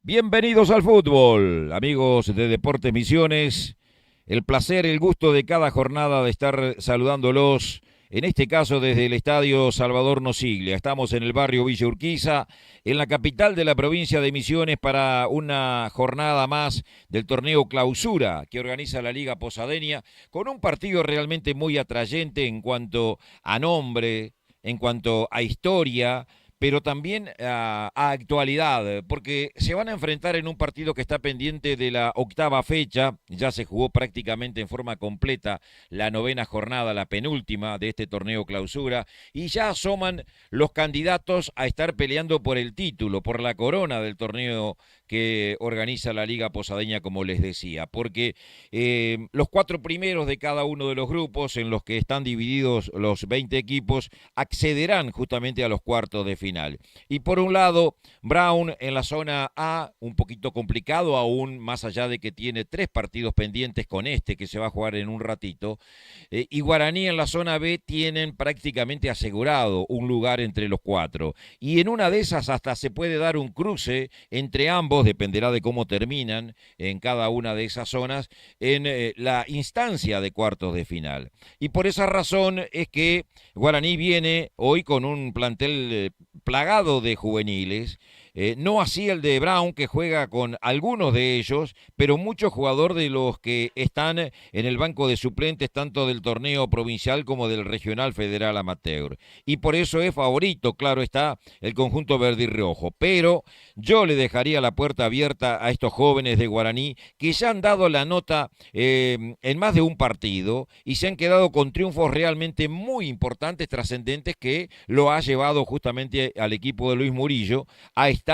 Bienvenidos al fútbol, amigos de Deportes Misiones. El placer, el gusto de cada jornada de estar saludándolos, en este caso desde el Estadio Salvador Nosiglia. Estamos en el barrio Villa Urquiza, en la capital de la provincia de Misiones, para una jornada más del torneo Clausura que organiza la Liga Posadeña, con un partido realmente muy atrayente en cuanto a nombre, en cuanto a historia, pero también a actualidad, porque se van a enfrentar en un partido que está pendiente de la octava fecha. Ya se jugó prácticamente en forma completa la novena jornada, la penúltima de este torneo Clausura, y ya asoman los candidatos a estar peleando por el título, por la corona del torneo que organiza la Liga Posadeña, como les decía, porque los cuatro primeros de cada uno de los grupos, en los que están divididos los 20 equipos, accederán justamente a los cuartos de final. Y por un lado, Brown en la zona A, un poquito complicado aún, más allá de que tiene 3 partidos pendientes con este que se va a jugar en un ratito, y Guaraní en la zona B tienen prácticamente asegurado un lugar entre los 4. Y en una de esas hasta se puede dar un cruce entre ambos, dependerá de cómo terminan en cada una de esas zonas, en la instancia de cuartos de final. Y por esa razón es que Guaraní viene hoy con un plantel plagado de juveniles, no así el de Brown, que juega con algunos de ellos, pero muchos jugadores de los que están en el banco de suplentes, tanto del torneo provincial como del regional federal amateur. Y por eso es favorito, claro está, el conjunto verde y rojo. Pero yo le dejaría la puerta abierta a estos jóvenes de Guaraní, que ya han dado la nota en más de un partido y se han quedado con triunfos realmente muy importantes, trascendentes, que lo ha llevado justamente al equipo de Luis Murillo a estar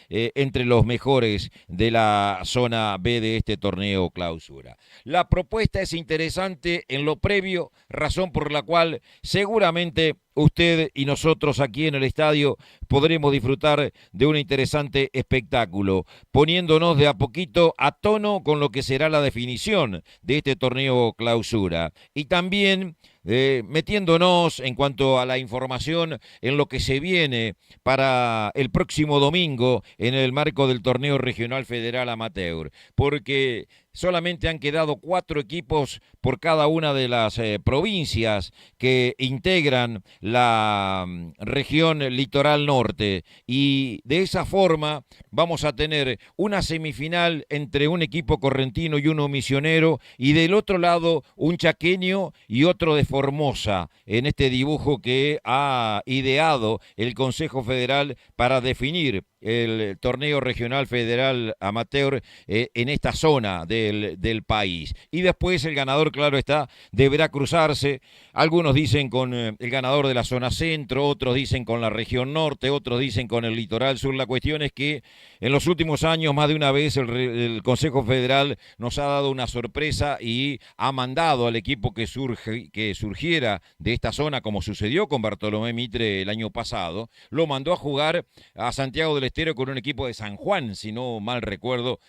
entre los mejores de la zona B de este torneo Clausura. La propuesta es interesante en lo previo, razón por la cual seguramente usted y nosotros aquí en el estadio podremos disfrutar de un interesante espectáculo, poniéndonos de a poquito a tono con lo que será la definición de este torneo Clausura. Y también metiéndonos en cuanto a la información en lo que se viene para el próximo domingo en el marco del torneo regional federal amateur, porque solamente han quedado 4 equipos por cada una de las provincias que integran la región litoral norte, y de esa forma vamos a tener una semifinal entre un equipo correntino y uno misionero, y del otro lado un chaqueño y otro de Formosa, en este dibujo que ha ideado el Consejo Federal para definir el torneo regional federal amateur en esta zona del país. Y después el ganador, claro está, deberá cruzarse. Algunos dicen con el ganador de la zona centro, otros dicen con la región norte, otros dicen con el litoral sur. La cuestión es que en los últimos años, más de una vez, el Consejo Federal nos ha dado una sorpresa y ha mandado al equipo que surgiera de esta zona, como sucedió con Bartolomé Mitre el año pasado, lo mandó a jugar a Santiago del Estero con un equipo de San Juan, si no mal recuerdo,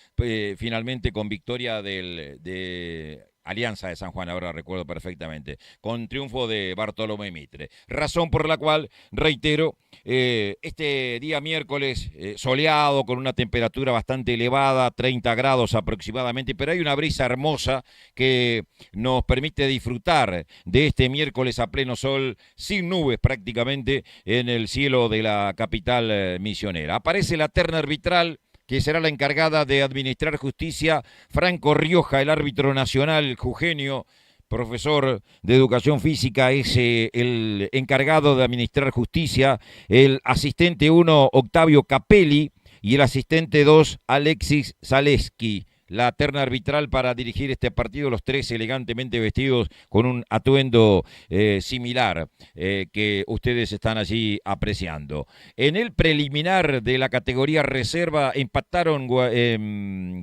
finalmente con victoria de Alianza de San Juan, ahora recuerdo perfectamente, con triunfo de Bartolomé Mitre. Razón por la cual, reitero, este día miércoles soleado, con una temperatura bastante elevada, 30 grados aproximadamente, pero hay una brisa hermosa que nos permite disfrutar de este miércoles a pleno sol, sin nubes prácticamente, en el cielo de la capital misionera. Aparece la terna arbitral, que será la encargada de administrar justicia, Franco Rioja, el árbitro nacional jujeño, profesor de educación física, es el encargado de administrar justicia. El asistente 1, Octavio Capelli, y el asistente 2, Alexis Zaleski. La terna arbitral para dirigir este partido, los 3 elegantemente vestidos con un atuendo similar que ustedes están allí apreciando. En el preliminar de la categoría reserva empataron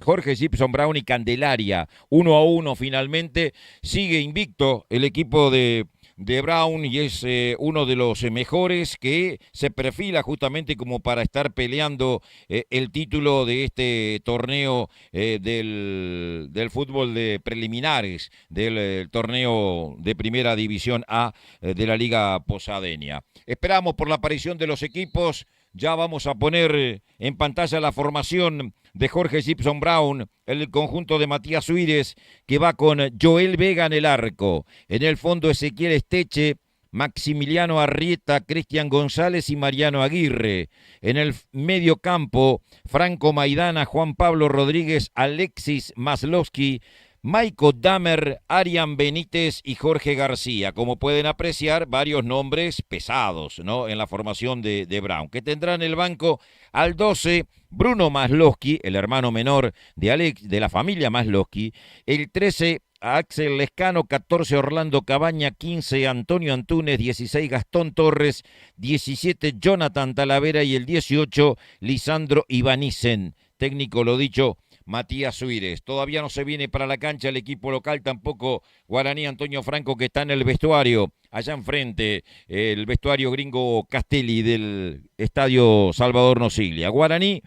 Jorge Gibson Brown y Candelaria 1-1 finalmente. Sigue invicto el equipo de Brown y es uno de los mejores, que se perfila justamente como para estar peleando el título de este torneo del fútbol de preliminares del torneo de primera división A de la Liga Posadeña. Esperamos por la aparición de los equipos Ya vamos a poner en pantalla la formación de Jorge Gibson Brown, el conjunto de Matías Suírez, que va con Joel Vega en el arco. En el fondo Ezequiel Esteche, Maximiliano Arrieta, Cristian González y Mariano Aguirre. En el medio campo, Franco Maidana, Juan Pablo Rodríguez, Alexis Maslowski, Maiko Damer, Arian Benítez y Jorge García. Como pueden apreciar, varios nombres pesados, ¿no?, en la formación de Brown, que tendrá en el banco al 12 Bruno Maslowski, el hermano menor de la familia Maslowski, el 13 Axel Lescano, 14 Orlando Cabaña, 15 Antonio Antunes, 16 Gastón Torres, 17 Jonathan Talavera y el 18 Lisandro Ivanicen. Técnico, lo dicho, Matías Suírez. Todavía no se viene para la cancha el equipo local, tampoco Guaraní Antonio Franco, que está en el vestuario, allá enfrente, el vestuario gringo Castelli del Estadio Salvador Nosiglia. Guaraní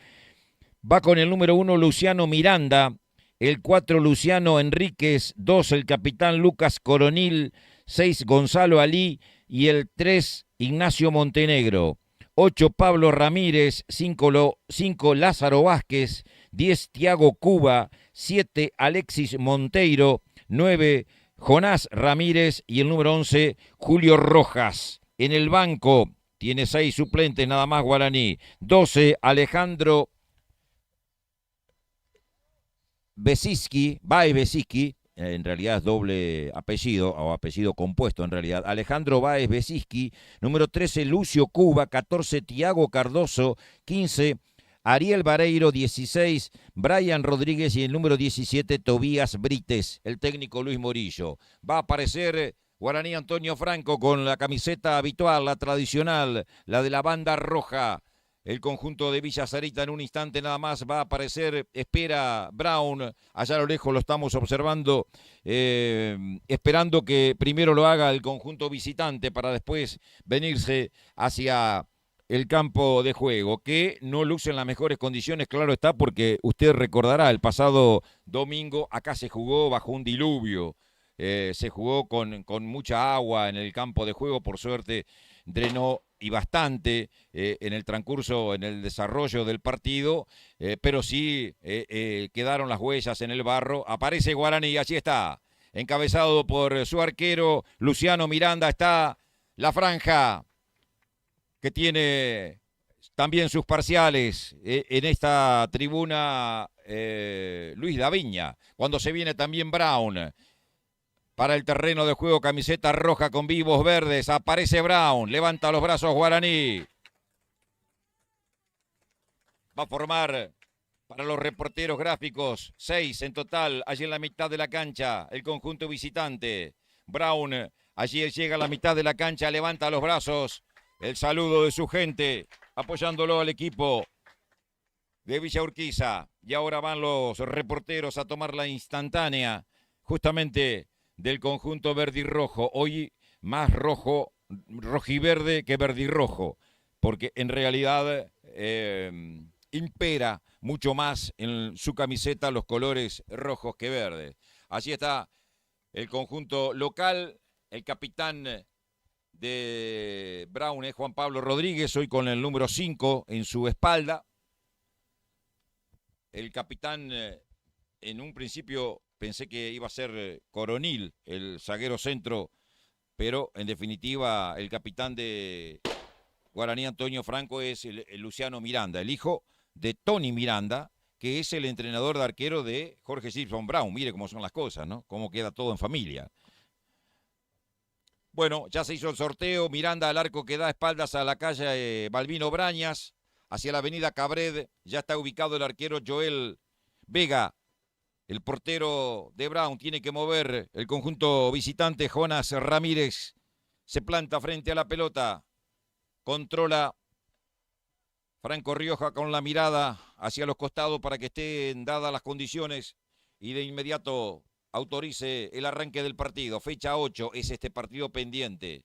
va con el número 1 Luciano Miranda, el 4 Luciano Enríquez, 2 el capitán Lucas Coronil, 6 Gonzalo Alí y el 3 Ignacio Montenegro. 8 Pablo Ramírez, 5 Lázaro Vázquez, 10 Tiago Cuba, 7 Alexis Monteiro, 9 Jonás Ramírez y el número 11 Julio Rojas. En el banco tiene 6 suplentes nada más Guaraní. 12 Alejandro Baez Besiski, en realidad es doble apellido, o apellido compuesto en realidad, Alejandro Baez Besiski, número 13 Lucio Cuba, 14 Tiago Cardoso, 15 Ariel Vareiro, 16 Brian Rodríguez y el número 17 Tobías Brites, el técnico Luis Morillo. Va a aparecer Guaraní Antonio Franco con la camiseta habitual, la tradicional, la de la banda roja. El conjunto de Villa Sarita en un instante nada más va a aparecer, espera Brown, allá a lo lejos lo estamos observando, esperando que primero lo haga el conjunto visitante para después venirse hacia el campo de juego, que no luce en las mejores condiciones, claro está, porque usted recordará, el pasado domingo acá se jugó bajo un diluvio, se jugó con mucha agua en el campo de juego, por suerte drenó y bastante en el transcurso, en el desarrollo del partido, pero sí quedaron las huellas en el barro. Aparece Guaraní, allí está, encabezado por su arquero Luciano Miranda, está la franja que tiene también sus parciales en esta tribuna Luis Daviña, cuando se viene también Brown. Para el terreno de juego, camiseta roja con vivos verdes. Aparece Brown. Levanta los brazos Guaraní. Va a formar para los reporteros gráficos 6 en total. Allí en la mitad de la cancha. El conjunto visitante. Brown. Allí llega a la mitad de la cancha. Levanta los brazos. El saludo de su gente. Apoyándolo al equipo de Villa Urquiza. Y ahora van los reporteros a tomar la instantánea. Justamente del conjunto verde y rojo, hoy más rojiverde que verde y rojo, porque en realidad impera mucho más en su camiseta los colores rojos que verdes. Allí está el conjunto local, el capitán de Brown es Juan Pablo Rodríguez, hoy con el número 5 en su espalda. El capitán en un principio pensé que iba a ser Coronil, el zaguero centro, pero en definitiva el capitán de Guaraní Antonio Franco es el Luciano Miranda, el hijo de Tony Miranda, que es el entrenador de arquero de Jorge Gibson Brown. Mire cómo son las cosas, ¿no? Cómo queda todo en familia. Bueno, ya se hizo el sorteo. Miranda al arco que da espaldas a la calle Balbino Brañas, hacia la avenida Cabred. Ya está ubicado el arquero Joel Vega. El portero de Brown tiene que mover el conjunto visitante. Jonás Ramírez se planta frente a la pelota. Controla Franco Rioja con la mirada hacia los costados para que estén dadas las condiciones y de inmediato autorice el arranque del partido. Fecha 8 es este partido pendiente.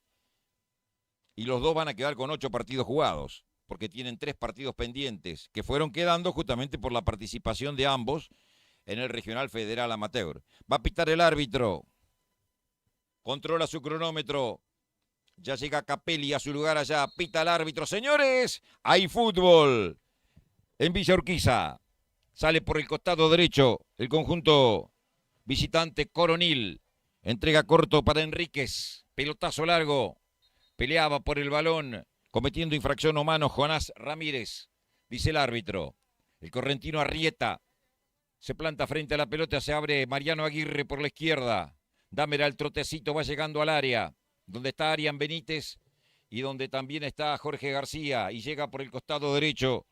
Y los dos van a quedar con 8 partidos jugados, porque tienen 3 partidos pendientes que fueron quedando justamente por la participación de ambos en el Regional Federal Amateur. Va a pitar el árbitro. Controla su cronómetro. Ya llega Capelli a su lugar allá. Pita el árbitro. Señores, hay fútbol en Villa Urquiza. Sale por el costado derecho el conjunto visitante Coronil. Entrega corto para Enríquez. Pelotazo largo. Peleaba por el balón. Cometiendo infracción humano Jonás Ramírez. Dice el árbitro. El correntino Arrieta. Se planta frente a la pelota. Se abre Mariano Aguirre por la izquierda. Dámera el trotecito. Va llegando al área. Donde está Arián Benítez. Y donde también está Jorge García. Y llega por el costado derecho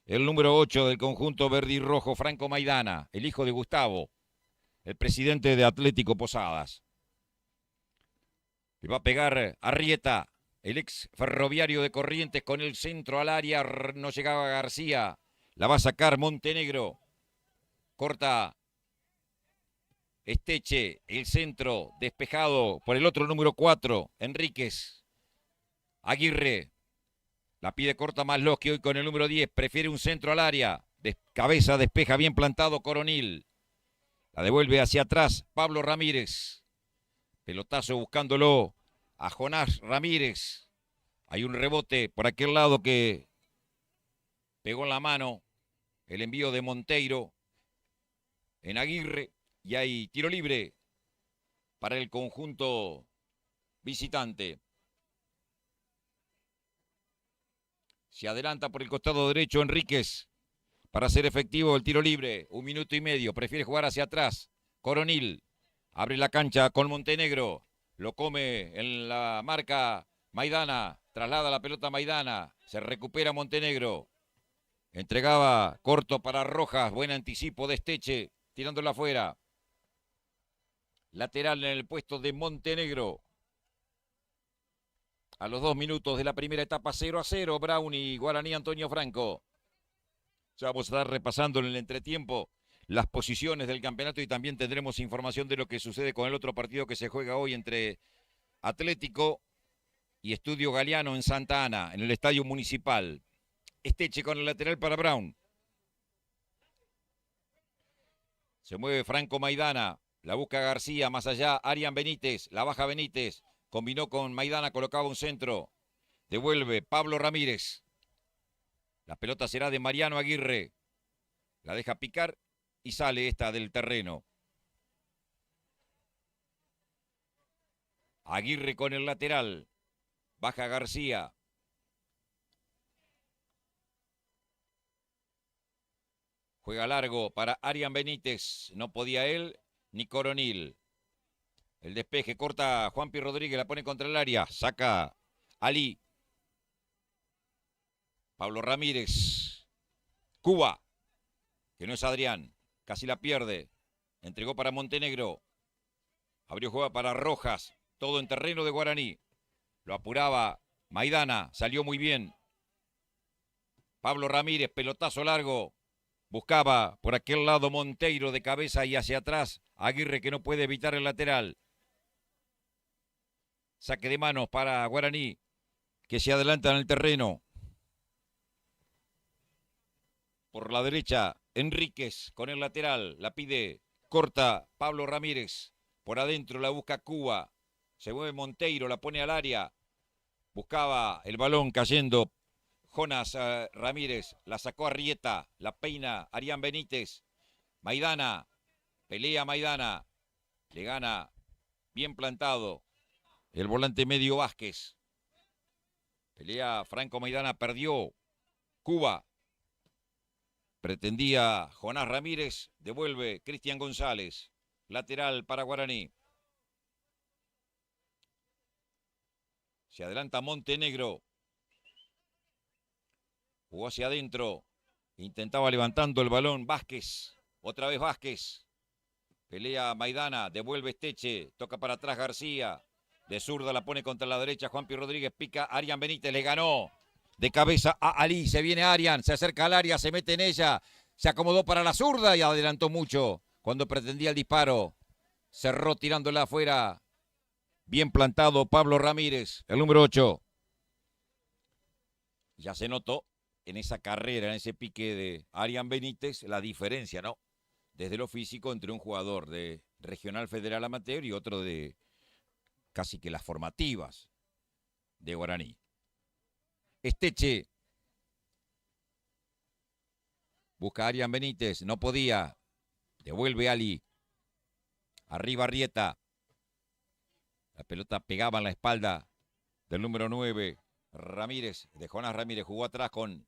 el número 8 del conjunto verde y rojo, Franco Maidana, el hijo de Gustavo, el presidente de Atlético Posadas. Le va a pegar Arrieta, el ex ferroviario de Corrientes, con el centro al área. No llegaba García. La va a sacar Montenegro. Corta Esteche, el centro despejado por el otro número 4, Enríquez. Aguirre. La pide corta Masloski hoy con el número 10. Prefiere un centro al área. Cabeza despeja bien plantado Coronil. La devuelve hacia atrás Pablo Ramírez. Pelotazo buscándolo a Jonás Ramírez. Hay un rebote por aquel lado que pegó en la mano. El envío de Monteiro en Aguirre. Y hay tiro libre para el conjunto visitante. Se adelanta por el costado derecho Enríquez para hacer efectivo el tiro libre. 1 minuto y medio. Prefiere jugar hacia atrás. Coronil abre la cancha con Montenegro. Lo come en la marca Maidana. Traslada la pelota a Maidana. Se recupera Montenegro. Entregaba corto para Rojas. Buen anticipo de Esteche. Tirándola afuera. Lateral en el puesto de Montenegro. A los 2 minutos de la primera etapa, 0-0, Brown y Guaraní Antonio Franco. Ya vamos a estar repasando en el entretiempo las posiciones del campeonato y también tendremos información de lo que sucede con el otro partido que se juega hoy entre Atlético y Estudio Galeano en Santa Ana, en el Estadio Municipal. Esteche con el lateral para Brown. Se mueve Franco Maidana, la busca García, más allá, Arián Benítez, la baja Benítez. Combinó con Maidana, colocaba un centro. Devuelve Pablo Ramírez. La pelota será de Mariano Aguirre. La deja picar y sale esta del terreno. Aguirre con el lateral. Baja García. Juega largo para Arián Benítez. No podía él ni Coronil. El despeje corta Juanpi Rodríguez, la pone contra el área. Saca Ali. Pablo Ramírez. Cuba, que no es Adrián. Casi la pierde. Entregó para Montenegro. Abrió juega para Rojas. Todo en terreno de Guaraní. Lo apuraba Maidana. Salió muy bien. Pablo Ramírez, pelotazo largo. Buscaba por aquel lado Monteiro de cabeza y hacia atrás. Aguirre que no puede evitar el lateral. Saque de manos para Guaraní, que se adelanta en el terreno. Por la derecha, Enríquez con el lateral. La pide corta Pablo Ramírez. Por adentro la busca Cuba. Se mueve Monteiro, la pone al área. Buscaba el balón cayendo. Jonás Ramírez la sacó a Arrieta. La peina Arián Benítez. Maidana. Pelea Maidana. Le gana bien plantado el volante medio Vázquez. Pelea Franco Maidana, perdió Cuba. Pretendía Jonás Ramírez, devuelve Cristian González. Lateral para Guaraní. Se adelanta Montenegro. Jugó hacia adentro. Intentaba levantando el balón Vázquez. Otra vez Vázquez. Pelea Maidana, devuelve Esteche. Toca para atrás García. De zurda la pone contra la derecha. Juanpi Rodríguez pica. Arián Benítez le ganó. De cabeza a Ali. Se viene Arián. Se acerca al área. Se mete en ella. Se acomodó para la zurda y adelantó mucho. Cuando pretendía el disparo. Cerró tirándola afuera. Bien plantado Pablo Ramírez. El número 8. Ya se notó en esa carrera, en ese pique de Arián Benítez, la diferencia, ¿no? Desde lo físico entre un jugador de Regional Federal Amateur y otro de casi que las formativas. de Guaraní. Esteche. Busca a Arian Benítez, no podía. Devuelve Ali. Arriba Arrieta. La pelota pegaba en la espalda del número 9, Ramírez, de Jonás Ramírez. Jugó atrás con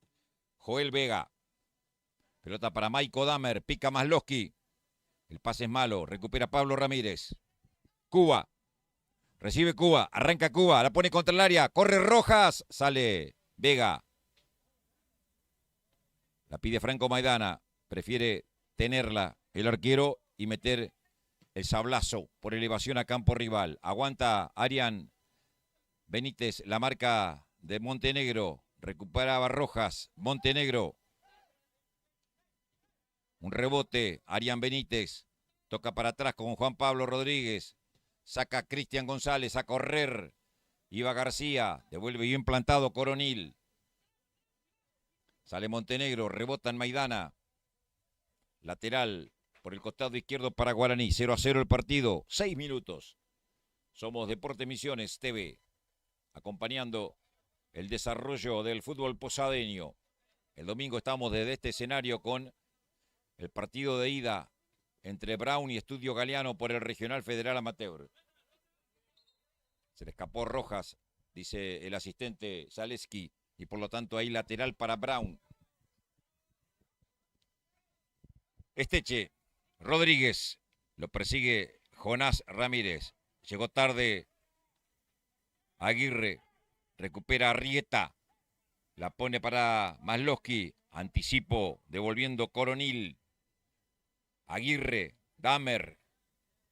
Joel Vega. Pelota para Maiko Damer, pica Masloski. El pase es malo, recupera Pablo Ramírez. Cuba. Recibe Cuba, arranca Cuba, la pone contra el área, corre Rojas, sale Vega. La pide Franco Maidana, prefiere tenerla el arquero y meter el sablazo por elevación a campo rival. Aguanta Arian Benítez, la marca de Montenegro, recuperaba Rojas, Montenegro. Un rebote, Arian Benítez, toca para atrás con Juan Pablo Rodríguez. Saca Cristian González a correr. Iba García. Devuelve bien plantado Coronil. Sale Montenegro. Rebota en Maidana. Lateral por el costado izquierdo para Guaraní. 0-0 el partido. 6 minutos. Somos Deporte Misiones TV. Acompañando el desarrollo del fútbol posadeño. El domingo estamos desde este escenario con el partido de ida entre Brown y Estudio Galeano por el Regional Federal Amateur. Se le escapó Rojas, dice el asistente Zaleski, y por lo tanto hay lateral para Brown. Esteche, Rodríguez, lo persigue Jonás Ramírez. Llegó tarde Aguirre, recupera Arrieta, la pone para Masloski, anticipo, devolviendo Coronil. Aguirre, Damer,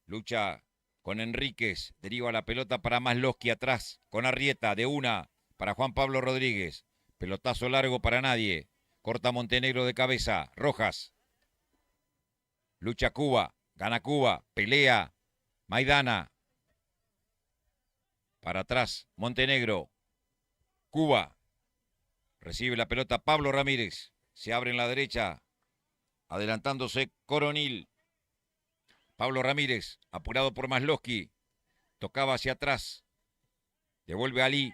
lucha con Enríquez, deriva la pelota para Masloski atrás, con Arrieta, de una, para Juan Pablo Rodríguez, pelotazo largo para nadie, corta Montenegro de cabeza, Rojas, lucha Cuba, gana Cuba, pelea, Maidana, para atrás, Montenegro, Cuba, recibe la pelota Pablo Ramírez, se abre en la derecha, adelantándose Coronil. Pablo Ramírez, apurado por Masloski. Tocaba hacia atrás. Devuelve a Ali.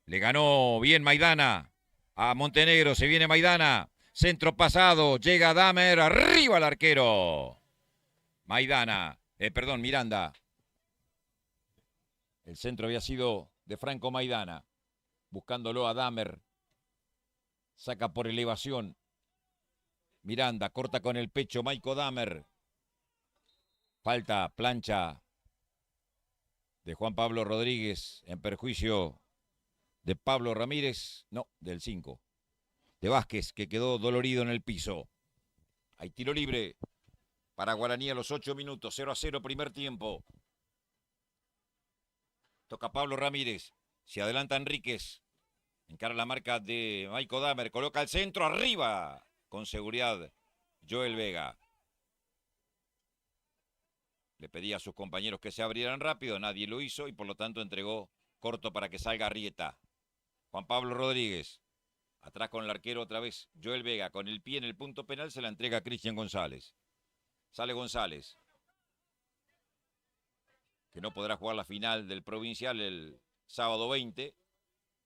Le ganó bien Maidana. A Montenegro, se viene Maidana. Centro pasado, llega Damer. Arriba el arquero. Maidana. Miranda. El centro había sido de Franco Maidana. Buscándolo a Damer. Saca por elevación. Miranda, corta con el pecho, Maiko Damer. Falta, plancha de Juan Pablo Rodríguez en perjuicio de Pablo Ramírez, no, del 5. De Vázquez, que quedó dolorido en el piso. Hay tiro libre para Guaraní a los 8 minutos, 0-0 primer tiempo. Toca Pablo Ramírez, se adelanta Enríquez, encara la marca de Maiko Damer, coloca el centro, arriba. Con seguridad, Joel Vega. Le pedía a sus compañeros que se abrieran rápido, nadie lo hizo y por lo tanto entregó corto para que salga Arrieta. Juan Pablo Rodríguez, atrás con el arquero otra vez, Joel Vega, con el pie en el punto penal se la entrega a Cristian González. Sale González, que no podrá jugar la final del Provincial el sábado 20,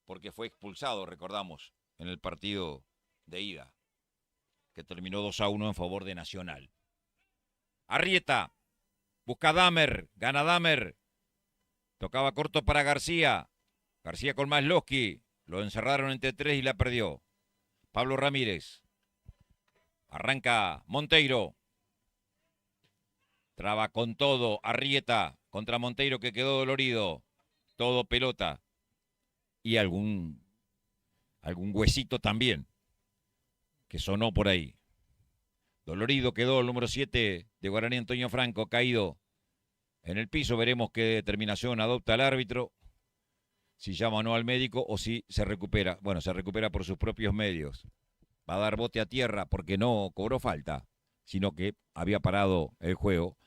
porque fue expulsado, recordamos, en el partido de ida, que terminó 2-1 en favor de Nacional. Arrieta, busca Damer, gana Damer. Tocaba corto para García. García con Masloski. Lo encerraron entre 3 y la perdió. Pablo Ramírez. Arranca Monteiro. Traba con todo Arrieta contra Monteiro que quedó dolorido. Todo pelota. Y algún huesito también que sonó por ahí. Dolorido quedó el número 7 de Guaraní, Antonio Franco, caído en el piso. Veremos qué determinación adopta el árbitro, si llama o no al médico o si se recupera. Bueno, se recupera por sus propios medios. Va a dar bote a tierra porque no cobró falta, sino que había parado el juego.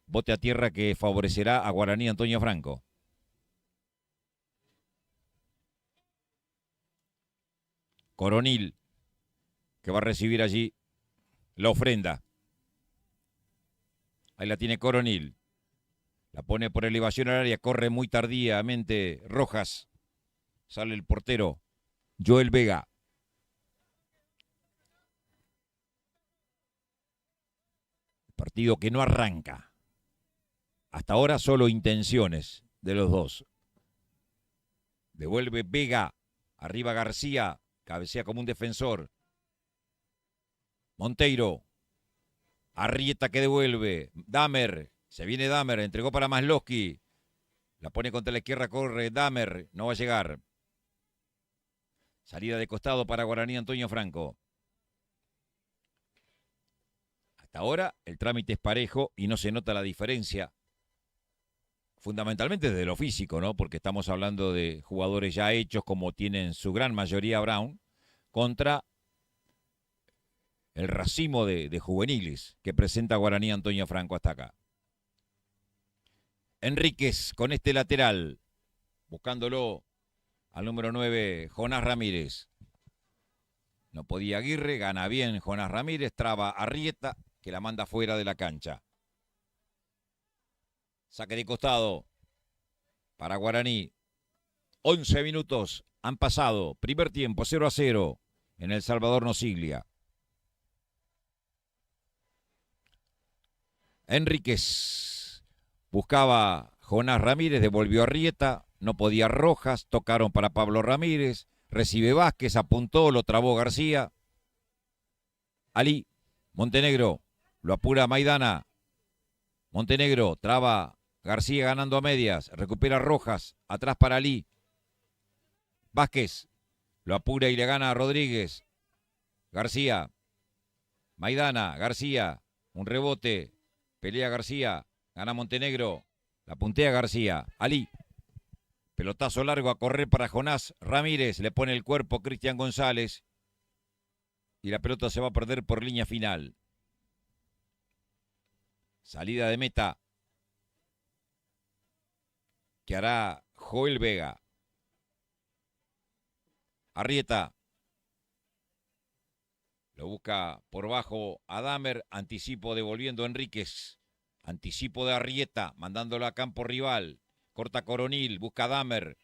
Bote a tierra que favorecerá a Guaraní, Antonio Franco. Coronil, que va a recibir allí la ofrenda. Ahí la tiene Coronil. La pone por elevación al área, corre muy tardíamente Rojas. Sale el portero, Joel Vega. Partido que no arranca. Hasta ahora solo intenciones de los dos. Devuelve Vega. Arriba García. Cabecea como un defensor. Monteiro. Arrieta que devuelve. Damer. Se viene Damer. Entregó para Masloski. La pone contra la izquierda. Corre Damer. No va a llegar. Salida de costado para Guaraní Antonio Franco. Hasta ahora el trámite es parejo y no se nota la diferencia. Fundamentalmente desde lo físico, ¿no? Porque estamos hablando de jugadores ya hechos como tienen su gran mayoría Brown contra el racimo de juveniles que presenta Guaraní Antonio Franco hasta acá. Enríquez con este lateral, buscándolo al número 9, Jonás Ramírez. No podía Aguirre, gana bien Jonás Ramírez, traba Arrieta, que la manda fuera de la cancha. Saque de costado para Guaraní. 11 minutos han pasado. Primer tiempo, 0-0 en el Salvador Nosiglia. Enríquez buscaba Jonás Ramírez, devolvió a Arrieta. No podía Rojas, tocaron para Pablo Ramírez. Recibe Vázquez, apuntó, lo trabó García. Ali, Montenegro, lo apura Maidana. Montenegro, traba García ganando a medias, recupera Rojas, atrás para Ali. Vázquez, lo apura y le gana a Rodríguez. García, Maidana, García, un rebote, pelea García, gana Montenegro, la puntea García, Ali. Pelotazo largo a correr para Jonás Ramírez, le pone el cuerpo Cristian González y la pelota se va a perder por línea final. Salida de meta que hará Joel Vega. Arrieta. Lo busca por bajo a Damer. Anticipo devolviendo a Enríquez. Anticipo de Arrieta. Mandándolo a campo rival. Corta Coronil. Busca a Damer.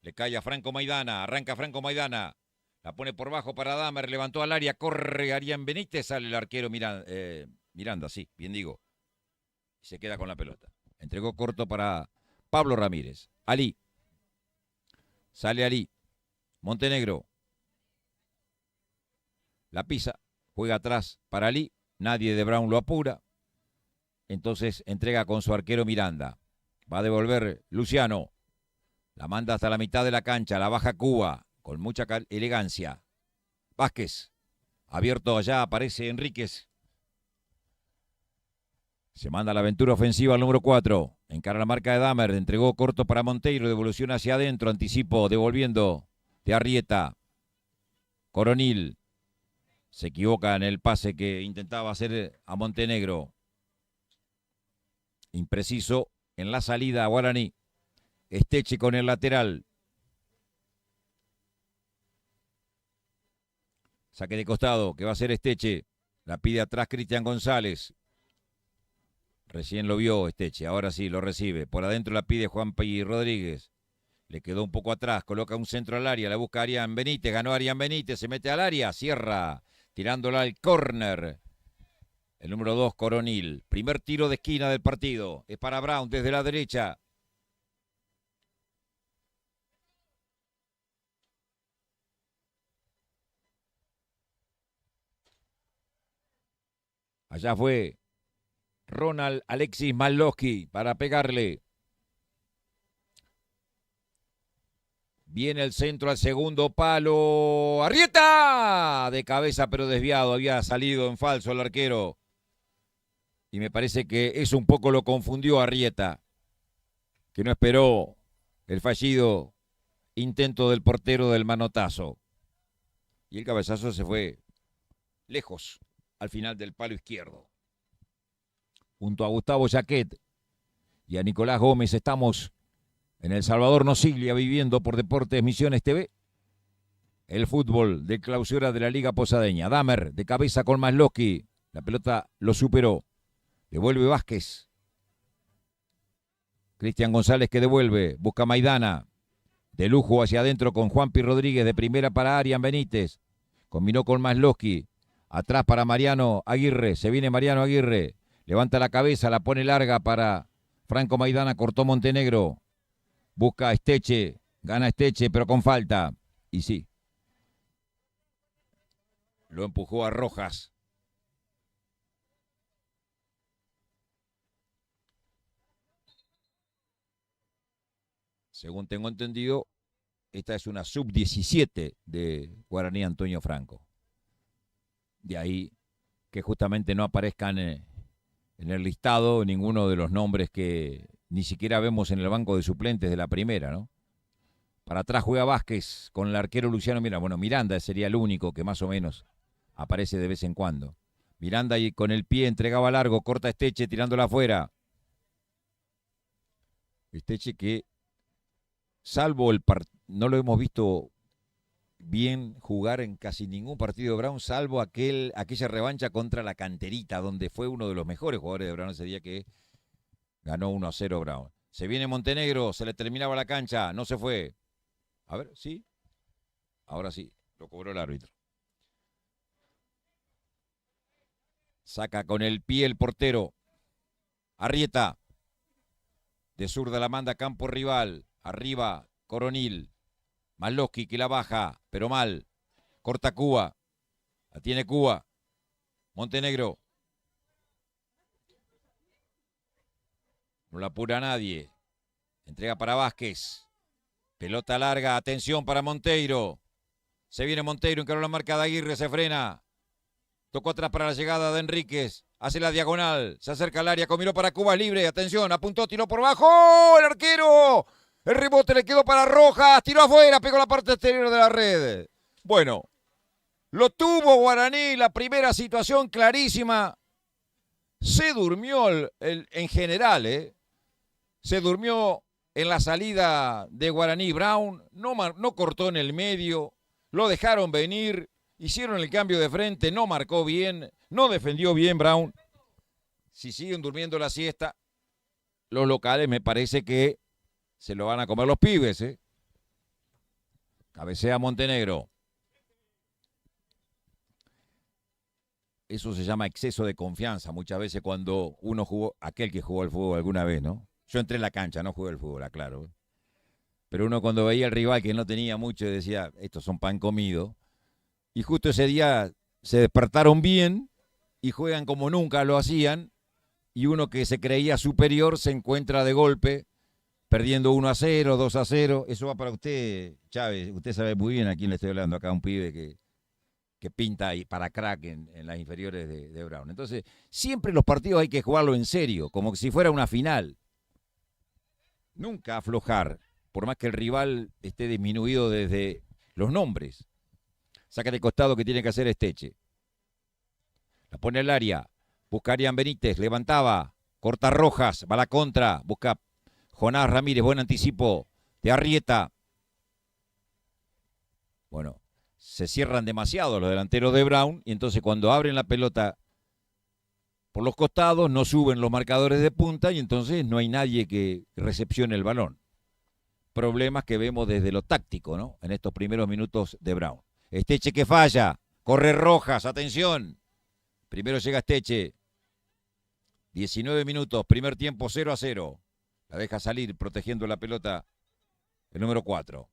Le cae a Franco Maidana. Arranca Franco Maidana. La pone por bajo para Damer. Levantó al área. Corre Arián Benítez. Sale el arquero Miranda. Sí, bien digo. Se queda con la pelota. Entregó corto para Pablo Ramírez. Ali. Sale Ali. Montenegro. La pisa. Juega atrás para Ali. Nadie de Brown lo apura. Entonces entrega con su arquero Miranda. Va a devolver Luciano. La manda hasta la mitad de la cancha. La baja Cuba. Con mucha elegancia. Vázquez. Abierto allá. Aparece Enríquez. Se manda la aventura ofensiva al número 4. Encara la marca de Damer. Entregó corto para Monteiro. Devolución hacia adentro. Anticipo. Devolviendo de Arrieta. Coronil. Se equivoca en el pase que intentaba hacer a Montenegro. Impreciso en la salida a Guaraní. Esteche con el lateral. Saque de costado que va a ser Esteche. La pide atrás Cristian González. Recién lo vio Esteche, ahora sí lo recibe. Por adentro la pide Juan P. Rodríguez. Le quedó un poco atrás, coloca un centro al área, la busca Arián Benítez, ganó Arián Benítez, se mete al área, cierra, tirándola al córner. El número 2, Coronil. Primer tiro de esquina del partido. Es para Brown desde la derecha. Allá fue Ronald Alexis Malowski para pegarle. Viene el centro al segundo palo. ¡Arrieta! De cabeza pero desviado. Había salido en falso el arquero. Y me parece que eso un poco lo confundió a Arrieta. Que no esperó el fallido intento del portero del manotazo. Y el cabezazo se fue lejos al final del palo izquierdo. Junto a Gustavo Jaquet y a Nicolás Gómez estamos en El Salvador Nosiglia viviendo por Deportes Misiones TV el fútbol de clausura de la Liga Posadeña. Damer de cabeza con Masloski. La pelota lo superó. Devuelve Vázquez. Cristian González que devuelve. Busca Maidana. De lujo hacia adentro con Juanpi Rodríguez. De primera para Arian Benítez. Combinó con Masloski. Atrás para Mariano Aguirre. Se viene Mariano Aguirre. Levanta la cabeza, la pone larga para Franco Maidana. Cortó Montenegro. Busca a Esteche. Gana Esteche, pero con falta. Y sí. Lo empujó a Rojas. Según tengo entendido, esta es una sub-17 de Guaraní Antonio Franco. De ahí que justamente no aparezcan en el listado ninguno de los nombres que ni siquiera vemos en el banco de suplentes de la primera, ¿no? Para atrás juega Vázquez con el arquero Luciano Miranda. Bueno, Miranda sería el único que más o menos aparece de vez en cuando. Miranda y con el pie entregaba largo, corta Esteche tirándola afuera. Esteche que, salvo el no lo hemos visto bien jugar en casi ningún partido de Brown, salvo aquella revancha contra la Canterita, donde fue uno de los mejores jugadores de Brown ese día que ganó 1-0 Brown. Se viene Montenegro, se le terminaba la cancha, no se fue. A ver, ¿sí? Ahora sí, lo cobró el árbitro. Saca con el pie el portero. Arrieta. De zurda la manda campo rival. Arriba, Coronil. Malowski que la baja, pero mal. Corta Cuba. La tiene Cuba. Montenegro. No la apura nadie. Entrega para Vázquez. Pelota larga. Atención para Monteiro. Se viene Monteiro. Encaró la marca de Aguirre. Se frena. Tocó atrás para la llegada de Enríquez. Hace la diagonal. Se acerca al área. Combinó para Cuba. Libre. Atención. Apuntó. Tiró por bajo. El arquero. El rebote le quedó para Rojas. Tiró afuera. Pegó la parte exterior de la red. Bueno. Lo tuvo Guaraní. La primera situación clarísima. Se durmió en general. Se durmió en la salida de Guaraní. Brown no cortó en el medio. Lo dejaron venir. Hicieron el cambio de frente, no marcó bien, no defendió bien Brown. Si siguen durmiendo la siesta, los locales me parece que se lo van a comer los pibes. Cabecea Montenegro. Eso se llama exceso de confianza muchas veces cuando uno jugó, aquel que jugó al fútbol alguna vez, ¿no? Yo entré en la cancha, no jugué al fútbol, aclaro. Pero uno cuando veía al rival que no tenía mucho decía, estos son pan comido. Y justo ese día se despertaron bien y juegan como nunca lo hacían. Y uno que se creía superior se encuentra de golpe perdiendo 1-0, 2-0. Eso va para usted, Chávez. Usted sabe muy bien a quién le estoy hablando. Acá un pibe que pinta ahí para crack en las inferiores de Brown. Entonces, siempre los partidos hay que jugarlo en serio, como si fuera una final. Nunca aflojar, por más que el rival esté disminuido desde los nombres. Saca de costado que tiene que hacer Esteche. La pone al área. Busca Arian Benítez. Levantaba. Corta Rojas. Va a la contra. Busca Jonás Ramírez. Buen anticipo de Arrieta. Bueno, se cierran demasiado los delanteros de Brown. Y entonces cuando abren la pelota por los costados no suben los marcadores de punta. Y entonces no hay nadie que recepcione el balón. Problemas que vemos desde lo táctico, ¿no? En estos primeros minutos de Brown. Esteche que falla, corre Rojas, atención. Primero llega Esteche. 19 minutos, primer tiempo 0-0. La deja salir protegiendo la pelota el número 4.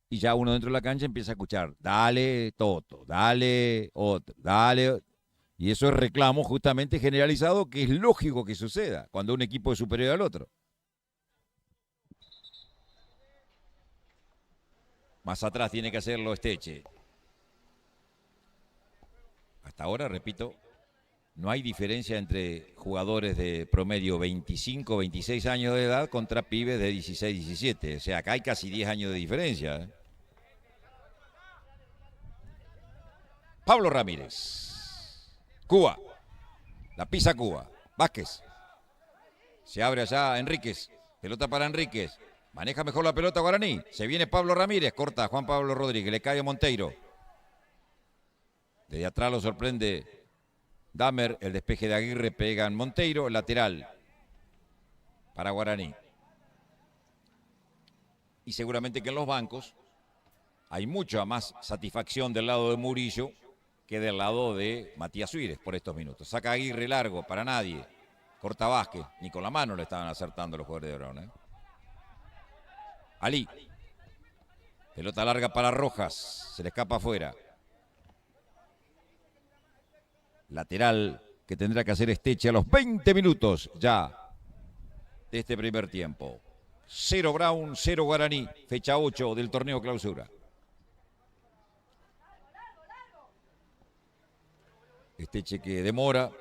Y ya uno dentro de la cancha empieza a escuchar, dale Toto, dale otro, dale. Y eso es reclamo justamente generalizado que es lógico que suceda cuando un equipo es superior al otro. Más atrás tiene que hacerlo Esteche. Hasta ahora, repito, no hay diferencia entre jugadores de promedio 25, 26 años de edad contra pibes de 16, 17. O sea, acá hay casi 10 años de diferencia. Pablo Ramírez. Cuba. La pisa Cuba. Vázquez. Se abre allá Enríquez. Pelota para Enríquez. Maneja mejor la pelota Guaraní. Se viene Pablo Ramírez. Corta Juan Pablo Rodríguez. Le cae a Monteiro. Desde atrás lo sorprende Damer. El despeje de Aguirre pega en Monteiro. El lateral para Guaraní. Y seguramente que en los bancos hay mucha más satisfacción del lado de Murillo que del lado de Matías Suárez por estos minutos. Saca Aguirre largo, para nadie. Corta Vázquez, ni con la mano le estaban acertando los jugadores de Brown. Ali. Pelota larga para Rojas, se le escapa afuera. Lateral que tendrá que hacer Esteche a los 20 minutos ya de este primer tiempo. 0 Brown, 0 Guaraní, fecha 8 del torneo clausura. Esteche que demora,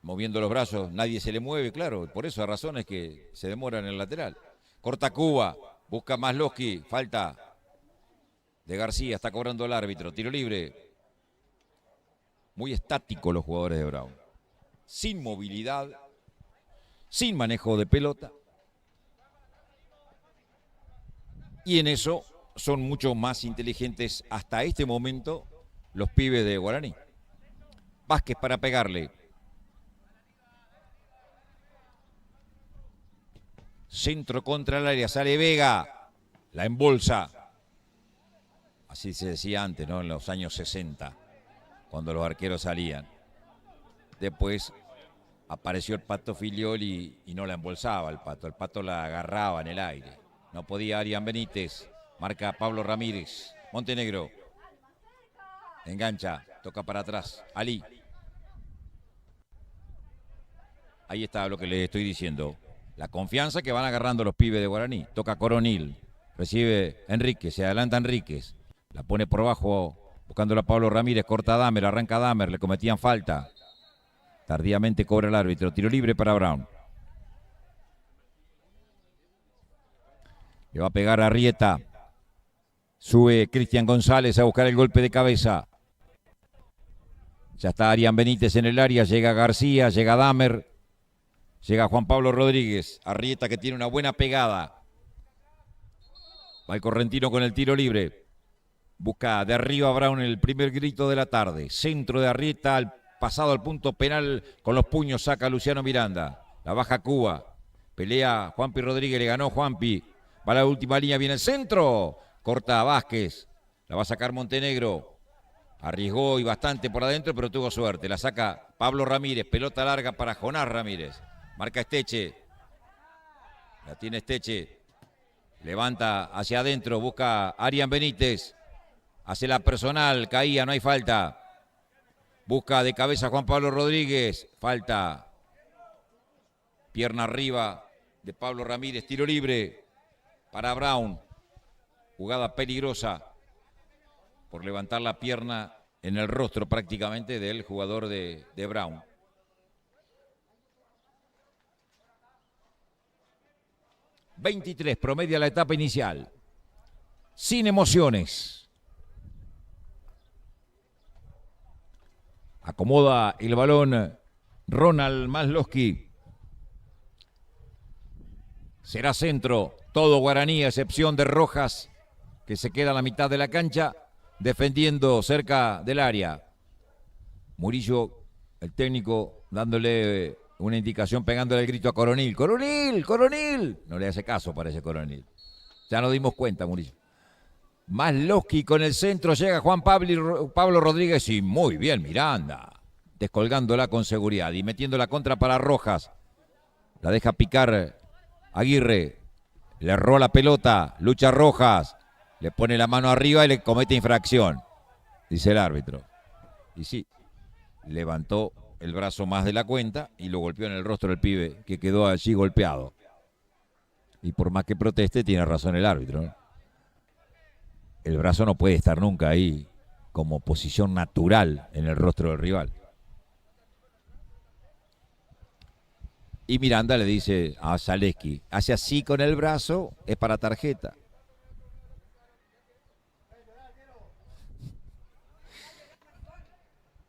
moviendo los brazos, nadie se le mueve, claro, por eso hay razones que se demora en el lateral. Corta Cuba, busca Masloski, falta de García, está cobrando el árbitro, tiro libre. Muy estático los jugadores de Brown, sin movilidad, sin manejo de pelota. Y en eso son mucho más inteligentes hasta este momento los pibes de Guaraní. Vázquez para pegarle. Centro contra el área, sale Vega, la embolsa. Así se decía antes, ¿no? En los años 60, cuando los arqueros salían. Después apareció el Pato Filiol y no la embolsaba el Pato la agarraba en el aire. No podía Arián Benítez, marca Pablo Ramírez. Montenegro, engancha, toca para atrás, Ali. Ahí está lo que le estoy diciendo. La confianza que van agarrando los pibes de Guaraní. Toca Coronil, recibe Enríquez, se adelanta Enríquez. La pone por abajo, buscándola a Pablo Ramírez, corta a Damer, arranca a Damer, le cometían falta. Tardíamente cobra el árbitro, tiro libre para Brown. Le va a pegar a Arrieta. Sube Cristian González a buscar el golpe de cabeza. Ya está Arián Benítez en el área, llega García, llega Damer. Llega Juan Pablo Rodríguez, Arrieta que tiene una buena pegada. Va el correntino con el tiro libre. Busca de arriba Brown el primer grito de la tarde. Centro de Arrieta, pasado al punto penal, con los puños saca Luciano Miranda. La baja Cuba. Pelea Juanpi Rodríguez, le ganó Juanpi. Va a la última línea, viene el centro. Corta a Vázquez. La va a sacar Montenegro. Arriesgó y bastante por adentro, pero tuvo suerte. La saca Pablo Ramírez. Pelota larga para Jonás Ramírez. Marca Esteche. La tiene Esteche. Levanta hacia adentro. Busca Arián Benítez. Hace la personal. Caía, no hay falta. Busca de cabeza Juan Pablo Rodríguez. Falta. Pierna arriba de Pablo Ramírez. Tiro libre para Brown. Jugada peligrosa por levantar la pierna en el rostro prácticamente del jugador de Brown. ...23 promedia la etapa inicial. Sin emociones. Acomoda el balón Ronald Masloski. Será centro. Todo Guaraní, a excepción de Rojas, que se queda a la mitad de la cancha, defendiendo cerca del área. Murillo, el técnico, dándole una indicación, pegándole el grito a Coronil. ¡Coronil! ¡Coronil! No le hace caso, parece Coronil. Ya nos dimos cuenta, Murillo. Masloski con el centro, llega Juan Pablo Rodríguez y muy bien Miranda, descolgándola con seguridad y metiendo la contra para Rojas. La deja picar Aguirre, le erró la pelota, lucha Rojas, le pone la mano arriba y le comete infracción, dice el árbitro. Y sí, levantó el brazo más de la cuenta y lo golpeó en el rostro del pibe que quedó allí golpeado. Y por más que proteste, tiene razón el árbitro, ¿no? El brazo no puede estar nunca ahí como posición natural en el rostro del rival. Y Miranda le dice a Zaleski, hace así con el brazo, es para tarjeta.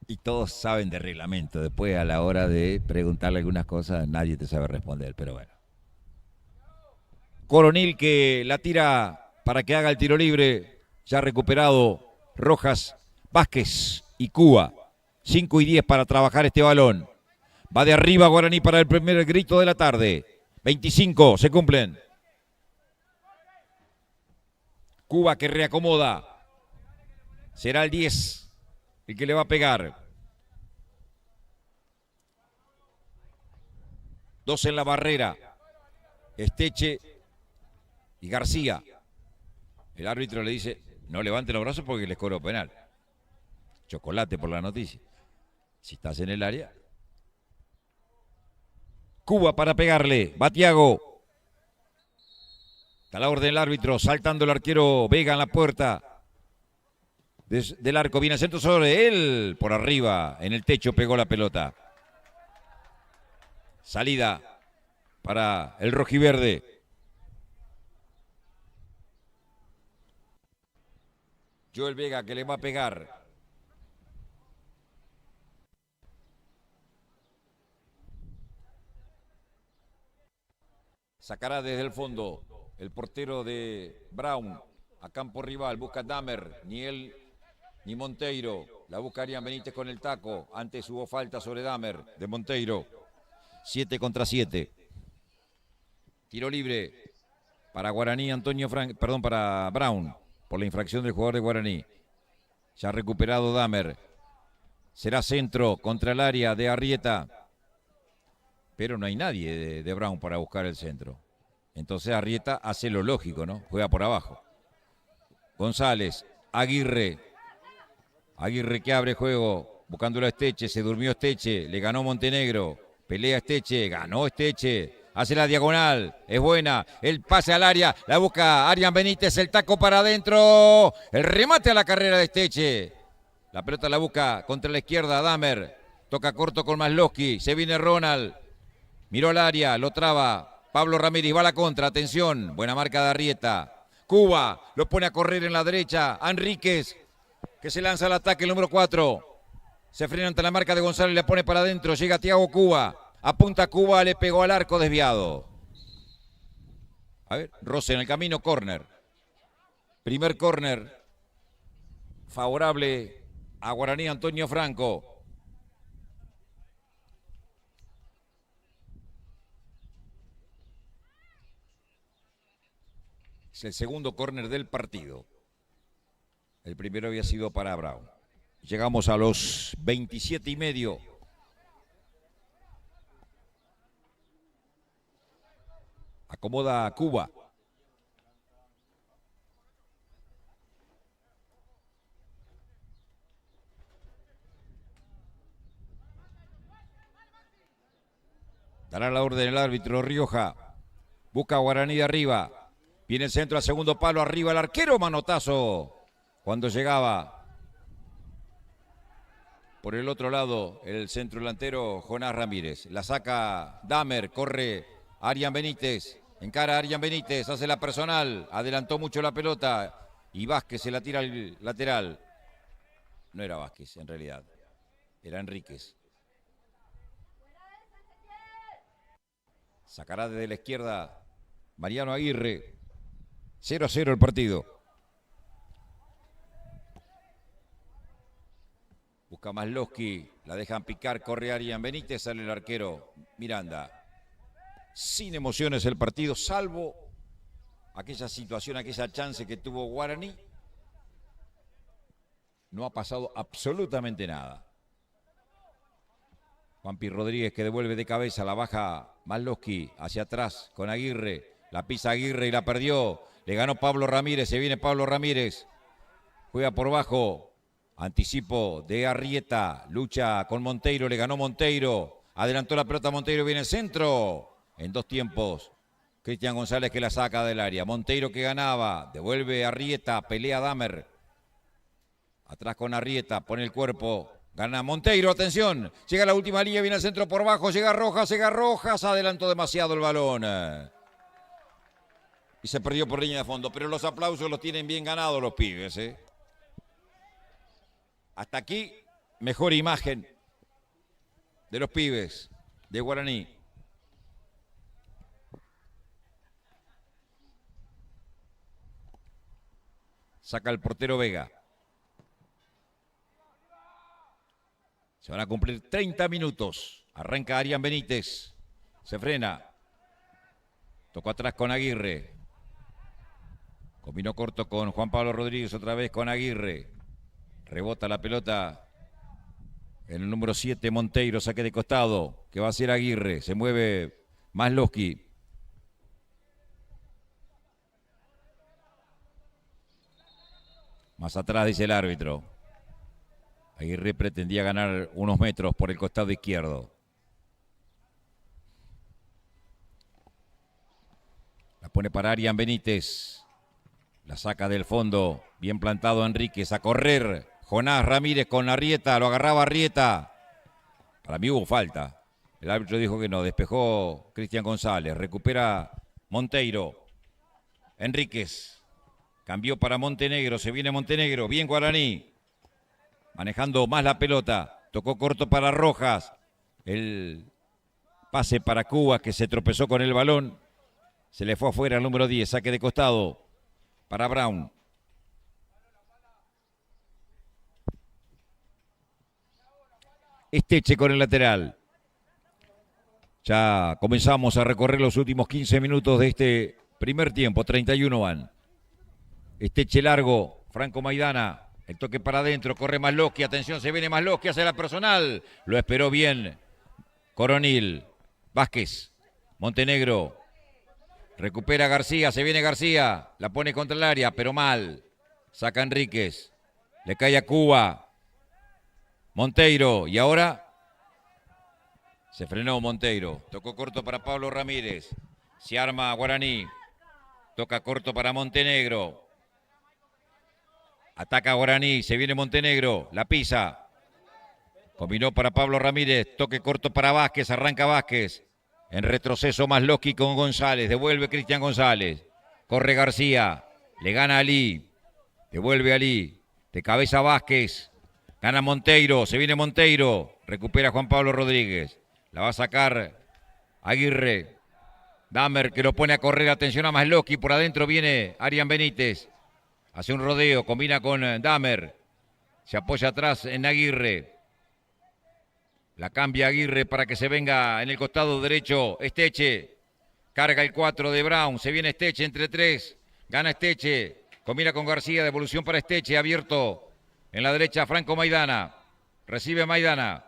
Y todos saben de reglamento. Después a la hora de preguntarle algunas cosas, nadie te sabe responder, pero bueno. Coronil que la tira para que haga el tiro libre. Ya recuperado Rojas, Vázquez y Cuba. 5 y 10 para trabajar este balón. Va de arriba Guaraní para el primer grito de la tarde. 25, se cumplen. Cuba que reacomoda. Será el 10 el que le va a pegar. 2 en la barrera. Esteche y García. El árbitro le dice, no levanten los brazos porque les cobro penal. Chocolate por la noticia. Si estás en el área. Cuba para pegarle. Va Thiago. Está la orden del árbitro. Saltando el arquero Vega en la puerta. Del arco viene el centro sobre él. Por arriba. En el techo pegó la pelota. Salida para el rojiverde. Joel Vega que le va a pegar. Sacará desde el fondo el portero de Brown a campo rival. Busca Damer, ni él ni Monteiro. La busca Arián Benítez con el taco. Antes hubo falta sobre Damer de Monteiro. 7 contra 7. Tiro libre para Guaraní, para Brown, por la infracción del jugador de Guaraní. Ya ha recuperado Damer. Será centro contra el área de Arrieta. Pero no hay nadie de Brown para buscar el centro. Entonces Arrieta hace lo lógico, ¿no? Juega por abajo. González, Aguirre. Aguirre que abre juego, buscándolo a Esteche. Se durmió Esteche, le ganó Montenegro. Pelea Esteche, ganó Esteche. Hace la diagonal, es buena. El pase al área, la busca Arián Benítez, el taco para adentro. El remate a la carrera de Esteche. La pelota la busca contra la izquierda, Damer. Toca corto con Masloski, se viene Ronald. Miró al área, lo traba. Pablo Ramírez va a la contra, atención. Buena marca de Arrieta. Cuba lo pone a correr en la derecha. Enríquez, que se lanza al ataque, el número 4. Se frena ante la marca de González, le pone para adentro. Llega Thiago Cuba. Apunta Cuba, le pegó al arco desviado. A ver, roce en el camino, córner. Primer córner. Favorable a Guaraní Antonio Franco. Es el segundo córner del partido. El primero había sido para Brown. Llegamos a los 27 y medio. Acomoda a Cuba. Dará la orden el árbitro Rioja. Busca a Guaraní de arriba. Viene el centro al segundo palo. Arriba el arquero. Manotazo. Cuando llegaba. Por el otro lado, el centro delantero Jonás Ramírez. La saca Damer. Corre Arián Benítez. Encara a Arián Benítez. Hace la personal. Adelantó mucho la pelota. Y Vázquez se la tira al lateral. No era Vázquez en realidad. Era Enríquez. Sacará desde la izquierda Mariano Aguirre. 0-0 el partido. Busca Masloski. La dejan picar. Corre Arián Benítez. Sale el arquero Miranda. Sin emociones el partido, salvo aquella situación, aquella chance que tuvo Guaraní. No ha pasado absolutamente nada. Juanpi Rodríguez que devuelve de cabeza, la baja Masloski hacia atrás con Aguirre. La pisa Aguirre y la perdió. Le ganó Pablo Ramírez, se viene Pablo Ramírez. Juega por bajo. Anticipo de Arrieta. Lucha con Monteiro, le ganó Monteiro. Adelantó la pelota Monteiro, viene el centro. En 2 tiempos. Cristian González que la saca del área. Monteiro que ganaba. Devuelve Arrieta. Pelea Damer. Atrás con Arrieta. Pone el cuerpo. Gana Monteiro. Atención. Llega a la última línea. Viene el centro por bajo. Llega Rojas. Llega Rojas. Adelantó demasiado el balón. Y se perdió por línea de fondo. Pero los aplausos los tienen bien ganados los pibes. Hasta aquí. Mejor imagen de los pibes de Guaraní. Saca el portero Vega. Se van a cumplir 30 minutos. Arranca Arián Benítez. Se frena. Tocó atrás con Aguirre. Combinó corto con Juan Pablo Rodríguez, otra vez con Aguirre. Rebota la pelota en el número 7, Monteiro, saque de costado, que va a ser Aguirre. Se mueve Masloski. Más atrás, dice el árbitro. Aguirre pretendía ganar unos metros por el costado izquierdo. La pone para Arian Benítez. La saca del fondo. Bien plantado Enríquez. A correr. Jonás Ramírez con Arrieta. Lo agarraba Arrieta. Para mí hubo falta. El árbitro dijo que no. Despejó Cristian González. Recupera Monteiro. Enríquez. Cambió para Montenegro. Se viene Montenegro. Bien Guaraní. Manejando más la pelota. Tocó corto para Rojas. El pase para Cuba, que se tropezó con el balón. Se le fue afuera el número 10. Saque de costado para Brown. Esteche con el lateral. Ya comenzamos a recorrer los últimos 15 minutos de este primer tiempo. 31 van. Esteche largo. Franco Maidana. El toque para adentro. Corre Masloski. Atención, se viene Masloski. Hace la personal. Lo esperó bien Coronil. Vázquez. Montenegro. Recupera García, se viene García, la pone contra el área, pero mal. Saca Enríquez, le cae a Cuba. Monteiro, y ahora se frenó Monteiro. Tocó corto para Pablo Ramírez. Se arma Guaraní. Toca corto para Montenegro. Ataca Guaraní, se viene Montenegro, la pisa. Combinó para Pablo Ramírez, toque corto para Vázquez, arranca Vázquez. En retroceso Masloski con González, devuelve Cristian González. Corre García, le gana Ali, devuelve Ali. De cabeza Vázquez, gana Monteiro, se viene Monteiro. Recupera Juan Pablo Rodríguez, la va a sacar Aguirre. Damer que lo pone a correr, atención a Masloski, por adentro viene Arian Benítez. Hace un rodeo, combina con Damer. Se apoya atrás en Aguirre. La cambia Aguirre para que se venga en el costado derecho Esteche. Carga el 4 de Brown. Se viene Esteche entre 3. Gana Esteche. Combina con García. Devolución para Esteche. Abierto en la derecha Franco Maidana. Recibe Maidana.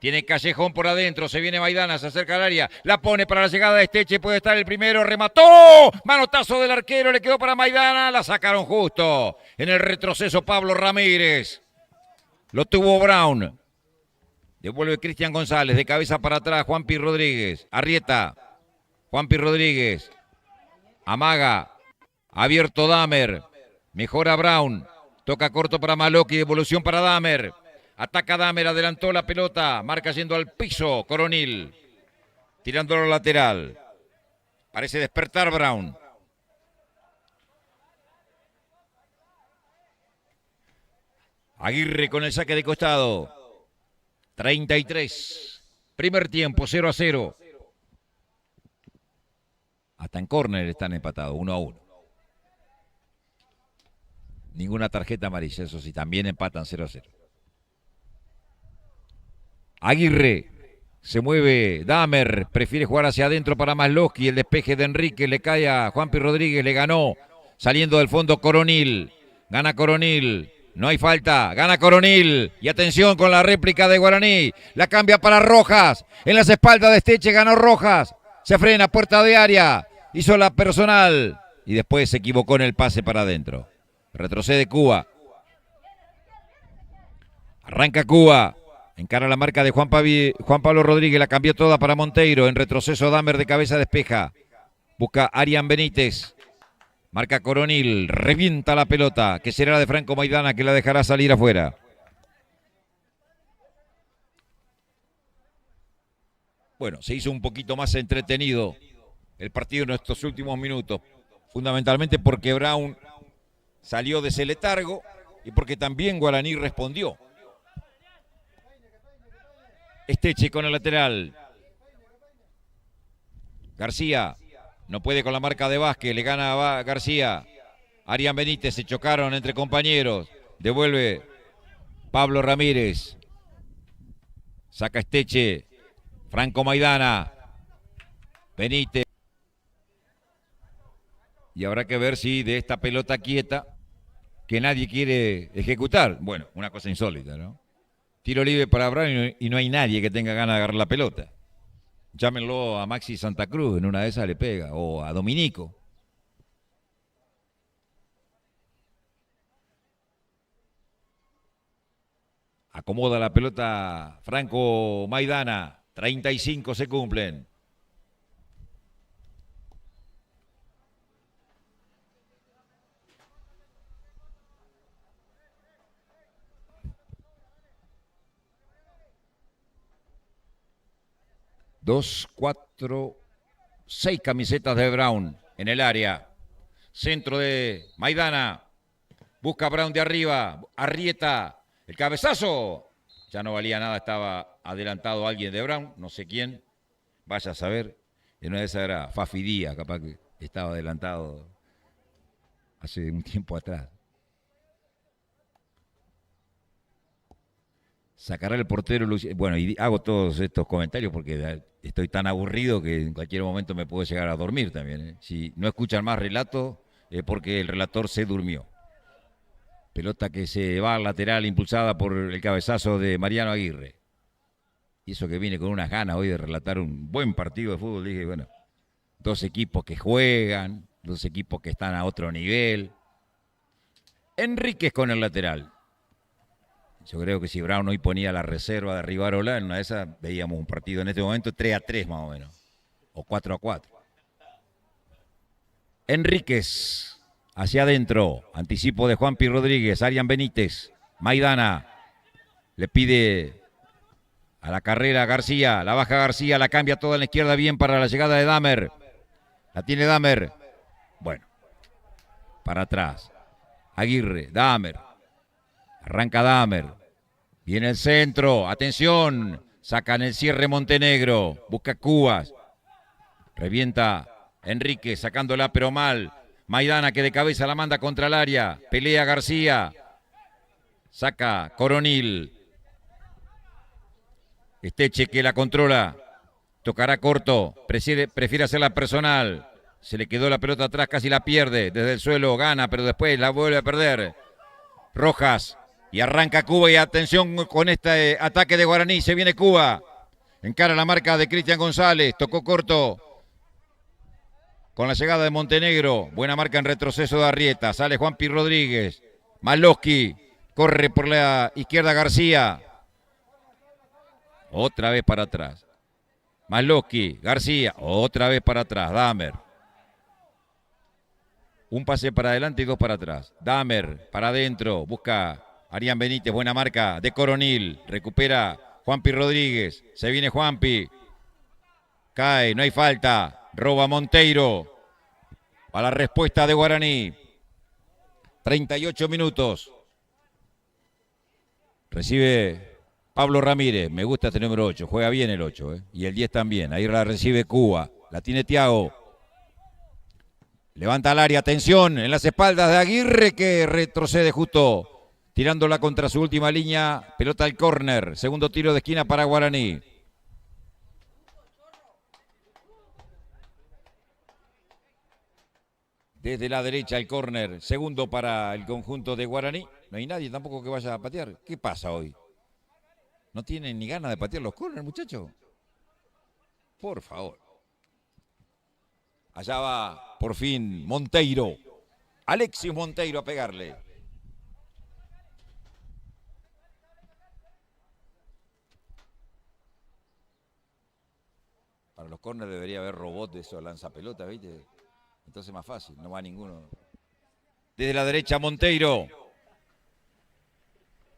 Tiene Callejón por adentro. Se viene Maidana. Se acerca al área. La pone para la llegada de Esteche. Puede estar el primero. Remató. Manotazo del arquero. Le quedó para Maidana. La sacaron justo. En el retroceso Pablo Ramírez. Lo tuvo Brown. Devuelve Cristian González, de cabeza para atrás, Juanpi Rodríguez. Arrieta, Juanpi Rodríguez. Amaga, abierto Damer. Mejora Brown. Toca corto para Masloski, devolución para Damer. Ataca Damer, adelantó la pelota. Marca yendo al piso, Coronil. Tirándolo al lateral. Parece despertar Brown. Aguirre con el saque de costado. 33. Primer tiempo, 0-0. Hasta en córner están empatados, 1-1. Ninguna tarjeta amarilla, eso sí, también empatan 0-0. Aguirre. Se mueve Damer, prefiere jugar hacia adentro para Masloski. El despeje de Enrique le cae a Juanpi Rodríguez, le ganó. Saliendo del fondo Coronil. Gana Coronil. No hay falta, gana Coronil. Y atención con la réplica de Guaraní. La cambia para Rojas. En las espaldas de Esteche ganó Rojas. Se frena, puerta de área. Hizo la personal. Y después se equivocó en el pase para adentro. Retrocede Cuba. Arranca Cuba. Encara la marca de Juan Pablo Rodríguez. La cambió toda para Monteiro. En retroceso Damer de cabeza despeja. Busca Arian Benítez. Marca Coronil, revienta la pelota, que será la de Franco Maidana, que la dejará salir afuera. Bueno, se hizo un poquito más entretenido el partido en estos últimos minutos, fundamentalmente porque Brown salió de ese letargo y porque también Guaraní respondió. Esteche con el lateral. García. No puede con la marca de Vázquez, le gana a García. Arian Benítez, se chocaron entre compañeros. Devuelve Pablo Ramírez. Saca Esteche. Franco Maidana. Benítez. Y habrá que ver si de esta pelota quieta que nadie quiere ejecutar. Bueno, una cosa insólita, ¿no? Tiro libre para Brown y no hay nadie que tenga ganas de agarrar la pelota. Llámenlo a Maxi Santa Cruz, en una de esas le pega, o a Dominico. Acomoda la pelota Franco Maidana, 35 se cumplen. Dos, cuatro, 6 camisetas de Brown en el área. Centro de Maidana. Busca Brown de arriba. Arrieta. El cabezazo. Ya no valía nada. Estaba adelantado alguien de Brown. No sé quién. Vaya a saber. En una de esas era Fafi Díaz. Capaz que estaba adelantado hace un tiempo atrás. Sacará el portero. Bueno, y hago todos estos comentarios porque estoy tan aburrido que en cualquier momento me puedo llegar a dormir también, ¿eh? Si no escuchan más relato es porque el relator se durmió. Pelota que se va al lateral impulsada por el cabezazo de Mariano Aguirre. Y eso que viene con unas ganas hoy de relatar un buen partido de fútbol. Dije, bueno, dos equipos que juegan, dos equipos que están a otro nivel. Enríquez con el lateral. Yo creo que si Brown hoy ponía la reserva de Rivarola, en una de esas veíamos un partido en este momento 3-3 más o menos. O 4-4. Enríquez hacia adentro. Anticipo de Juanpi Rodríguez. Arian Benítez. Maidana. Le pide a la carrera García. La baja García. La cambia toda en la izquierda bien para la llegada de Damer. La tiene Damer. Bueno. Para atrás. Aguirre. Damer. Arranca Damer. Viene el centro. Atención. Sacan el cierre Montenegro. Busca Cubas. Revienta Enrique sacándola pero mal. Maidana que de cabeza la manda contra el área. Pelea García. Saca Coronil. Esteche que la controla. Tocará corto. Prefiere hacerla personal. Se le quedó la pelota atrás, casi la pierde. Desde el suelo gana, pero después la vuelve a perder. Rojas. Y arranca Cuba y atención con este ataque de Guaraní. Se viene Cuba. Encara la marca de Cristian González. Tocó corto. Con la llegada de Montenegro. Buena marca en retroceso de Arrieta. Sale Juanpi Rodríguez. Malowski. Corre por la izquierda García. Otra vez para atrás. Malowski. García. Otra vez para atrás. Damer. Un pase para adelante y dos para atrás. Damer para adentro. Busca Arian Benítez. Buena marca de Coronil. Recupera Juanpi Rodríguez. Se viene Juanpi. Cae. No hay falta. Roba Monteiro. A la respuesta de Guaraní. 38 minutos. Recibe Pablo Ramírez. Me gusta este número 8. Juega bien el 8. Y el 10 también. Ahí la recibe Cuba. La tiene Thiago. Levanta al área. Atención. En las espaldas de Aguirre que retrocede justo. Tirándola contra su última línea. Pelota al córner. Segundo tiro de esquina para Guaraní. Desde la derecha el córner, segundo para el conjunto de Guaraní. No hay nadie tampoco que vaya a patear. ¿Qué pasa hoy? ¿No tienen ni ganas de patear los córneres, muchachos? Por favor. Allá va, por fin, Monteiro. Alexis Monteiro a pegarle. Para los córneres debería haber robot de esos lanzapelotas, ¿viste? Entonces más fácil, no va ninguno. Desde la derecha Monteiro.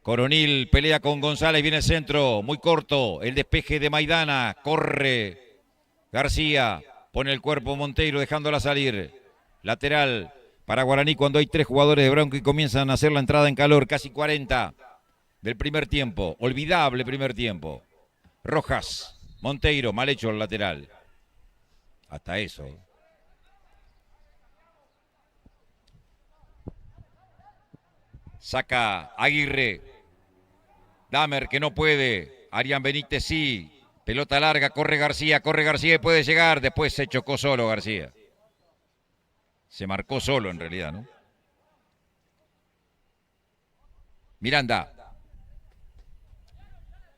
Coronil pelea con González, viene el centro, muy corto. El despeje de Maidana, corre García, pone el cuerpo Monteiro dejándola salir. Lateral para Guaraní cuando hay 3 jugadores de Brown que comienzan a hacer la entrada en calor. Casi 40 del primer tiempo, olvidable primer tiempo. Rojas, Monteiro, mal hecho el lateral. Hasta eso. Saca Aguirre. Damer que no puede. Arian Benítez sí. Pelota larga, corre García y puede llegar. Después se chocó solo García. Se marcó solo en realidad, ¿no? Miranda.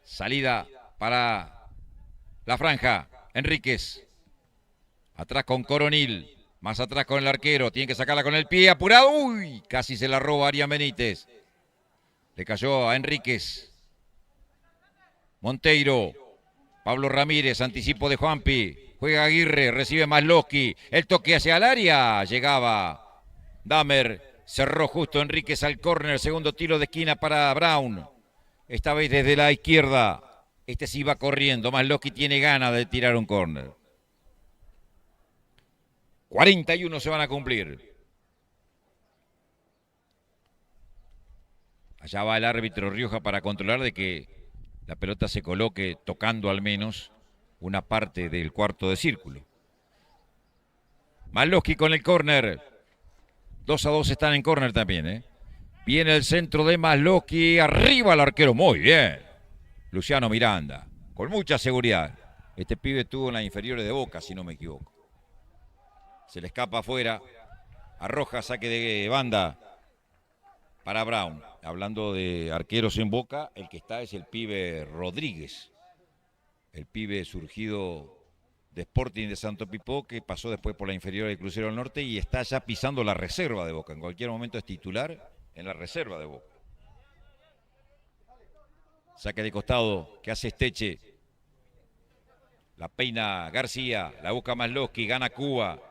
Salida para la franja. Enríquez. Atrás con Coronil. Más atrás con el arquero. Tiene que sacarla con el pie. Apurado. Uy, casi se la roba Arián Benítez. Le cayó a Enríquez. Monteiro. Pablo Ramírez. Anticipo de Juanpi. Juega Aguirre. Recibe Masloski. El toque hacia el área. Llegaba Damer. Cerró justo Enríquez al córner. Segundo tiro de esquina para Brown. Esta vez desde la izquierda. Este sí va corriendo. Masloski tiene ganas de tirar un córner. 41 se van a cumplir. Allá va el árbitro Rioja para controlar de que la pelota se coloque tocando al menos una parte del cuarto de círculo. Masloski con el córner. 2-2 están en córner también, ¿eh? Viene el centro de Masloski. Arriba el arquero. Muy bien. Luciano Miranda. Con mucha seguridad. Este pibe estuvo en las inferiores de Boca, si no me equivoco. Se le escapa afuera. Arroja saque de banda para Brown. Hablando de arqueros en Boca, el que está es el pibe Rodríguez. El pibe surgido de Sporting de Santo Pipó, que pasó después por la inferior del Crucero del Norte y está ya pisando la reserva de Boca. En cualquier momento es titular en la reserva de Boca. Saque de costado que hace Esteche. La peina García, la busca Masloski, gana Cuba.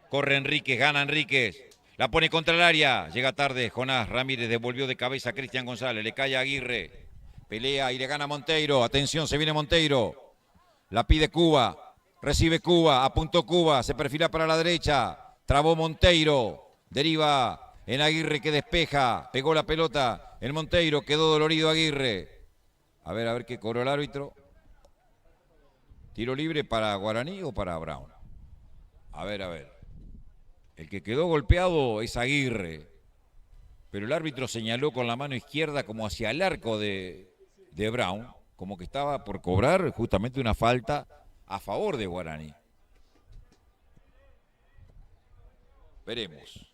Corre Enríquez, gana Enríquez. La pone contra el área. Llega tarde Jonás Ramírez, devolvió de cabeza a Cristian González. Le cae a Aguirre. Pelea y le gana Monteiro. Atención, se viene Monteiro. La pide Cuba. Recibe Cuba. Apuntó Cuba. Se perfila para la derecha. Trabó Monteiro. Deriva en Aguirre que despeja. Pegó la pelota en Monteiro. Quedó dolorido Aguirre. A ver qué cobró el árbitro. ¿Tiro libre para Guaraní o para Brown? A ver. El que quedó golpeado es Aguirre. Pero el árbitro señaló con la mano izquierda como hacia el arco de Brown. Como que estaba por cobrar justamente una falta a favor de Guaraní. Veremos.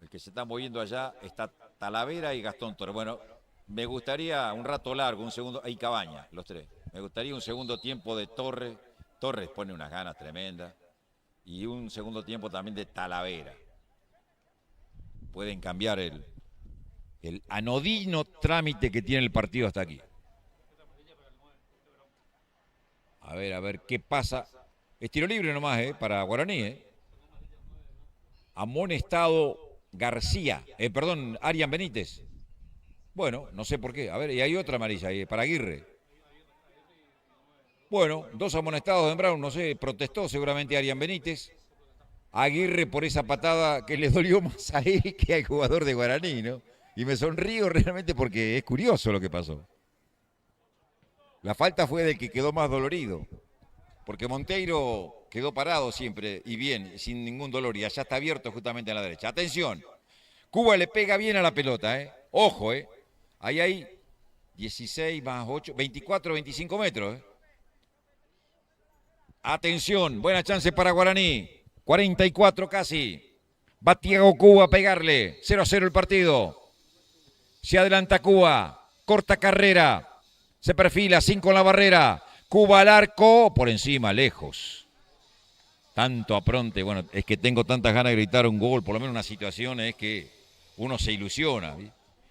El que se está moviendo allá está Talavera y Gastón Torres. Bueno, me gustaría un rato largo, un segundo. Hay Cabaña, los tres. Me gustaría un segundo tiempo de Torres. Torres pone unas ganas tremendas. Y un segundo tiempo también de Talavera. Pueden cambiar el anodino trámite que tiene el partido hasta aquí. A ver qué pasa. Es tiro libre nomás, para Guaraní, Amonestado García. Arián Benítez. Bueno, no sé por qué. A ver, y hay otra amarilla ahí, para Aguirre. Bueno, 2 amonestados de Brown, no sé, protestó seguramente Arián Benítez. Aguirre por esa patada que le dolió más a él que al jugador de Guaraní, ¿no? Y me sonrío realmente porque es curioso lo que pasó. La falta fue del que quedó más dolorido. Porque Monteiro quedó parado siempre y bien, sin ningún dolor. Y allá está abierto justamente a la derecha. Atención, Cuba le pega bien a la pelota, Ojo, Ahí hay 16 más 8, 24, 25 metros, Atención, buena chance para Guaraní. 44 casi. Va Thiago Cuba a pegarle. 0-0 el partido. Se adelanta Cuba. Corta carrera. Se perfila, 5 en la barrera. Cuba al arco. Por encima, lejos. Tanto apronte. Bueno, es que tengo tantas ganas de gritar un gol. Por lo menos una situación es que uno se ilusiona. ¿Sí?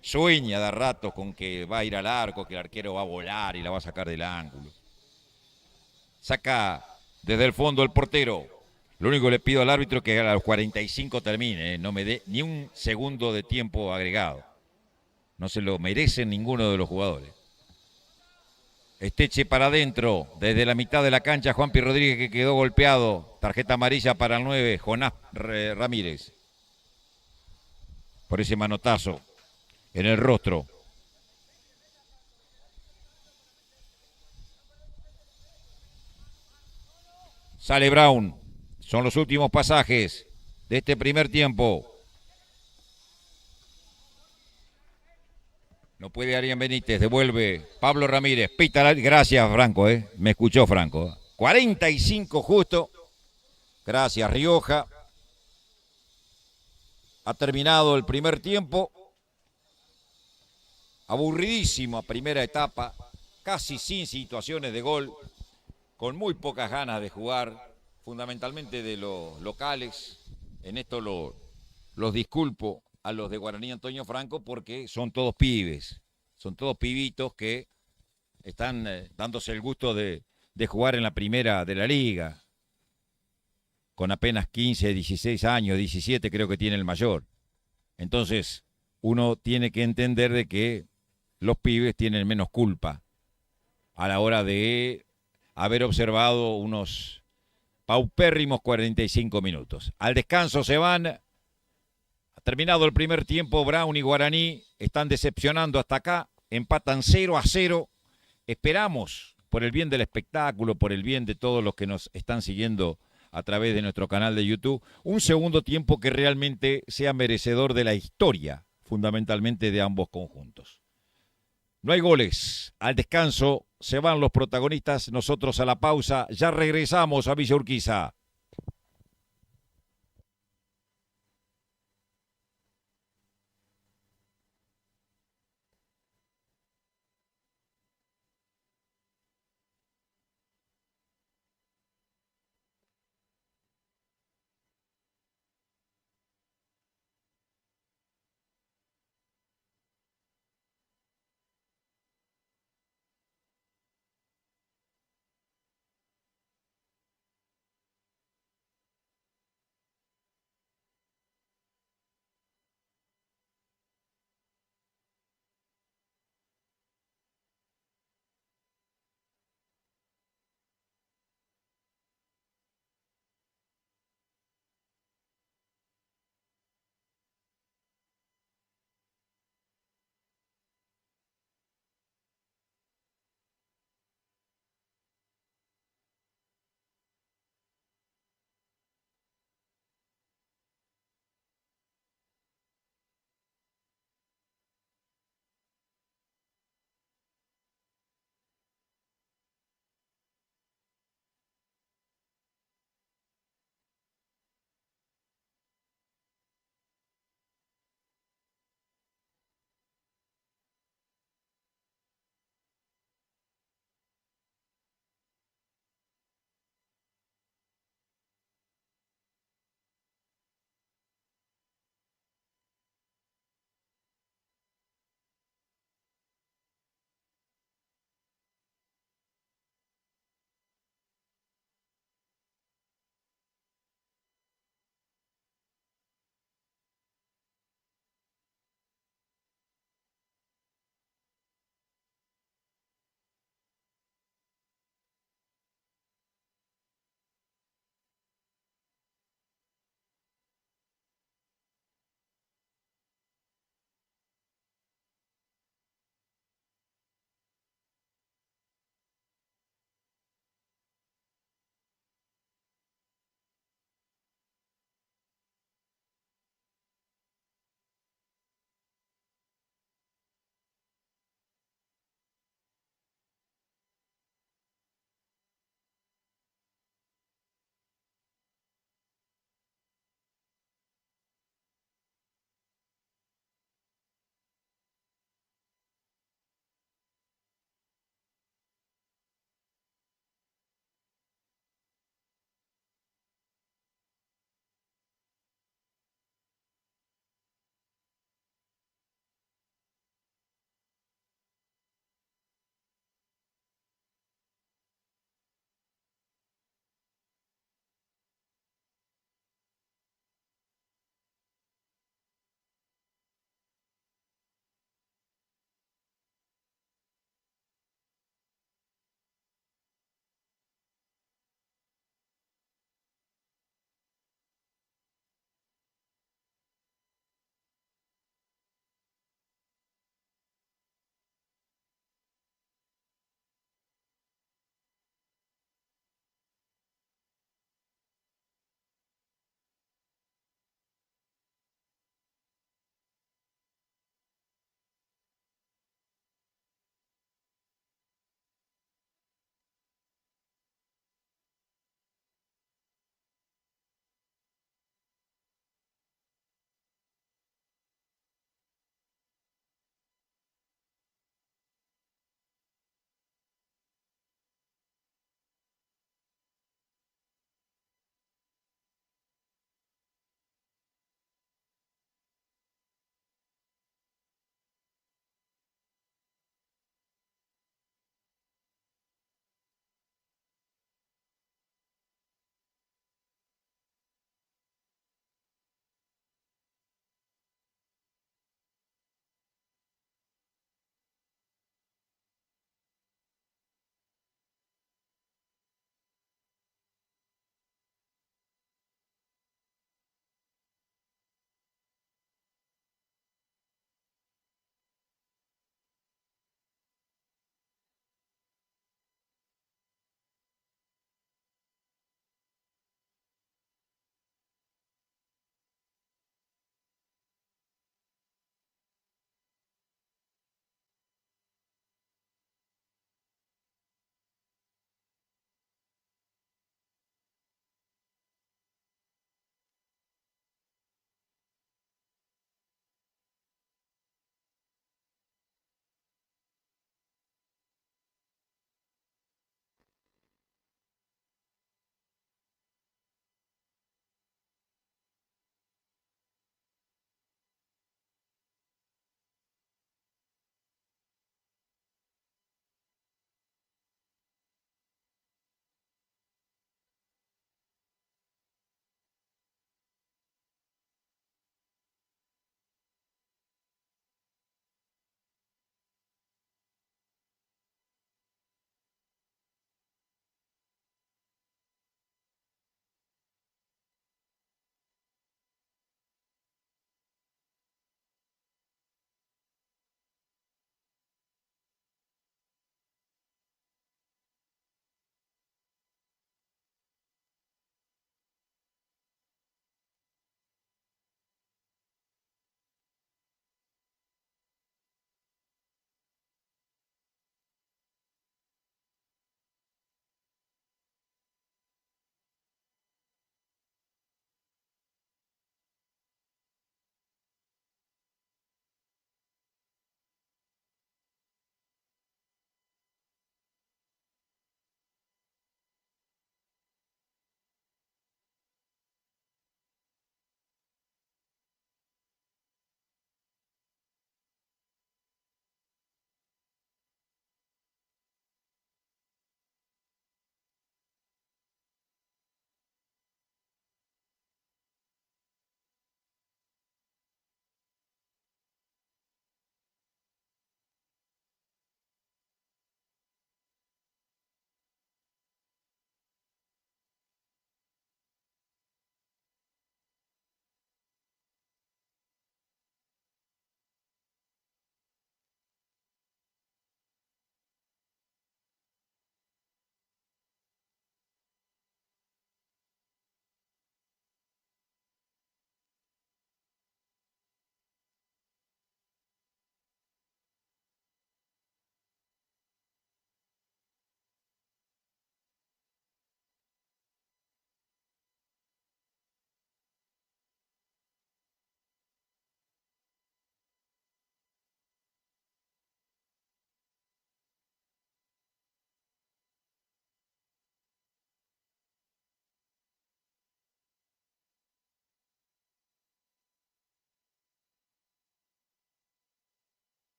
Sueña de ratos con que va a ir al arco, que el arquero va a volar y la va a sacar del ángulo. Saca desde el fondo el portero. Lo único que le pido al árbitro es que a los 45 termine, no me dé ni un segundo de tiempo agregado. No se lo merecen ninguno de los jugadores. Esteche para adentro, desde la mitad de la cancha, Juanpi Rodríguez que quedó golpeado. Tarjeta amarilla para el 9, Jonás Ramírez. Por ese manotazo en el rostro. Sale Brown. Son los últimos pasajes de este primer tiempo. No puede Arián Benítez, devuelve Pablo Ramírez. Pita, gracias Franco, me escuchó Franco. 45 justo. Gracias Rioja. Ha terminado el primer tiempo. Aburridísima primera etapa, casi sin situaciones de gol, con muy pocas ganas de jugar, fundamentalmente de los locales. En esto los disculpo a los de Guaraní Antonio Franco porque son todos pibes, son todos pibitos que están dándose el gusto de jugar en la primera de la liga, con apenas 15, 16 años, 17 creo que tiene el mayor. Entonces, uno tiene que entender de que los pibes tienen menos culpa a la hora de haber observado unos paupérrimos 45 minutos. Al descanso se van. Ha terminado el primer tiempo, Brown y Guaraní están decepcionando hasta acá. Empatan 0-0. Esperamos, por el bien del espectáculo, por el bien de todos los que nos están siguiendo a través de nuestro canal de YouTube, un segundo tiempo que realmente sea merecedor de la historia, fundamentalmente de ambos conjuntos. No hay goles. Al descanso se van los protagonistas, nosotros a la pausa. Ya regresamos a Villa Urquiza.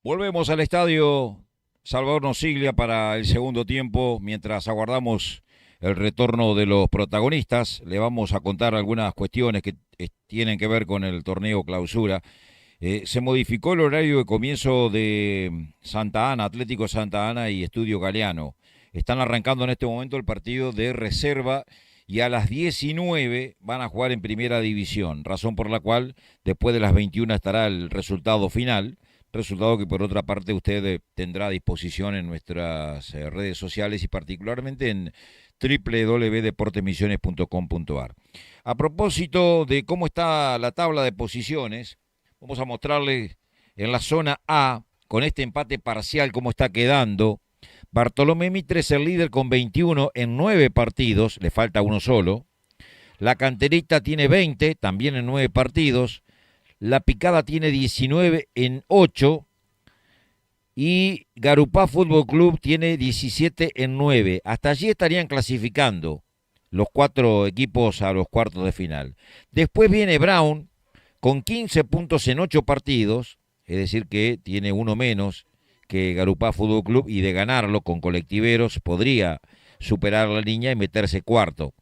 Volvemos al estadio Salvador Nosiglia para el segundo tiempo. Mientras aguardamos el retorno de los protagonistas, le vamos a contar algunas cuestiones que tienen que ver con el torneo clausura. Se modificó el horario de comienzo de Santa Ana, Atlético Santa Ana y Estudio Galeano. Están arrancando en este momento el partido de reserva y a las 19 van a jugar en primera división, razón por la cual después de las 21 estará el resultado final, resultado que por otra parte usted tendrá a disposición en nuestras redes sociales y particularmente en www.deportemisiones.com.ar. A propósito de cómo está la tabla de posiciones, vamos a mostrarles en la zona A, con este empate parcial, cómo está quedando. Bartolomé Mitre es el líder con 21 en 9 partidos, le falta uno solo. La Canterita tiene 20, también en 9 partidos. La Picada tiene 19 en 8. Y Garupá Fútbol Club tiene 17 en 9. Hasta allí estarían clasificando los 4 equipos a los cuartos de final. Después viene Brown con 15 puntos en 8 partidos, es decir que tiene uno menos que Garupá Fútbol Club, y de ganarlo con Colectiveros podría superar la línea y meterse cuarto.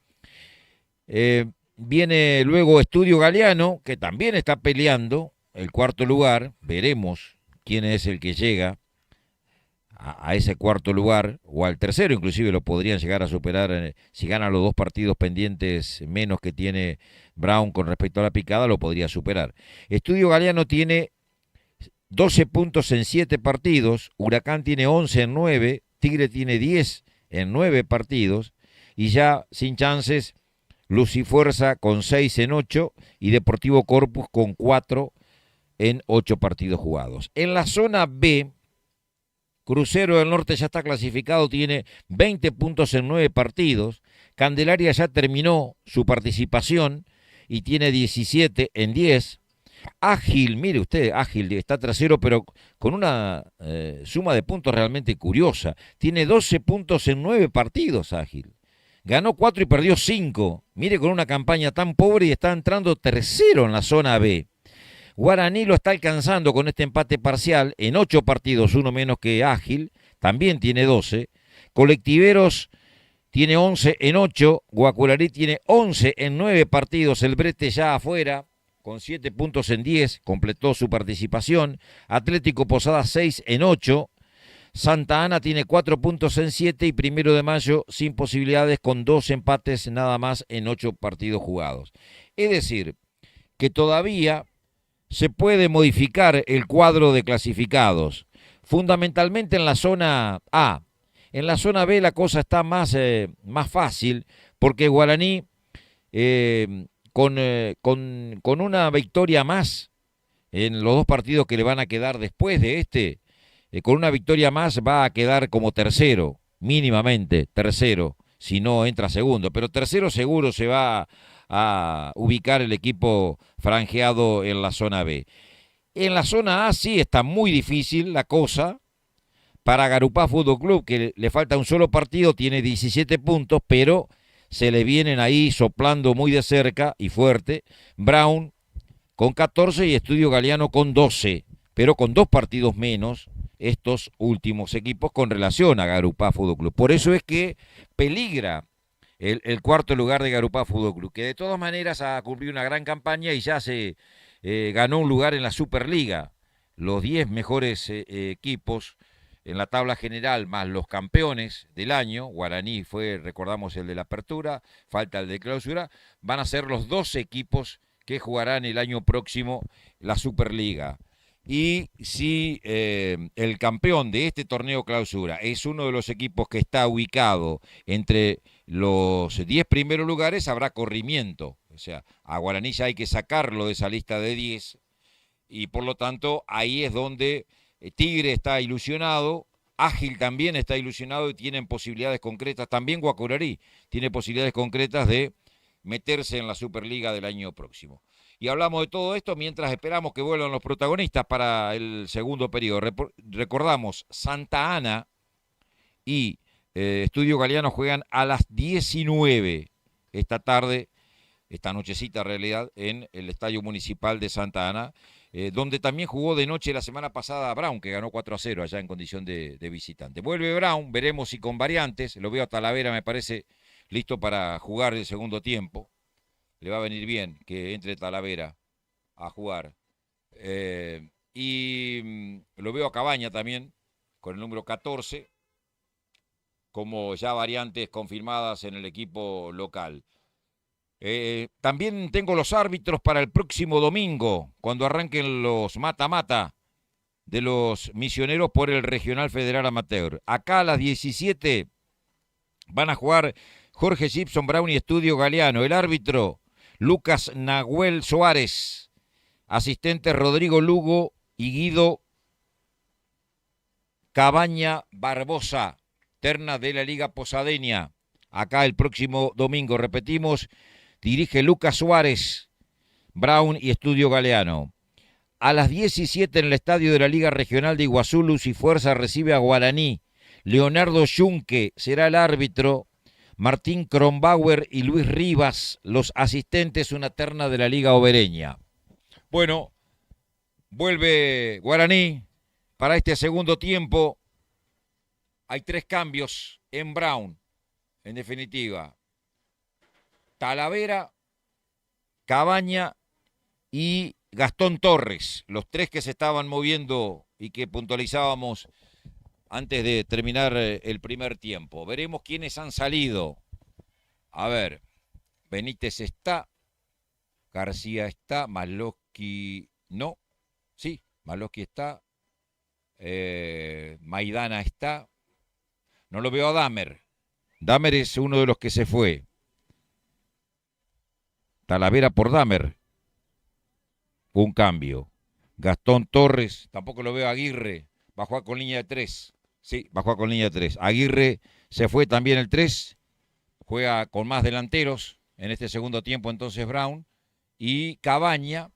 Viene luego Estudio Galeano, que también está peleando el cuarto lugar. Veremos quién es el que llega a ese cuarto lugar, o al tercero inclusive lo podrían llegar a superar. Si gana los 2 partidos pendientes menos que tiene Brown con respecto a la Picada, lo podría superar. Estudio Galeano tiene 12 puntos en 7 partidos, Huracán tiene 11 en 9, Tigre tiene 10 en 9 partidos, y ya sin chances, Lucifuerza con 6 en 8 y Deportivo Corpus con 4 en 8 partidos jugados. En la zona B, Crucero del Norte ya está clasificado, tiene 20 puntos en 9 partidos, Candelaria ya terminó su participación y tiene 17 en 10, Ágil, mire usted, Ágil está tercero, pero con una suma de puntos realmente curiosa. Tiene 12 puntos en 9 partidos, Ágil. Ganó 4 y perdió 5. Mire, con una campaña tan pobre, y está entrando tercero en la zona B. Guaraní lo está alcanzando con este empate parcial en 8 partidos, uno menos que Ágil. También tiene 12. Colectiveros tiene 11 en 8. Guacurarí tiene 11 en 9 partidos. El Brete ya afuera, con 7 puntos en 10, completó su participación. Atlético Posada 6 en 8. Santa Ana tiene 4 puntos en 7 y Primero de Mayo sin posibilidades con 2 empates nada más en 8 partidos jugados. Es decir, que todavía se puede modificar el cuadro de clasificados, fundamentalmente en la zona A. En la zona B la cosa está más fácil, porque Guaraní con una victoria más en los 2 partidos que le van a quedar después de este, con una victoria más va a quedar como tercero, mínimamente tercero, si no entra segundo, pero tercero seguro se va a ubicar el equipo franjeado en la zona B. En la zona A sí está muy difícil la cosa para Garupá Fútbol Club, que le falta un solo partido, tiene 17 puntos, pero se le vienen ahí soplando muy de cerca y fuerte Brown con 14 y Estudio Galeano con 12, pero con 2 partidos menos estos últimos equipos con relación a Garupá Fútbol Club. Por eso es que peligra el cuarto lugar de Garupá Fútbol Club, que de todas maneras ha cumplido una gran campaña y ya se ganó un lugar en la Superliga. Los 10 mejores equipos en la tabla general, más los campeones del año, Guaraní fue, recordamos, el de la apertura, falta el de clausura, van a ser los 12 equipos que jugarán el año próximo la Superliga. Y si el campeón de este torneo clausura es uno de los equipos que está ubicado entre los 10 primeros lugares, habrá corrimiento. O sea, a Guaraní ya hay que sacarlo de esa lista de 10 y por lo tanto ahí es donde Tigre está ilusionado, Ágil también está ilusionado y tienen posibilidades concretas, también Guacurarí tiene posibilidades concretas de meterse en la Superliga del año próximo. Y hablamos de todo esto mientras esperamos que vuelvan los protagonistas para el segundo periodo. Recordamos, Santa Ana y Estudio Galeano juegan a las 19 esta tarde, esta nochecita en realidad, en el Estadio Municipal de Santa Ana. donde también jugó de noche la semana pasada Brown, que ganó 4-0 allá en condición de visitante. Vuelve Brown, veremos si con variantes, lo veo a Talavera, me parece listo para jugar el segundo tiempo. Le va a venir bien que entre Talavera a jugar. Lo veo a Cabaña también, con el número 14, como ya variantes confirmadas en el equipo local. También tengo los árbitros para el próximo domingo, cuando arranquen los mata-mata de los misioneros por el Regional Federal Amateur. Acá a las 17 van a jugar Jorge Gibson Brown y Estudio Galeano. El árbitro, Lucas Nahuel Suárez. Asistentes Rodrigo Lugo y Guido Cabaña Barbosa, terna de la Liga Posadeña. Acá el próximo domingo, repetimos, dirige Lucas Suárez, Brown y Estudio Galeano. A las 17 en el estadio de la Liga Regional de Iguazú, Luz y Fuerza recibe a Guaraní. Leonardo Yunque será el árbitro, Martín Kronbauer y Luis Rivas, los asistentes, una terna de la Liga Obereña. Bueno, vuelve Guaraní para este segundo tiempo. Hay 3 cambios en Brown, en definitiva. Talavera, Cabaña y Gastón Torres, los 3 que se estaban moviendo y que puntualizábamos antes de terminar el primer tiempo. Veremos quiénes han salido. A ver, Benítez está, García está, Maloski no, sí, Maloski está, Maidana está, no lo veo a Damer. Damer es uno de los que se fue. Talavera por Damer. Un cambio. Gastón Torres, tampoco lo veo a Aguirre. Va a jugar con línea de 3. Sí, va a jugar con línea de 3. Aguirre se fue también el 3. Juega con más delanteros en este segundo tiempo entonces Brown. Y Cabaña,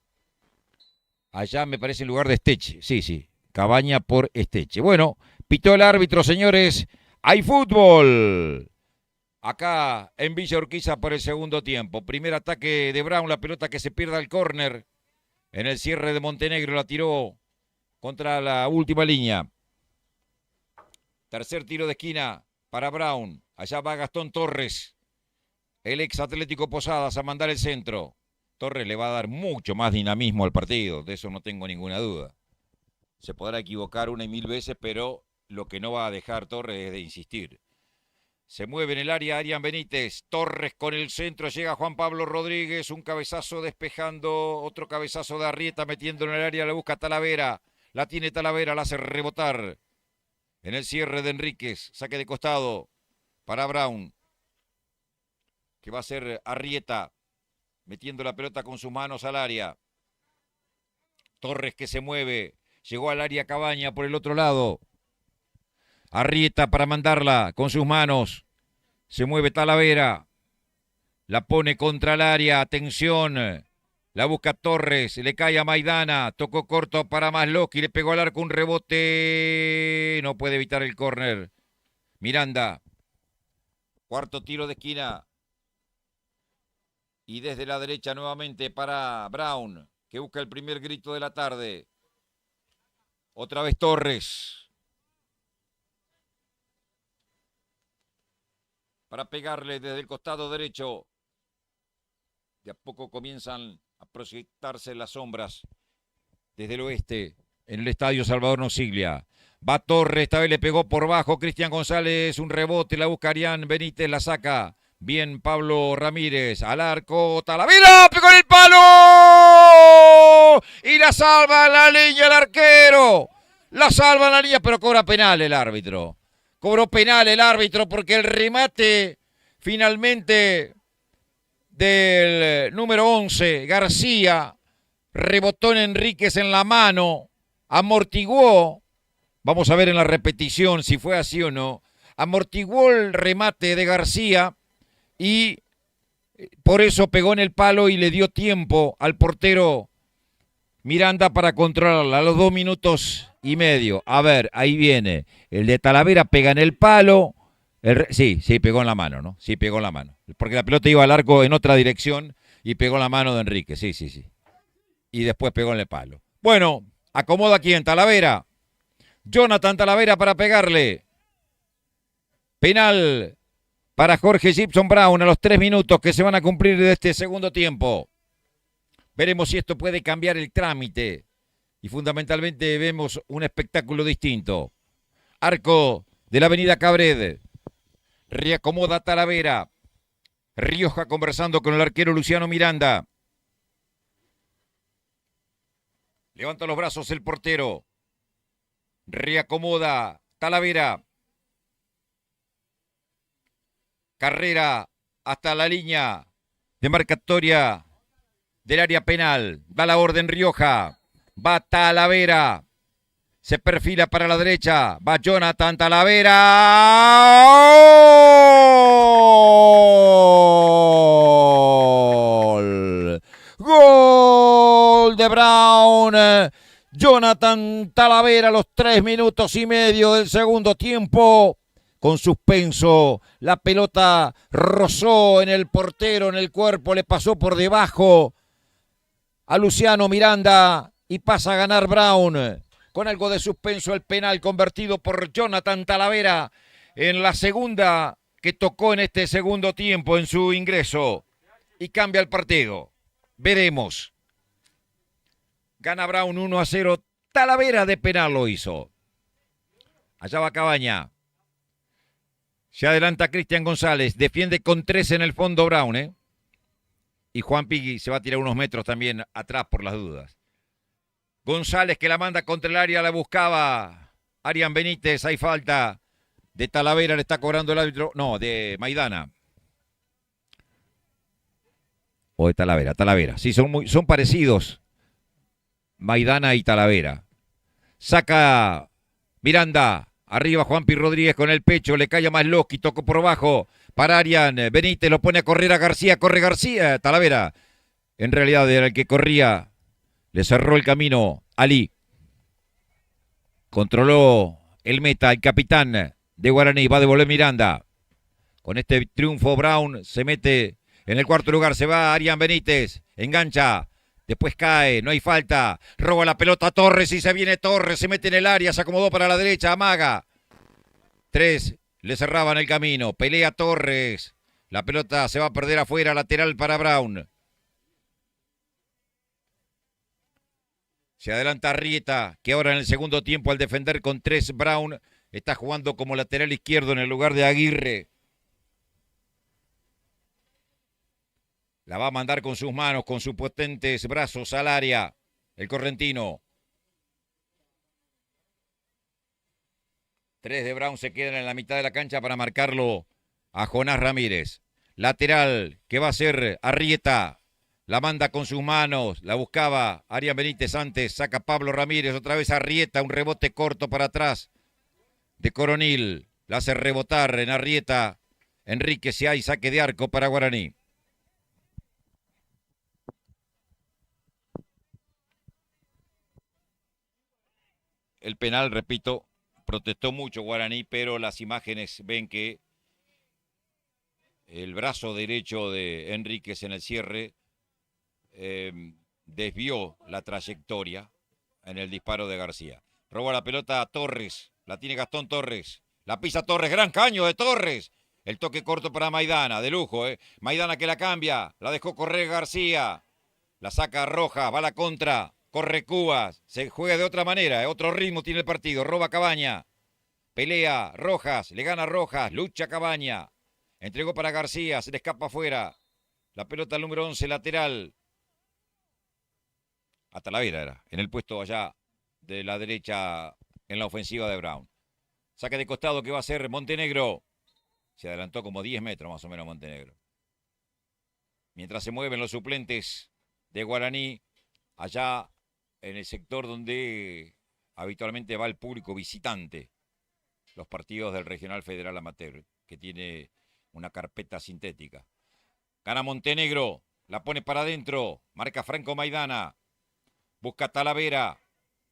allá me parece en lugar de Esteche. Sí, Cabaña por Esteche. Bueno, pitó el árbitro, señores. ¡Hay fútbol! Acá en Villa Urquiza por el segundo tiempo. Primer ataque de Brown, la pelota que se pierda el córner. En el cierre de Montenegro la tiró contra la última línea. Tercer tiro de esquina para Brown. Allá va Gastón Torres, el ex Atlético Posadas, a mandar el centro. Torres le va a dar mucho más dinamismo al partido, de eso no tengo ninguna duda. Se podrá equivocar una y mil veces, pero lo que no va a dejar Torres es de insistir. Se mueve en el área Arián Benítez. Torres con el centro. Llega Juan Pablo Rodríguez. Un cabezazo despejando. Otro cabezazo de Arrieta metiendo en el área. La busca Talavera. La tiene Talavera. La hace rebotar. En el cierre de Enríquez. Saque de costado para Brown. Que va a ser Arrieta. Metiendo la pelota con sus manos al área. Torres que se mueve. Llegó al área Cabaña por el otro lado. Arrieta para mandarla con sus manos. Se mueve Talavera. La pone contra el área. Atención. La busca Torres. Le cae a Maidana. Tocó corto para Masloski. Le pegó al arco un rebote. No puede evitar el córner. Miranda. Cuarto tiro de esquina. Y desde la derecha nuevamente para Brown, que busca el primer grito de la tarde. Otra vez Torres. Para pegarle desde el costado derecho. De a poco comienzan a proyectarse las sombras desde el oeste en el estadio Salvador Nosiglia. Va Torres, esta vez le pegó por bajo Cristian González, un rebote, la busca Arián Benítez, la saca. Bien Pablo Ramírez, al arco, Talavera, pegó en el palo y la salva en la línea el arquero. La salva en la línea, pero cobra penal el árbitro. Cobró penal el árbitro porque el remate finalmente del número 11, García, rebotó en Enríquez en la mano, amortiguó, vamos a ver en la repetición si fue así o no, amortiguó el remate de García y por eso pegó en el palo y le dio tiempo al portero Miranda para controlarla a los 2 minutos y medio. A ver, ahí viene. El de Talavera pega en el palo. Sí, pegó en la mano, ¿no? Sí, pegó en la mano. Porque la pelota iba al arco en otra dirección y pegó en la mano de Enrique. Sí. Y después pegó en el palo. Bueno, acomoda quién, Talavera. Jonathan Talavera para pegarle. Penal para Jorge Gibson Brown a los 3 minutos que se van a cumplir de este segundo tiempo. Veremos si esto puede cambiar el trámite. Y fundamentalmente vemos un espectáculo distinto. Arco de la avenida Cabred. Reacomoda Talavera. Rioja conversando con el arquero Luciano Miranda. Levanta los brazos el portero. Reacomoda Talavera. Carrera hasta la línea demarcatoria del área penal. Da la orden Rioja. Va Talavera. Se perfila para la derecha. Va Jonathan Talavera. ¡Gol! ¡Gol de Brown! Jonathan Talavera a los 3 minutos y medio del segundo tiempo. Con suspenso, la pelota rozó en el portero, en el cuerpo, le pasó por debajo a Luciano Miranda y pasa a ganar Brown. Con algo de suspenso el penal convertido por Jonathan Talavera en la segunda que tocó en este segundo tiempo en su ingreso. Y cambia el partido. Veremos. Gana Brown 1-0. Talavera de penal lo hizo. Allá va Cabaña. Se adelanta Cristian González. Defiende con 3 en el fondo Brown. Y Juan Pigui se va a tirar unos metros también atrás por las dudas. González que la manda contra el área. La buscaba Arian Benítez. Hay falta de Talavera. Le está cobrando el árbitro. No, de Maidana. O de Talavera. Talavera. Sí, son parecidos. Maidana y Talavera. Saca Miranda. Arriba Juanpi Rodríguez con el pecho, le cae a Masloski, tocó por bajo para Arian Benítez, lo pone a correr a García, corre García, Talavera. En realidad era el que corría, le cerró el camino Ali. Controló el meta, el capitán de Guaraní, va a devolver Miranda. Con este triunfo Brown se mete en el cuarto lugar, se va Arian Benítez, engancha. Después cae, no hay falta. Roba la pelota a Torres y se viene Torres. Se mete en el área, se acomodó para la derecha, amaga. 3, le cerraban el camino. Pelea Torres. La pelota se va a perder afuera, lateral para Brown. Se adelanta Arrieta, que ahora en el segundo tiempo al defender con 3 Brown está jugando como lateral izquierdo en el lugar de Aguirre. La va a mandar con sus manos, con sus potentes brazos al área. El correntino. 3 de Brown se quedan en la mitad de la cancha para marcarlo a Jonás Ramírez. Lateral que va a ser Arrieta. La manda con sus manos. La buscaba Arian Benítez antes. Saca Pablo Ramírez. Otra vez Arrieta. Un rebote corto para atrás de Coronil. La hace rebotar en Arrieta. Enrique, si hay saque de arco para Guaraní. El penal, repito, protestó mucho Guaraní, pero las imágenes ven que el brazo derecho de Enríquez en el cierre desvió la trayectoria en el disparo de García. Roba la pelota a Torres, la tiene Gastón Torres, la pisa Torres, gran caño de Torres. El toque corto para Maidana, de lujo, Maidana que la cambia, la dejó correr García, la saca Rojas, va a la contra. Corre Cubas, se juega de otra manera, otro ritmo tiene el partido, roba Cabaña, pelea Rojas, le gana Rojas, lucha Cabaña, entregó para García, se le escapa afuera, la pelota al número 11, lateral, a Talavera era, en el puesto allá de la derecha en la ofensiva de Brown. Saque de costado que va a ser Montenegro, se adelantó como 10 metros más o menos Montenegro. Mientras se mueven los suplentes de Guaraní, allá en el sector donde habitualmente va el público visitante, los partidos del Regional Federal Amateur, que tiene una carpeta sintética. Gana Montenegro, la pone para adentro, marca Franco Maidana, busca Talavera,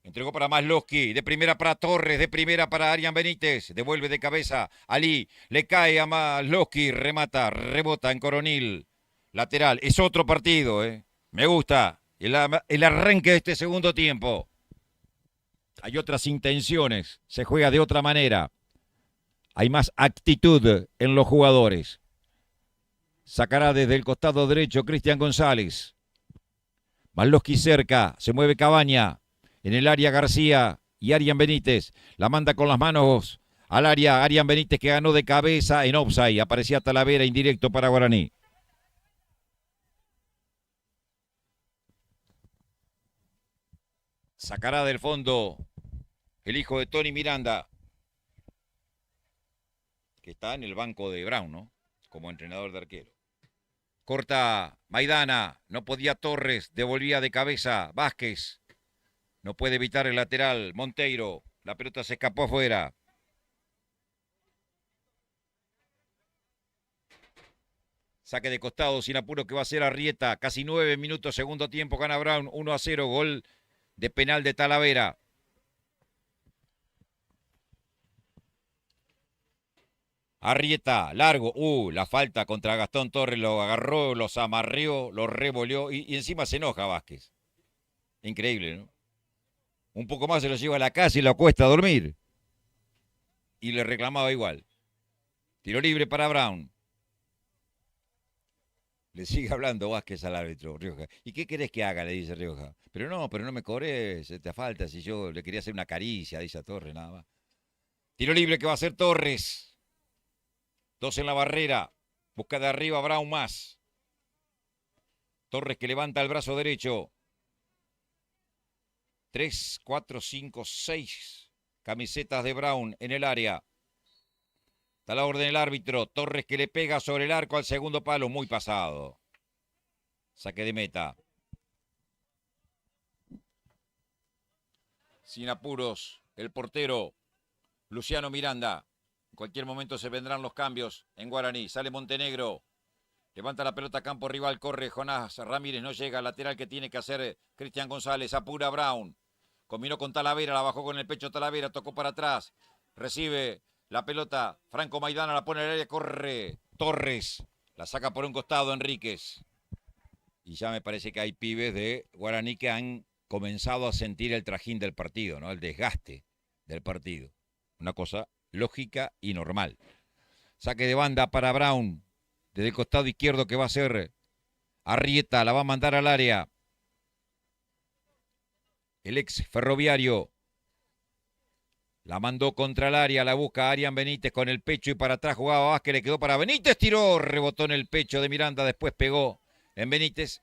entregó para Masloski, de primera para Torres, de primera para Arian Benítez, devuelve de cabeza Ali, le cae a Masloski, remata, rebota en Coronil, lateral, es otro partido, me gusta. el arranque de este segundo tiempo. Hay otras intenciones, se juega de otra manera. Hay más actitud en los jugadores. Sacará desde el costado derecho Cristian González. Malosky cerca, se mueve Cabaña. En el área García y Arian Benítez. La manda con las manos al área. Arian Benítez que ganó de cabeza en offside. Aparecía Talavera indirecto para Guaraní. Sacará del fondo el hijo de Tony Miranda, que está en el banco de Brown, ¿no? Como entrenador de arquero. Corta Maidana, no podía Torres, devolvía de cabeza Vázquez. No puede evitar el lateral Monteiro, la pelota se escapó afuera. Saque de costado sin apuro que va a ser Arrieta, casi 9 minutos, segundo tiempo, gana Brown, 1-0, gol de penal de Talavera. Arrieta, largo, la falta contra Gastón Torres, lo agarró, los amarreó, lo revolvió y encima se enoja Vázquez. Increíble, ¿no? Un poco más se lo lleva a la casa y lo acuesta a dormir. Y le reclamaba igual. Tiro libre para Brown. Le sigue hablando Vázquez al árbitro, Rioja. ¿Y qué querés que haga? Le dice Rioja. Pero no me cobres, te falta. Si yo le quería hacer una caricia, dice a Torres, nada más. Tiro libre que va a hacer Torres. 2 en la barrera. Busca de arriba Brown más. Torres que levanta el brazo derecho. 3, 4, 5, 6 camisetas de Brown en el área. Está la orden del árbitro. Torres que le pega sobre el arco al segundo palo. Muy pasado. Saque de meta. Sin apuros. El portero Luciano Miranda. En cualquier momento se vendrán los cambios en Guaraní. Sale Montenegro. Levanta la pelota a campo rival. Corre Jonás Ramírez. No llega. Lateral que tiene que hacer Cristian González. Apura Brown. Combinó con Talavera. La bajó con el pecho Talavera. Tocó para atrás. Recibe la pelota. Franco Maidana la pone en el área. Corre Torres. La saca por un costado Enríquez. Y ya me parece que hay pibes de Guaraní que han comenzado a sentir el trajín del partido, ¿no? El desgaste del partido. Una cosa lógica y normal. Saque de banda para Brown. Desde el costado izquierdo que va a ser Arrieta. La va a mandar al área. El ex Ferroviario. La mandó contra el área. La busca Arian Benítez con el pecho y para atrás jugaba Vázquez. Le quedó para Benítez. Tiró. Rebotó en el pecho de Miranda. Después pegó en Benítez.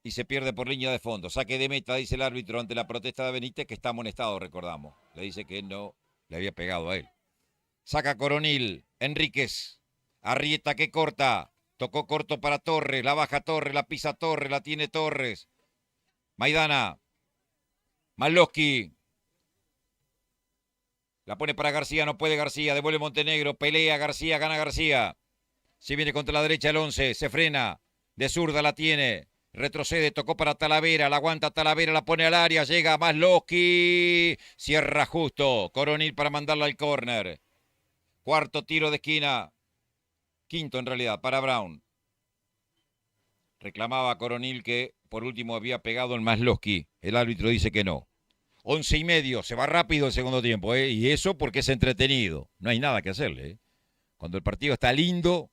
Y se pierde por línea de fondo. Saque de meta, dice el árbitro ante la protesta de Benítez, que está amonestado, recordamos. Le dice que no le había pegado a él. Saca Coronil, Enríquez, Arrieta que corta, tocó corto para Torres, la baja Torres, la pisa Torres, la tiene Torres. Maidana, Malosky, la pone para García, no puede García, devuelve Montenegro, pelea García, gana García. Se viene contra la derecha el 11, se frena, de zurda la tiene. Retrocede, tocó para Talavera, la aguanta Talavera, la pone al área, llega Masloski, cierra justo, Coronil para mandarla al córner. Cuarto tiro de esquina, quinto en realidad, para Brown. Reclamaba Coronil que por último había pegado el Masloski, el árbitro dice que no. 11:30, se va rápido el segundo tiempo, y eso porque es entretenido, no hay nada que hacerle. Cuando el partido está lindo,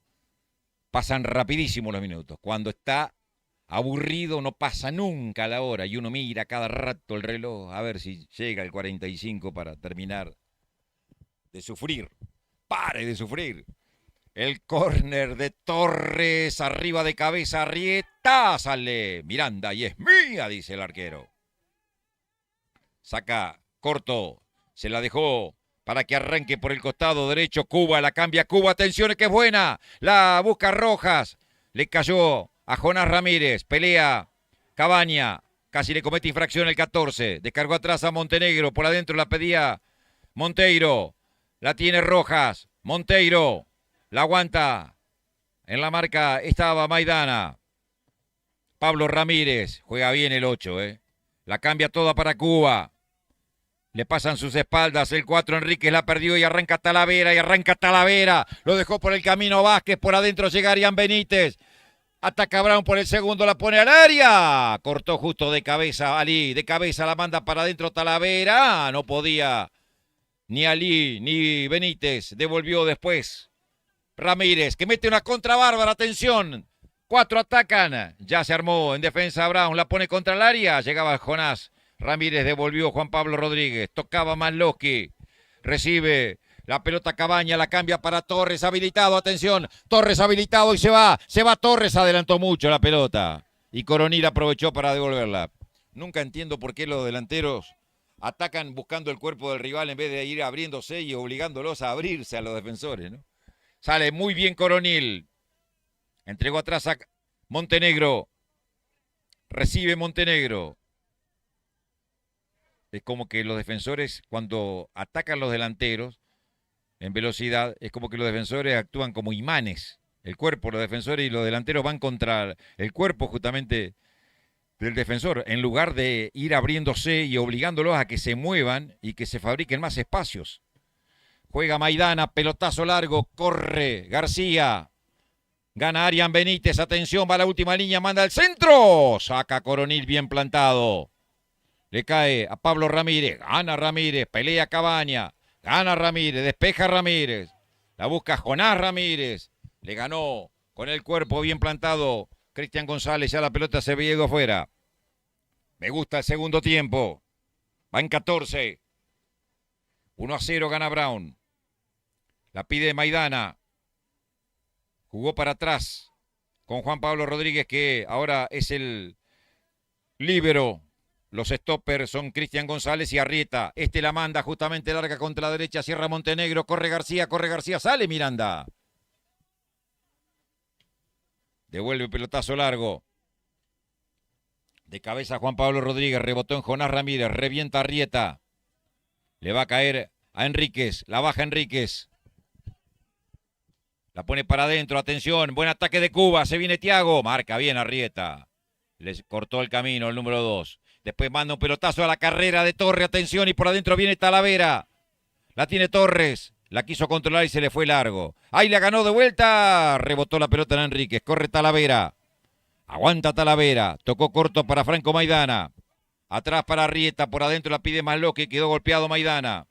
pasan rapidísimo los minutos, cuando está aburrido no pasa nunca la hora y uno mira cada rato el reloj a ver si llega el 45 para terminar de sufrir. ¡Pare de sufrir! El córner de Torres, arriba de cabeza, Arrieta, sale Miranda y es mía, dice el arquero. Saca corto, se la dejó para que arranque por el costado derecho Cuba, la cambia Cuba, atención que es buena, la busca Rojas, le cayó a Jonás Ramírez, pelea Cabaña, casi le comete infracción el 14, descargó atrás a Montenegro, por adentro la pedía Monteiro, la tiene Rojas, Monteiro, la aguanta, en la marca estaba Maidana, Pablo Ramírez, juega bien el 8, la cambia toda para Cuba, le pasan sus espaldas, el 4 Enríquez la perdió y arranca Talavera, lo dejó por el camino Vázquez, por adentro llega Arian Benítez, Ataca Brown por el segundo, la pone al área. Cortó justo de cabeza Ali, de cabeza la manda para adentro Talavera. No podía ni Ali ni Benítez. Devolvió después Ramírez, que mete una contra bárbara. Atención. 4 atacan. Ya se armó en defensa Brown. La pone contra el área. Llegaba Jonás. Ramírez devolvió Juan Pablo Rodríguez. Tocaba Masloski. Recibe la pelota Cabaña, la cambia para Torres, habilitado, atención, Torres habilitado y se va Torres, adelantó mucho la pelota y Coronil aprovechó para devolverla. Nunca entiendo por qué los delanteros atacan buscando el cuerpo del rival en vez de ir abriéndose y obligándolos a abrirse a los defensores, ¿no? Sale muy bien Coronil, entregó atrás a Montenegro, recibe Montenegro. Es como que los defensores cuando atacan los delanteros en velocidad, es como que los defensores actúan como imanes. El cuerpo, los defensores y los delanteros van contra el cuerpo justamente del defensor, en lugar de ir abriéndose y obligándolos a que se muevan y que se fabriquen más espacios. Juega Maidana, pelotazo largo, corre García. Gana Arian Benítez, atención, va a la última línea, manda al centro. Saca Coronil bien plantado. Le cae a Pablo Ramírez, gana Ramírez, pelea Cabaña. Gana Ramírez, despeja Ramírez. La busca Jonás Ramírez. Le ganó con el cuerpo bien plantado Cristian González. Ya la pelota se había ido afuera. Me gusta el segundo tiempo. Va en 14. 1-0 gana Brown. La pide Maidana. Jugó para atrás con Juan Pablo Rodríguez, que ahora es el líbero. Los stoppers son Cristian González y Arrieta. La manda justamente larga contra la derecha. Cierra Montenegro. Corre García. Sale Miranda. Devuelve pelotazo largo. De cabeza Juan Pablo Rodríguez. Rebotó en Jonás Ramírez. Revienta Arrieta. Le va a caer a Enríquez. La baja Enríquez. La pone para adentro. Atención. Buen ataque de Cuba. Se viene Thiago. Marca bien Arrieta. Les cortó el camino el número 2. Después manda un pelotazo a la carrera de Torres, atención, y por adentro viene Talavera. La tiene Torres, la quiso controlar y se le fue largo. ¡Ahí la ganó de vuelta! Rebotó la pelota en Enríquez, corre Talavera. Aguanta Talavera, tocó corto para Franco Maidana. Atrás para Arrieta, por adentro la pide Masloski, quedó golpeado Maidana.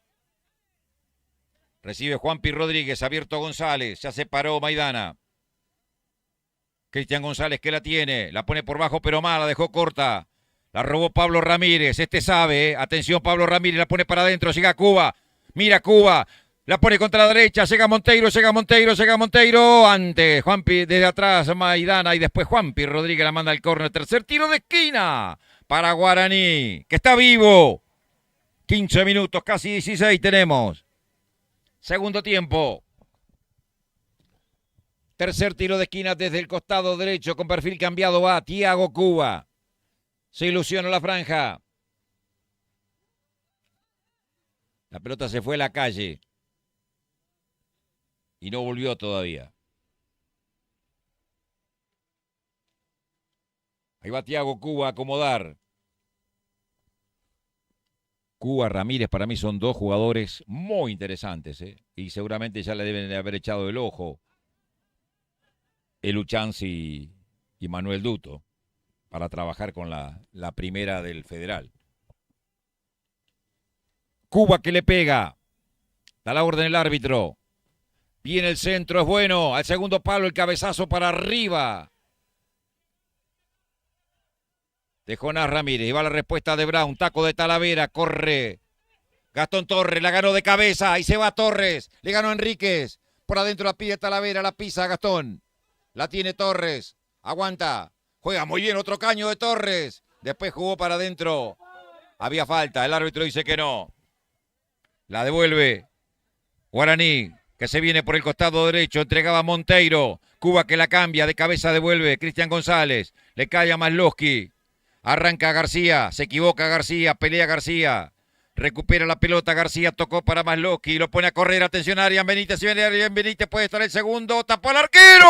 Recibe Juanpi Rodríguez, abierto González, ya se paró Maidana. Cristian González que la tiene, la pone por bajo pero mal, la dejó corta. La robó Pablo Ramírez, sabe, atención Pablo Ramírez, la pone para adentro, llega Cuba, mira Cuba, la pone contra la derecha, llega Monteiro, antes Juanpi desde atrás, Maidana y después Juanpi Rodríguez la manda al córner, tercer tiro de esquina para Guaraní, que está vivo, 15 minutos, casi 16 tenemos, segundo tiempo. Tercer tiro de esquina desde el costado derecho con perfil cambiado va Thiago Cuba. Se ilusiona la franja. La pelota se fue a la calle. Y no volvió todavía. Ahí va Thiago Cuba a acomodar. Cuba, Ramírez para mí son dos jugadores muy interesantes. Y seguramente ya le deben de haber echado el ojo Elu Chansi y Manuel Duto para trabajar con la primera del Federal. Cuba que le pega. Da la orden el árbitro. Viene el centro, es bueno. Al segundo palo el cabezazo para arriba. De Jonás Ramírez. Y va la respuesta de Brown. Taco de Talavera. Corre. Gastón Torres. La ganó de cabeza. Ahí se va Torres. Le ganó Enríquez. Por adentro la pide Talavera. La pisa Gastón. La tiene Torres. Aguanta. Juega muy bien, otro caño de Torres. Después jugó para adentro. Había falta, el árbitro dice que no. La devuelve Guaraní, que se viene por el costado derecho. Entregaba a Monteiro. Cuba que la cambia, de cabeza devuelve Cristian González. Le cae a Masloski. Arranca García, se equivoca García, pelea García. Recupera la pelota García, tocó para Masloski. Lo pone a correr, atención a Arian Benítez. Si viene Arian Benítez puede estar el segundo. Tapó al arquero.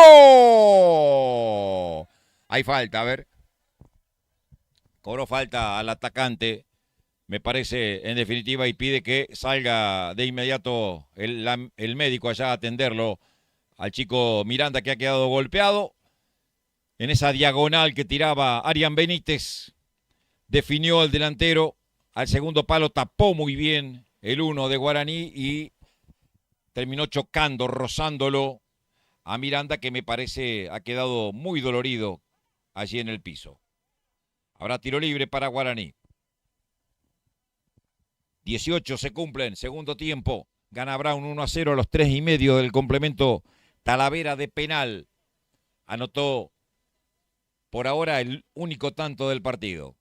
Hay falta, a ver. Cobró falta al atacante, me parece, en definitiva, y pide que salga de inmediato el médico allá a atenderlo al chico Miranda, que ha quedado golpeado. En esa diagonal que tiraba Arian Benítez, definió al delantero, al segundo palo tapó muy bien el 1 de Guaraní y terminó chocando, rozándolo a Miranda, que me parece ha quedado muy dolorido allí en el piso. Habrá tiro libre para Guaraní. 18 se cumplen, segundo tiempo. Gana Brown 1-0 a los 3:30 del complemento. Talavera de penal. Anotó por ahora el único tanto del partido.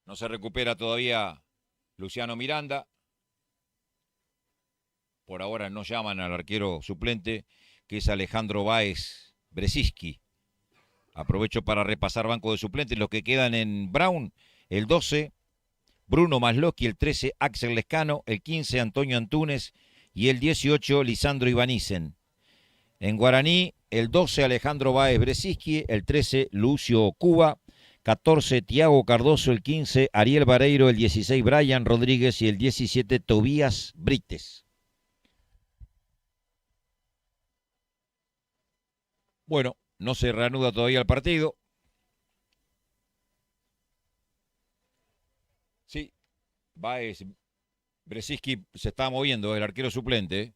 No se recupera todavía Luciano Miranda. Por ahora no llaman al arquero suplente, que es Alejandro Báez Brzezinski. Aprovecho para repasar banco de suplentes. Los que quedan en Brown: el 12, Bruno Masloski; el 13, Axel Lescano; el 15, Antonio Antunes; y el 18, Lisandro Ivanicen. En Guaraní, el 12, Alejandro Báez Brzezinski; el 13, Lucio Cuba; 14, Tiago Cardoso; el 15, Ariel Vareiro; el 16, Brian Rodríguez; y el 17, Tobías Brites. Bueno, no se reanuda todavía el partido. Sí, Báez Brzezinski se está moviendo, el arquero suplente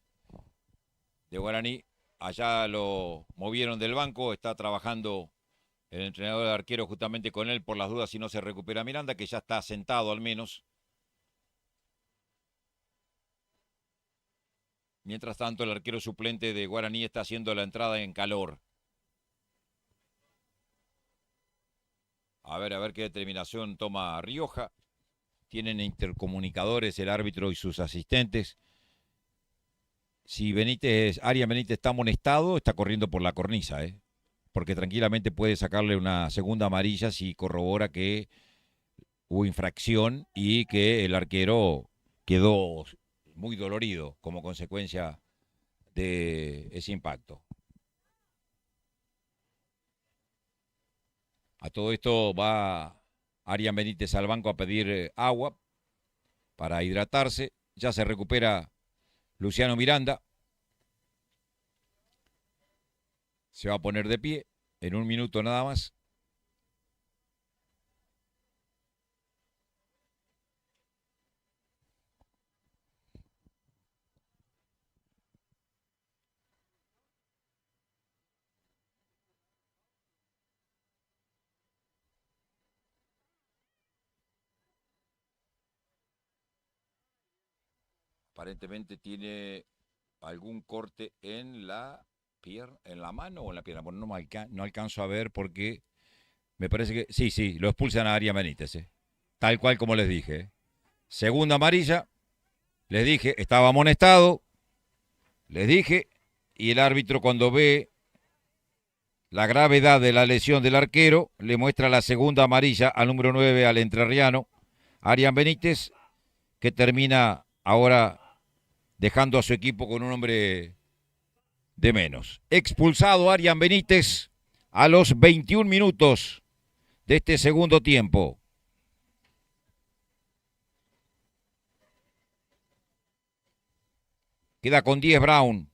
de Guaraní. Allá lo movieron del banco, está trabajando el entrenador de arquero justamente con él por las dudas si no se recupera Miranda, que ya está sentado al menos. Mientras tanto, el arquero suplente de Guaraní está haciendo la entrada en calor. A ver qué determinación toma Rioja. Tienen intercomunicadores el árbitro y sus asistentes. Si Arian Benítez está amonestado, está corriendo por la cornisa, porque tranquilamente puede sacarle una segunda amarilla si corrobora que hubo infracción y que el arquero quedó muy dolorido como consecuencia de ese impacto. A todo esto va Arian Benítez al banco a pedir agua para hidratarse. Ya se recupera Luciano Miranda. Se va a poner de pie en un minuto nada más. Aparentemente tiene algún corte en la pierna, en la mano o en la pierna. Bueno, no alcanzo a ver porque me parece que sí, lo expulsan a Arian Benítez, tal cual como les dije. Segunda amarilla, les dije, estaba amonestado, les dije, y el árbitro, cuando ve la gravedad de la lesión del arquero, le muestra la segunda amarilla al número 9, al entrerriano Arian Benítez, que termina ahora dejando a su equipo con un hombre de menos. Expulsado Arian Benítez a los 21 minutos de este segundo tiempo. Queda con 10 Brown.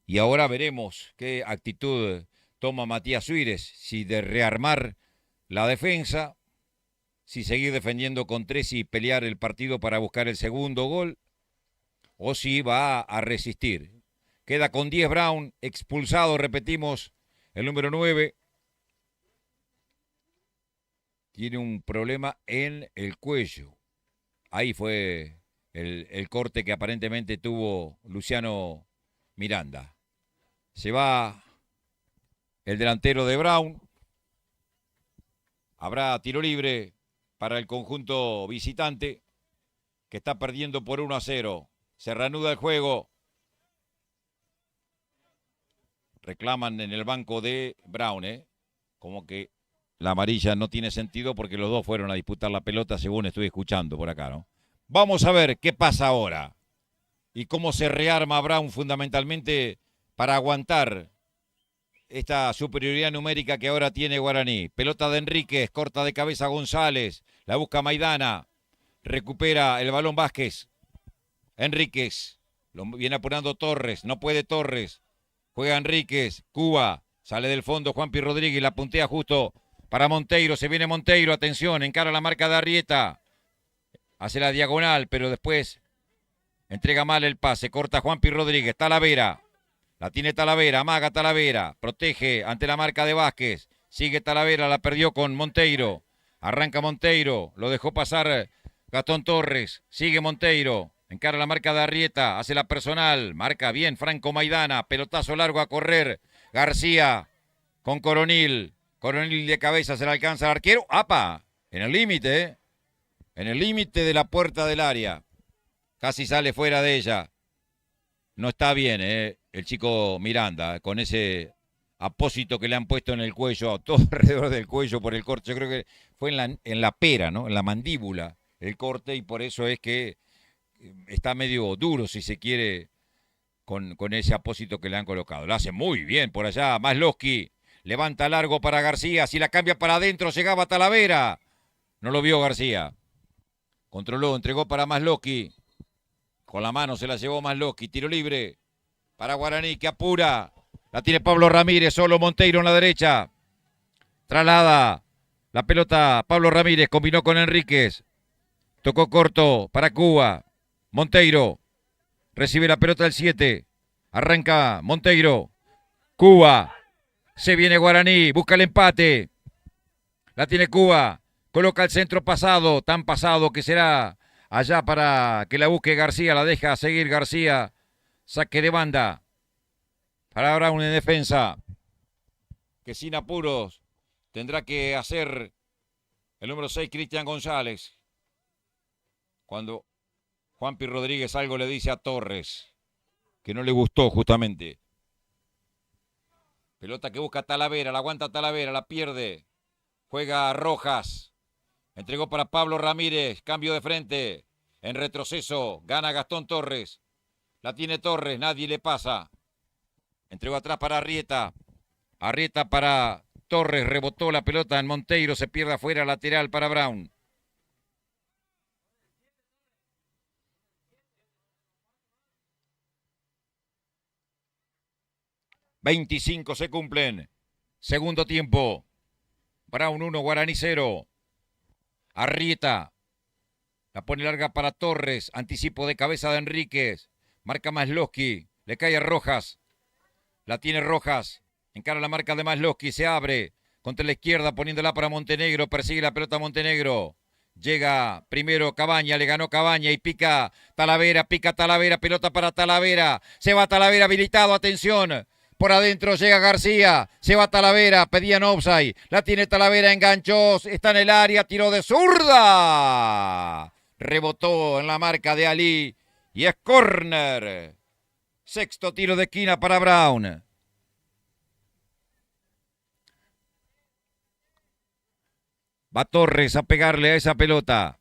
Y ahora veremos qué actitud toma Matías Suírez. Si de rearmar la defensa, si seguir defendiendo con 3 y pelear el partido para buscar el segundo gol, o si va a resistir. Queda con 10 Brown, expulsado, repetimos, el número 9. Tiene un problema en el cuello. Ahí fue el corte que aparentemente tuvo Luciano Miranda. Se va el delantero de Brown. Habrá tiro libre para el conjunto visitante, que está perdiendo por 1-0. Se reanuda el juego. Reclaman en el banco de Brown, como que la amarilla no tiene sentido porque los dos fueron a disputar la pelota, según estoy escuchando por acá, ¿no? Vamos a ver qué pasa ahora y cómo se rearma Brown fundamentalmente para aguantar esta superioridad numérica que ahora tiene Guaraní. Pelota de Enríquez, corta de cabeza González, la busca Maidana, recupera el balón Vázquez. Enríquez. Lo viene apurando Torres. No puede Torres. Juega Enríquez. Cuba. Sale del fondo Juanpi Rodríguez. La puntea justo para Monteiro. Se viene Monteiro. Atención. Encara la marca de Arrieta. Hace la diagonal, pero después entrega mal el pase. Corta Juanpi Rodríguez. Talavera. La tiene Talavera. Amaga Talavera. Protege ante la marca de Vázquez. Sigue Talavera. La perdió con Monteiro. Arranca Monteiro. Lo dejó pasar Gastón Torres. Sigue Monteiro. Encara la marca de Arrieta. Hace la personal. Marca bien Franco Maidana. Pelotazo largo a correr. García con Coronil. Coronil de cabeza. Se le alcanza al arquero. ¡Apa! En el límite, ¿eh? En el límite de la puerta del área. Casi sale fuera de ella. No está bien, el chico Miranda, con ese apósito que le han puesto en el cuello, todo alrededor del cuello por el corte. Yo creo que fue en la pera, ¿no? En la mandíbula el corte, y por eso es que está medio duro, si se quiere, con ese apósito que le han colocado. Lo hace muy bien por allá. Masloski levanta largo para García. Si la cambia para adentro, llegaba Talavera. No lo vio García. Controló, entregó para Masloski. Con la mano se la llevó Masloski. Tiro libre para Guaraní, que apura. La tiene Pablo Ramírez, solo Monteiro en la derecha. Traslada la pelota Pablo Ramírez, combinó con Enríquez. Tocó corto para Cuba. Monteiro recibe la pelota del 7. Arranca Monteiro. Cuba. Se viene Guaraní, busca el empate. La tiene Cuba. Coloca el centro pasado, tan pasado que será allá para que la busque García. La deja seguir García. Saque de banda para Brown en defensa, que sin apuros tendrá que hacer el número 6, Cristian González. Cuando Juanpi Rodríguez algo le dice a Torres, que no le gustó justamente. Pelota que busca Talavera, la aguanta Talavera, la pierde. Juega Rojas. Entregó para Pablo Ramírez, cambio de frente. En retroceso, gana Gastón Torres. La tiene Torres, nadie le pasa. Entregó atrás para Arrieta. Arrieta para Torres, rebotó la pelota en Monteiro, se pierde afuera, lateral para Brown. ...25 se cumplen. Segundo tiempo. Brown 1, Guaraní 0. Arrieta. La pone larga para Torres. Anticipo de cabeza de Enríquez. Marca Masloski. Le cae a Rojas. La tiene Rojas. Encara la marca de Masloski. Se abre. Contra la izquierda poniéndola para Montenegro. Persigue la pelota Montenegro. Llega primero Cabaña. Le ganó Cabaña y pica Talavera. Pica Talavera. Pelota para Talavera. Se va Talavera habilitado. Atención. Por adentro llega García, se va Talavera, pedían offside, la tiene Talavera, enganchó, está en el área, tiró de zurda. Rebotó en la marca de Ali y es córner. Sexto tiro de esquina para Brown. Va Torres a pegarle a esa pelota.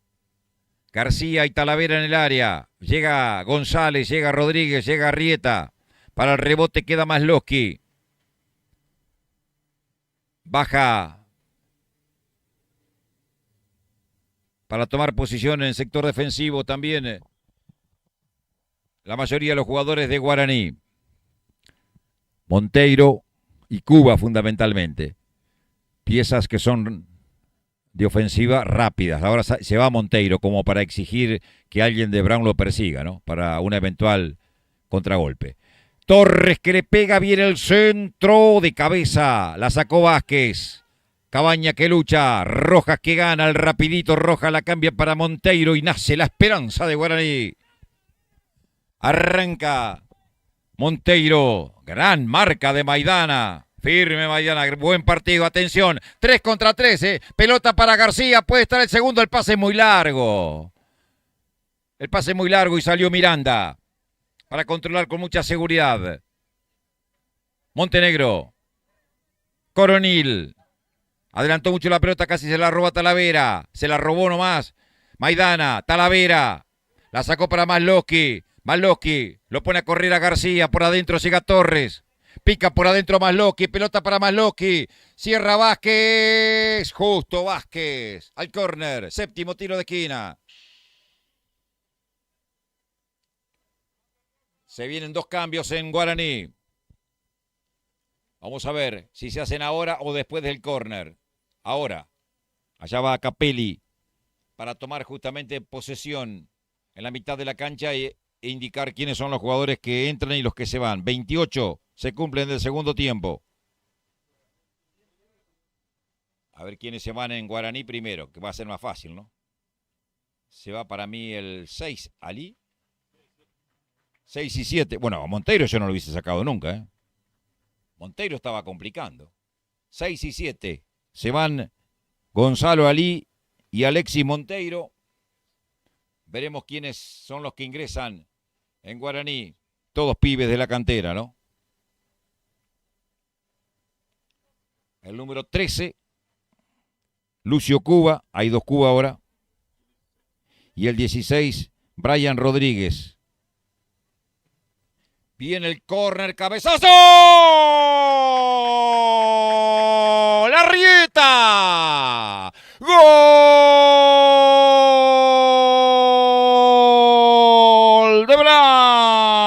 García y Talavera en el área. Llega González, llega Rodríguez, llega Arrieta. Para el rebote queda Masloski. Baja para tomar posición en el sector defensivo también la mayoría de los jugadores de Guaraní. Monteiro y Cuba fundamentalmente. Piezas que son de ofensiva rápidas. Ahora se va Monteiro como para exigir que alguien de Brown lo persiga, ¿no? Para un eventual contragolpe. Torres que le pega bien el centro de cabeza. La sacó Vázquez. Cabaña que lucha. Rojas que gana. El rapidito Rojas la cambia para Monteiro y nace la esperanza de Guaraní. Arranca Monteiro. Gran marca de Maidana. Firme Maidana. Buen partido. Atención. 3 contra 3. Pelota para García. Puede estar el segundo. El pase es muy largo. El pase es muy largo y salió Miranda. Para controlar con mucha seguridad. Montenegro. Coronil. Adelantó mucho la pelota, casi se la roba Talavera. Se la robó nomás. Maidana, Talavera. La sacó para Masloski. Masloski lo pone a correr a García. Por adentro llega Torres. Pica por adentro Masloski. Pelota para Masloski. Cierra Vázquez. Justo Vázquez. Al córner. Séptimo tiro de esquina. Se vienen dos cambios en Guaraní. Vamos a ver si se hacen ahora o después del córner. Ahora. Allá va Capelli para tomar justamente posesión en la mitad de la cancha e indicar quiénes son los jugadores que entran y los que se van. 28 se cumplen del segundo tiempo. A ver quiénes se van en Guaraní primero, que va a ser más fácil, ¿no? Se va para mí el 6, Ali. 6 y 7. Bueno, a Monteiro yo no lo hubiese sacado nunca, ¿eh? Monteiro estaba complicando. 6 y 7. Se van Gonzalo Ali y Alexis Monteiro. Veremos quiénes son los que ingresan en Guaraní. Todos pibes de la cantera, ¿no? El número 13, Lucio Cuba. Hay dos Cuba ahora. Y el 16, Brian Rodríguez. Viene el córner, cabezazo. ¡La Arrieta! ¡Gol de Brown!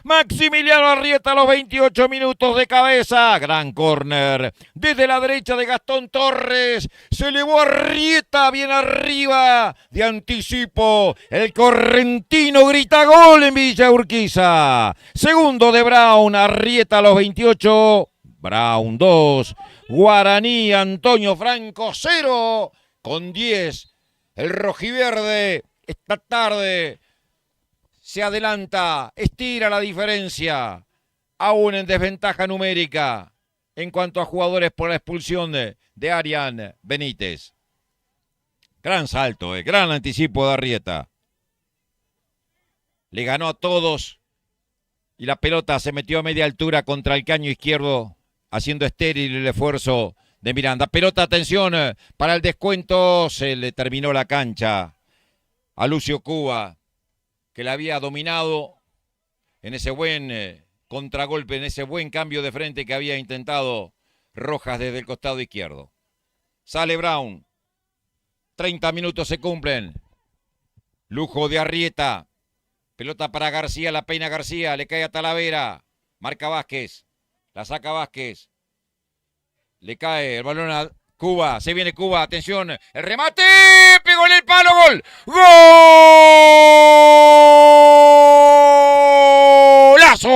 Maximiliano Arrieta a los 28 minutos de cabeza. Gran córner. Desde la derecha de Gastón Torres. Se elevó Arrieta bien arriba. De anticipo. El correntino grita gol en Villa Urquiza. Segundo de Brown. Arrieta a los 28. Brown 2. Guaraní Antonio Franco 0. Con 10. El rojiverde esta tarde se adelanta, estira la diferencia, aún en desventaja numérica en cuanto a jugadores por la expulsión de Arian Benítez. Gran salto, gran anticipo de Arrieta. Le ganó a todos y la pelota se metió a media altura contra el caño izquierdo, haciendo estéril el esfuerzo de Miranda. Pelota, atención, para el descuento. Se le terminó la cancha a Lucio Cuba, que la había dominado en ese buen contragolpe, en ese buen cambio de frente que había intentado Rojas desde el costado izquierdo. Sale Brown. 30 minutos se cumplen. Lujo de Arrieta. Pelota para García, la peina García, le cae a Talavera. Marca Vázquez. La saca Vázquez. Le cae el balón a Cuba. Se viene Cuba. Atención. El remate. Pegó en el palo. Gol. ¡Golazo!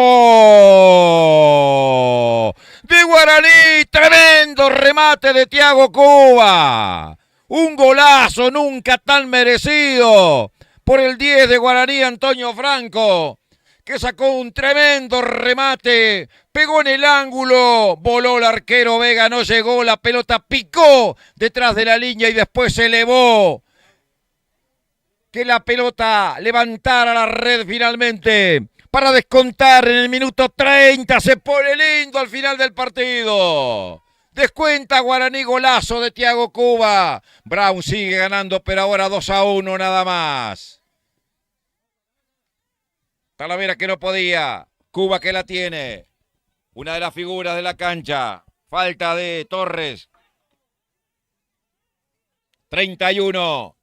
De Guaraní. Tremendo remate de Thiago Cuba. Un golazo nunca tan merecido por el 10 de Guaraní, Antonio Franco, que sacó un tremendo remate, pegó en el ángulo, voló el arquero Vega, no llegó, la pelota picó detrás de la línea y después se elevó. Que la pelota levantara la red finalmente para descontar en el minuto 30, se pone lindo al final del partido. Descuenta Guaraní, golazo de Thiago Cuba. Brown sigue ganando, pero ahora 2-1 nada más. Talavera que no podía. Cuba que la tiene. Una de las figuras de la cancha. Falta de Torres. 31.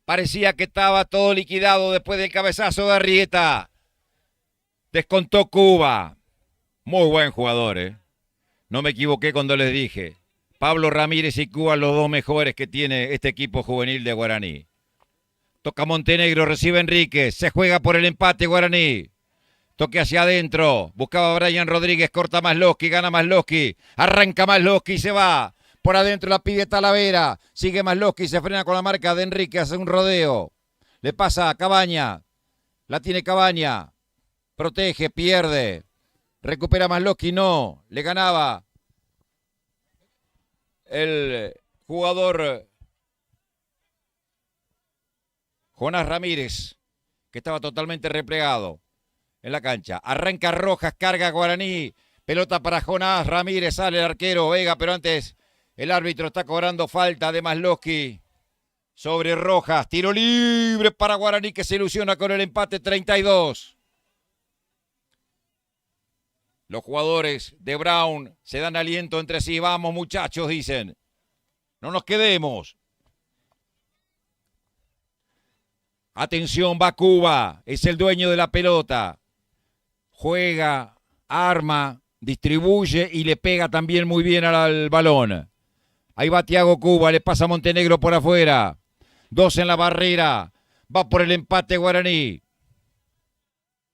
Parecía que estaba todo liquidado después del cabezazo de Arrieta. Descontó Cuba. Muy buen jugador, No me equivoqué cuando les dije. Pablo Ramírez y Cuba, los dos mejores que tiene este equipo juvenil de Guaraní. Toca Montenegro, recibe Enríquez, se juega por el empate Guaraní. Toque hacia adentro, buscaba a Brian Rodríguez, corta Masloski, gana Masloski, arranca Masloski y se va. Por adentro la pide Talavera, sigue Masloski, se frena con la marca de Enríquez, hace un rodeo. Le pasa a Cabaña, la tiene Cabaña, protege, pierde. Recupera Masloski, no, le ganaba el jugador Jonás Ramírez, que estaba totalmente replegado en la cancha. Arranca Rojas, carga Guaraní, pelota para Jonás Ramírez, sale el arquero Vega, pero antes el árbitro está cobrando falta de Masloski sobre Rojas. Tiro libre para Guaraní que se ilusiona con el empate 32. Los jugadores de Brown se dan aliento entre sí. Vamos muchachos, dicen. No nos quedemos. Atención, va Cuba. Es el dueño de la pelota. Juega, arma, distribuye y le pega también muy bien al balón. Ahí va Thiago Cuba, le pasa a Montenegro por afuera. 2 en la barrera. Va por el empate Guaraní.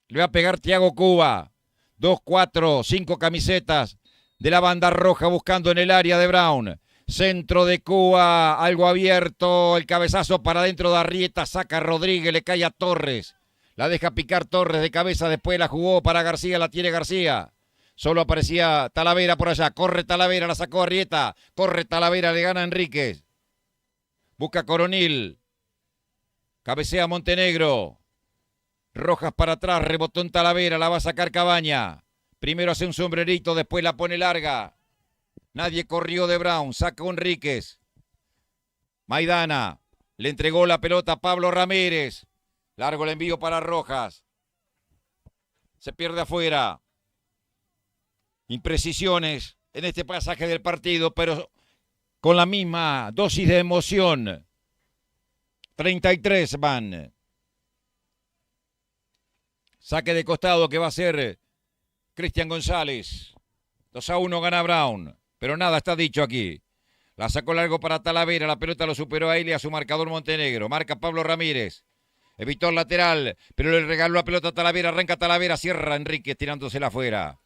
Le va a pegar Thiago Cuba. 2, 4, 5 camisetas de la banda roja buscando en el área de Brown. Centro de Cuba, algo abierto, el cabezazo para adentro de Arrieta, saca a Rodríguez, le cae a Torres. La deja picar Torres de cabeza, después la jugó para García, la tiene García. Solo aparecía Talavera por allá, corre Talavera, la sacó Arrieta, corre Talavera, le gana Enríquez. Busca Coronil, cabecea Montenegro. Rojas para atrás, rebotó en Talavera, la va a sacar Cabaña. Primero hace un sombrerito, después la pone larga. Nadie corrió de Brown, saca Enríquez. Maidana, le entregó la pelota a Pablo Ramírez. Largo el envío para Rojas. Se pierde afuera. Imprecisiones en este pasaje del partido, pero con la misma dosis de emoción. 33 van. Saque de costado que va a ser Cristian González. 2-1 gana Brown. Pero nada está dicho aquí. La sacó largo para Talavera. La pelota lo superó a él y a su marcador Montenegro. Marca Pablo Ramírez. Evitó el lateral, pero le regaló la pelota a Talavera. Arranca Talavera. Cierra Enríquez tirándosela afuera.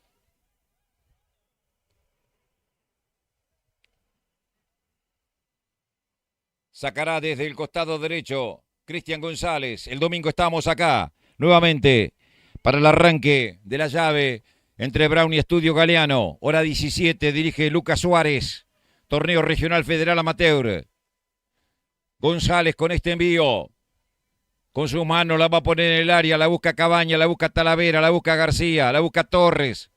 Sacará desde el costado derecho Cristian González. El domingo estamos acá nuevamente para el arranque de la llave entre Brown y Estudio Galeano. Hora 17, dirige Lucas Suárez. Torneo Regional Federal Amateur. González con este envío. Con sus manos la va a poner en el área. La busca Cabaña, la busca Talavera, la busca García, la busca Torres.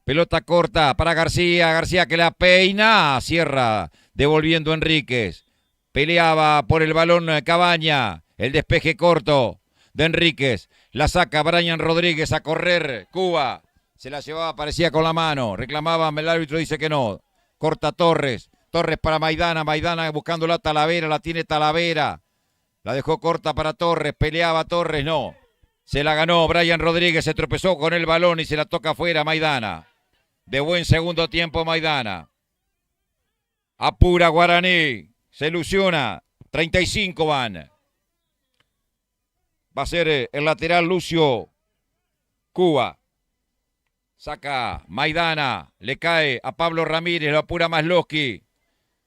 Pelota corta para García. García que la peina. Cierra devolviendo Enríquez. Peleaba por el balón Cabaña. El despeje corto de Enríquez. La saca Brian Rodríguez a correr. Cuba. Se la llevaba, parecía con la mano. Reclamaba, el árbitro dice que no. Corta Torres. Torres para Maidana. Maidana buscando la Talavera. La tiene Talavera. La dejó corta para Torres. Peleaba Torres. No. Se la ganó Brian Rodríguez. Se tropezó con el balón y se la toca afuera Maidana. De buen segundo tiempo Maidana. Apura Guaraní. Se ilusiona. 35 van. Va a ser el lateral Lucio Cuba. Saca Maidana, le cae a Pablo Ramírez, lo apura Masloski.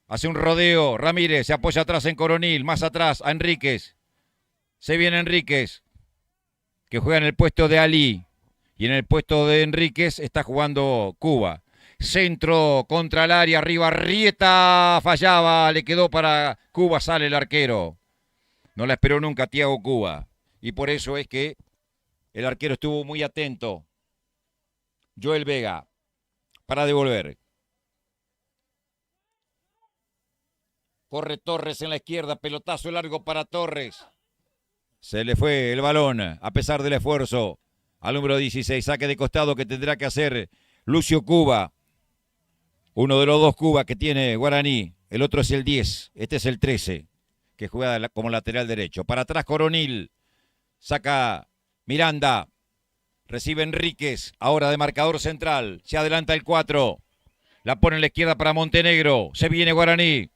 Hace un rodeo, Ramírez se apoya atrás en Coronil, más atrás a Enríquez. Se viene Enríquez, que juega en el puesto de Ali. Y en el puesto de Enríquez está jugando Cuba. Centro contra el área, arriba Arrieta, fallaba, le quedó para Cuba, sale el arquero. No la esperó nunca Thiago Cuba. Y por eso es que el arquero estuvo muy atento. Joel Vega, para devolver. Corre Torres en la izquierda, pelotazo largo para Torres. Se le fue el balón, a pesar del esfuerzo, al número 16. Saque de costado que tendrá que hacer Lucio Cuba. Uno de los dos Cuba que tiene Guaraní. El otro es el 10, este es el 13, que juega como lateral derecho. Para atrás Coronil, saca Miranda. Recibe Enríquez, ahora de marcador central. Se adelanta el 4. La pone en la izquierda para Montenegro. Se viene Guaraní.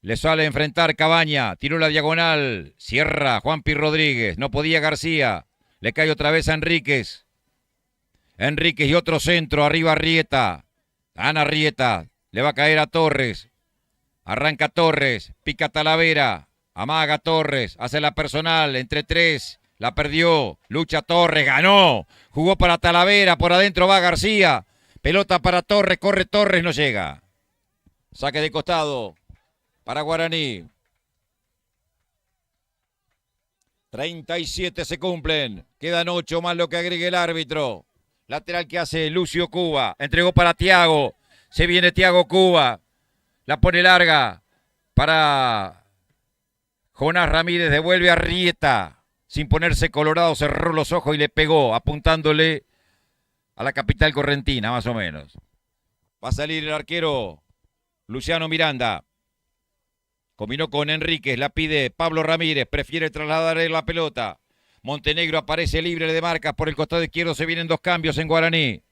Le sale a enfrentar Cabaña. Tiró la diagonal. Cierra Juanpi Rodríguez. No podía García. Le cae otra vez a Enríquez. Enríquez y otro centro. Arriba Arrieta. Ana Arrieta. Le va a caer a Torres. Arranca Torres. Pica Talavera. Amaga Torres. Hace la personal. Entre 3. La perdió, lucha Torres, ganó, jugó para Talavera, por adentro va García, pelota para Torres, corre Torres, no llega. Saque de costado para Guaraní. 37 se cumplen, quedan 8 más lo que agregue el árbitro. Lateral que hace Lucio Cuba, entregó para Thiago, se viene Thiago Cuba, la pone larga para Jonás Ramírez, devuelve a Arrieta. Sin ponerse colorado, cerró los ojos y le pegó, apuntándole a la capital correntina, más o menos. Va a salir el arquero Luciano Miranda. Combinó con Enríquez, la pide Pablo Ramírez, prefiere trasladar la pelota. Montenegro aparece libre de marcas por el costado izquierdo, se vienen dos cambios en Guaraní.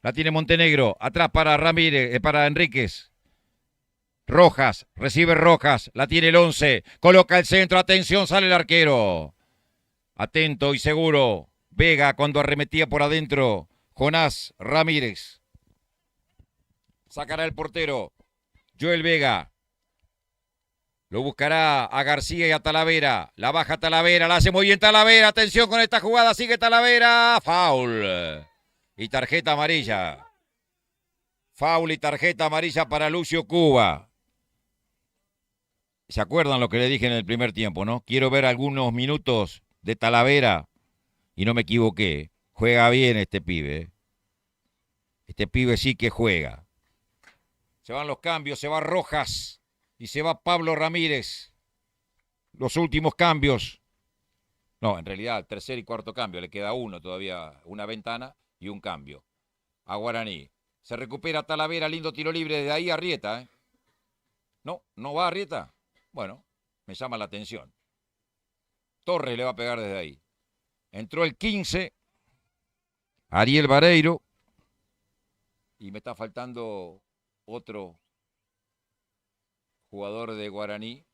La tiene Montenegro, atrás para Ramírez, para Enríquez. Rojas, recibe Rojas, la tiene el 11, coloca el centro, atención, sale el arquero. Atento y seguro, Vega cuando arremetía por adentro, Jonás Ramírez. Sacará el portero, Joel Vega. Lo buscará a García y a Talavera. La baja Talavera, la hace muy bien Talavera. Atención con esta jugada, sigue Talavera. Foul. Y tarjeta amarilla. Foul y tarjeta amarilla para Lucio Cuba. ¿Se acuerdan lo que le dije en el primer tiempo, no? Quiero ver algunos minutos de Talavera. Y no me equivoqué. Juega bien este pibe. Este pibe sí que juega. Se van los cambios, se va Rojas. Y se va Pablo Ramírez. Los últimos cambios. No, en realidad, tercer y cuarto cambio. Le queda uno todavía, una ventana y un cambio. A Guaraní. Se recupera Talavera, lindo tiro libre desde ahí Arrieta. No, no va Arrieta. Bueno, me llama la atención. Torres le va a pegar desde ahí. Entró el 15. Ariel Vareiro. Y me está faltando otro jugador de Guaraní.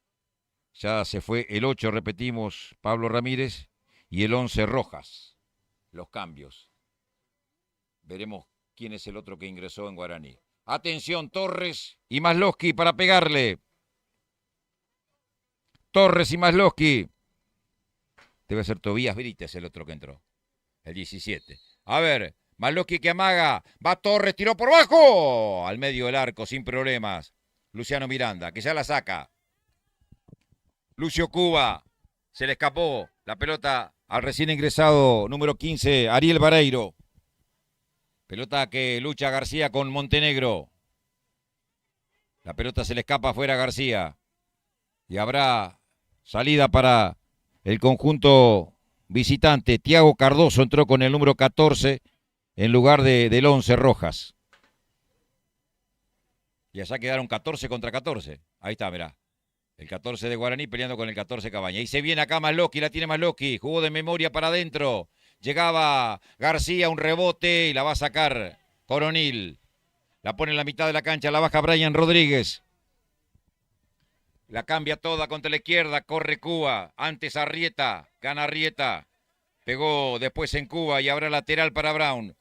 Ya se fue el 8, repetimos, Pablo Ramírez, y el 11, Rojas. Los cambios. Veremos quién es el otro que ingresó en Guaraní. Atención, Torres y Maslovski para pegarle. Torres y Maslovski. Debe ser Tobías Brites el otro que entró. El 17. A ver, Maslovski que amaga. Va Torres, tiró por bajo. Al medio del arco, sin problemas. Luciano Miranda, que ya la saca. Lucio Cuba, se le escapó la pelota al recién ingresado número 15, Ariel Vareiro. Pelota que lucha García con Montenegro. La pelota se le escapa afuera a García. Y habrá salida para el conjunto visitante. Thiago Cardoso entró con el número 14 en lugar del 11, Rojas. Y allá quedaron 14 contra 14. Ahí está, mirá. El 14 de Guaraní peleando con el 14 Cabaña. Y se viene acá Maslovski, la tiene Maslovski. Jugó de memoria para adentro. Llegaba García, un rebote y la va a sacar Coronil. La pone en la mitad de la cancha, la baja Brian Rodríguez. La cambia toda contra la izquierda, corre Cuba. Antes Arrieta, gana Arrieta. Pegó después en Cuba y habrá lateral para Brown.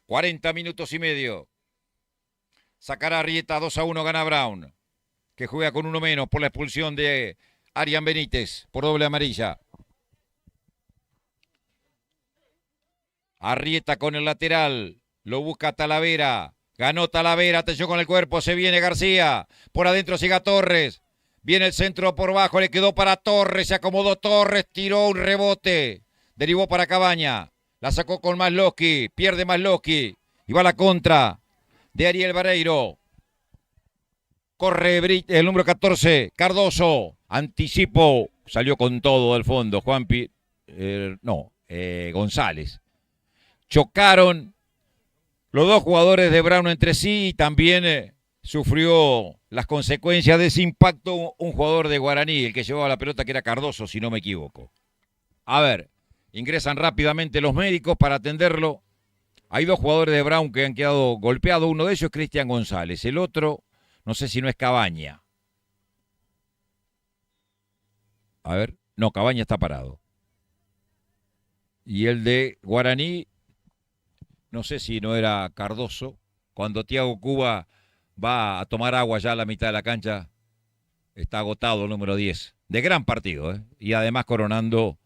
40 minutos y medio. Sacará Arrieta, 2-1 gana Brown, que juega con uno menos por la expulsión de Arian Benítez por doble amarilla. Arrieta con el lateral, lo busca Talavera, ganó Talavera, atención con el cuerpo, se viene García, por adentro sigue Torres, viene el centro por bajo, le quedó para Torres, se acomodó Torres, tiró un rebote, derivó para Cabaña, la sacó con Maslovski, pierde Maslovski, y va a la contra de Ariel Vareiro. Corre el número 14, Cardoso. Anticipo. Salió con todo del fondo. Juanpi. González. Chocaron los dos jugadores de Brown entre sí y también sufrió las consecuencias de ese impacto un jugador de Guaraní, el que llevaba la pelota, que era Cardoso, si no me equivoco. A ver, ingresan rápidamente los médicos para atenderlo. Hay dos jugadores de Brown que han quedado golpeados. Uno de ellos es Cristian González. El otro, no sé si no es Cabaña. A ver, no, Cabaña está parado. Y el de Guaraní, no sé si no era Cardoso. Cuando Thiago Cuba va a tomar agua ya a la mitad de la cancha, está agotado el número 10. De gran partido, ¿eh? Y además coronando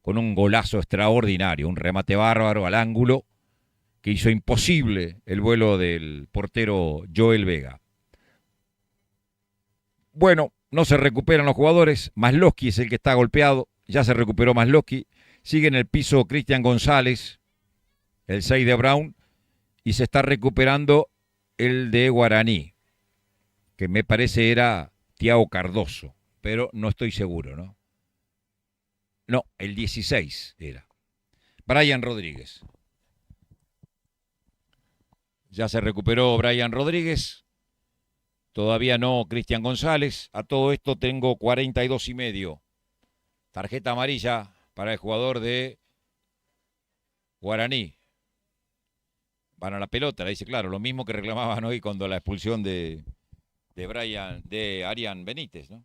con un golazo extraordinario, un remate bárbaro al ángulo que hizo imposible el vuelo del portero Joel Vega. Bueno, no se recuperan los jugadores. Maslovski es el que está golpeado. Ya se recuperó Maslovski. Sigue en el piso Cristian González, el 6 de Brown. Y se está recuperando el de Guaraní, que me parece era Thiago Cardoso. Pero no estoy seguro, ¿no? No, el 16 era. Brian Rodríguez. Ya se recuperó Brian Rodríguez. Todavía no, Cristian González. A todo esto tengo 42,5. Tarjeta amarilla para el jugador de Guaraní. Van a la pelota, le dice, claro, lo mismo que reclamaban hoy cuando la expulsión de Arián Benítez, ¿no?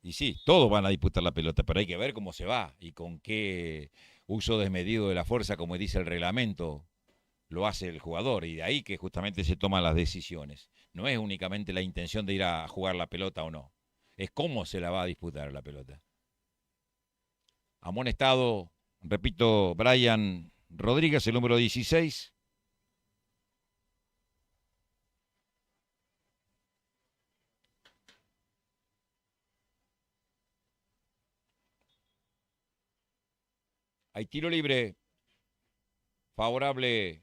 Y sí, todos van a disputar la pelota, pero hay que ver cómo se va y con qué uso desmedido de la fuerza, como dice el reglamento, lo hace el jugador. Y de ahí que justamente se toman las decisiones. No es únicamente la intención de ir a jugar la pelota o no. Es cómo se la va a disputar la pelota. Amonestado, repito, Brian Rodríguez, el número 16. Hay tiro libre favorable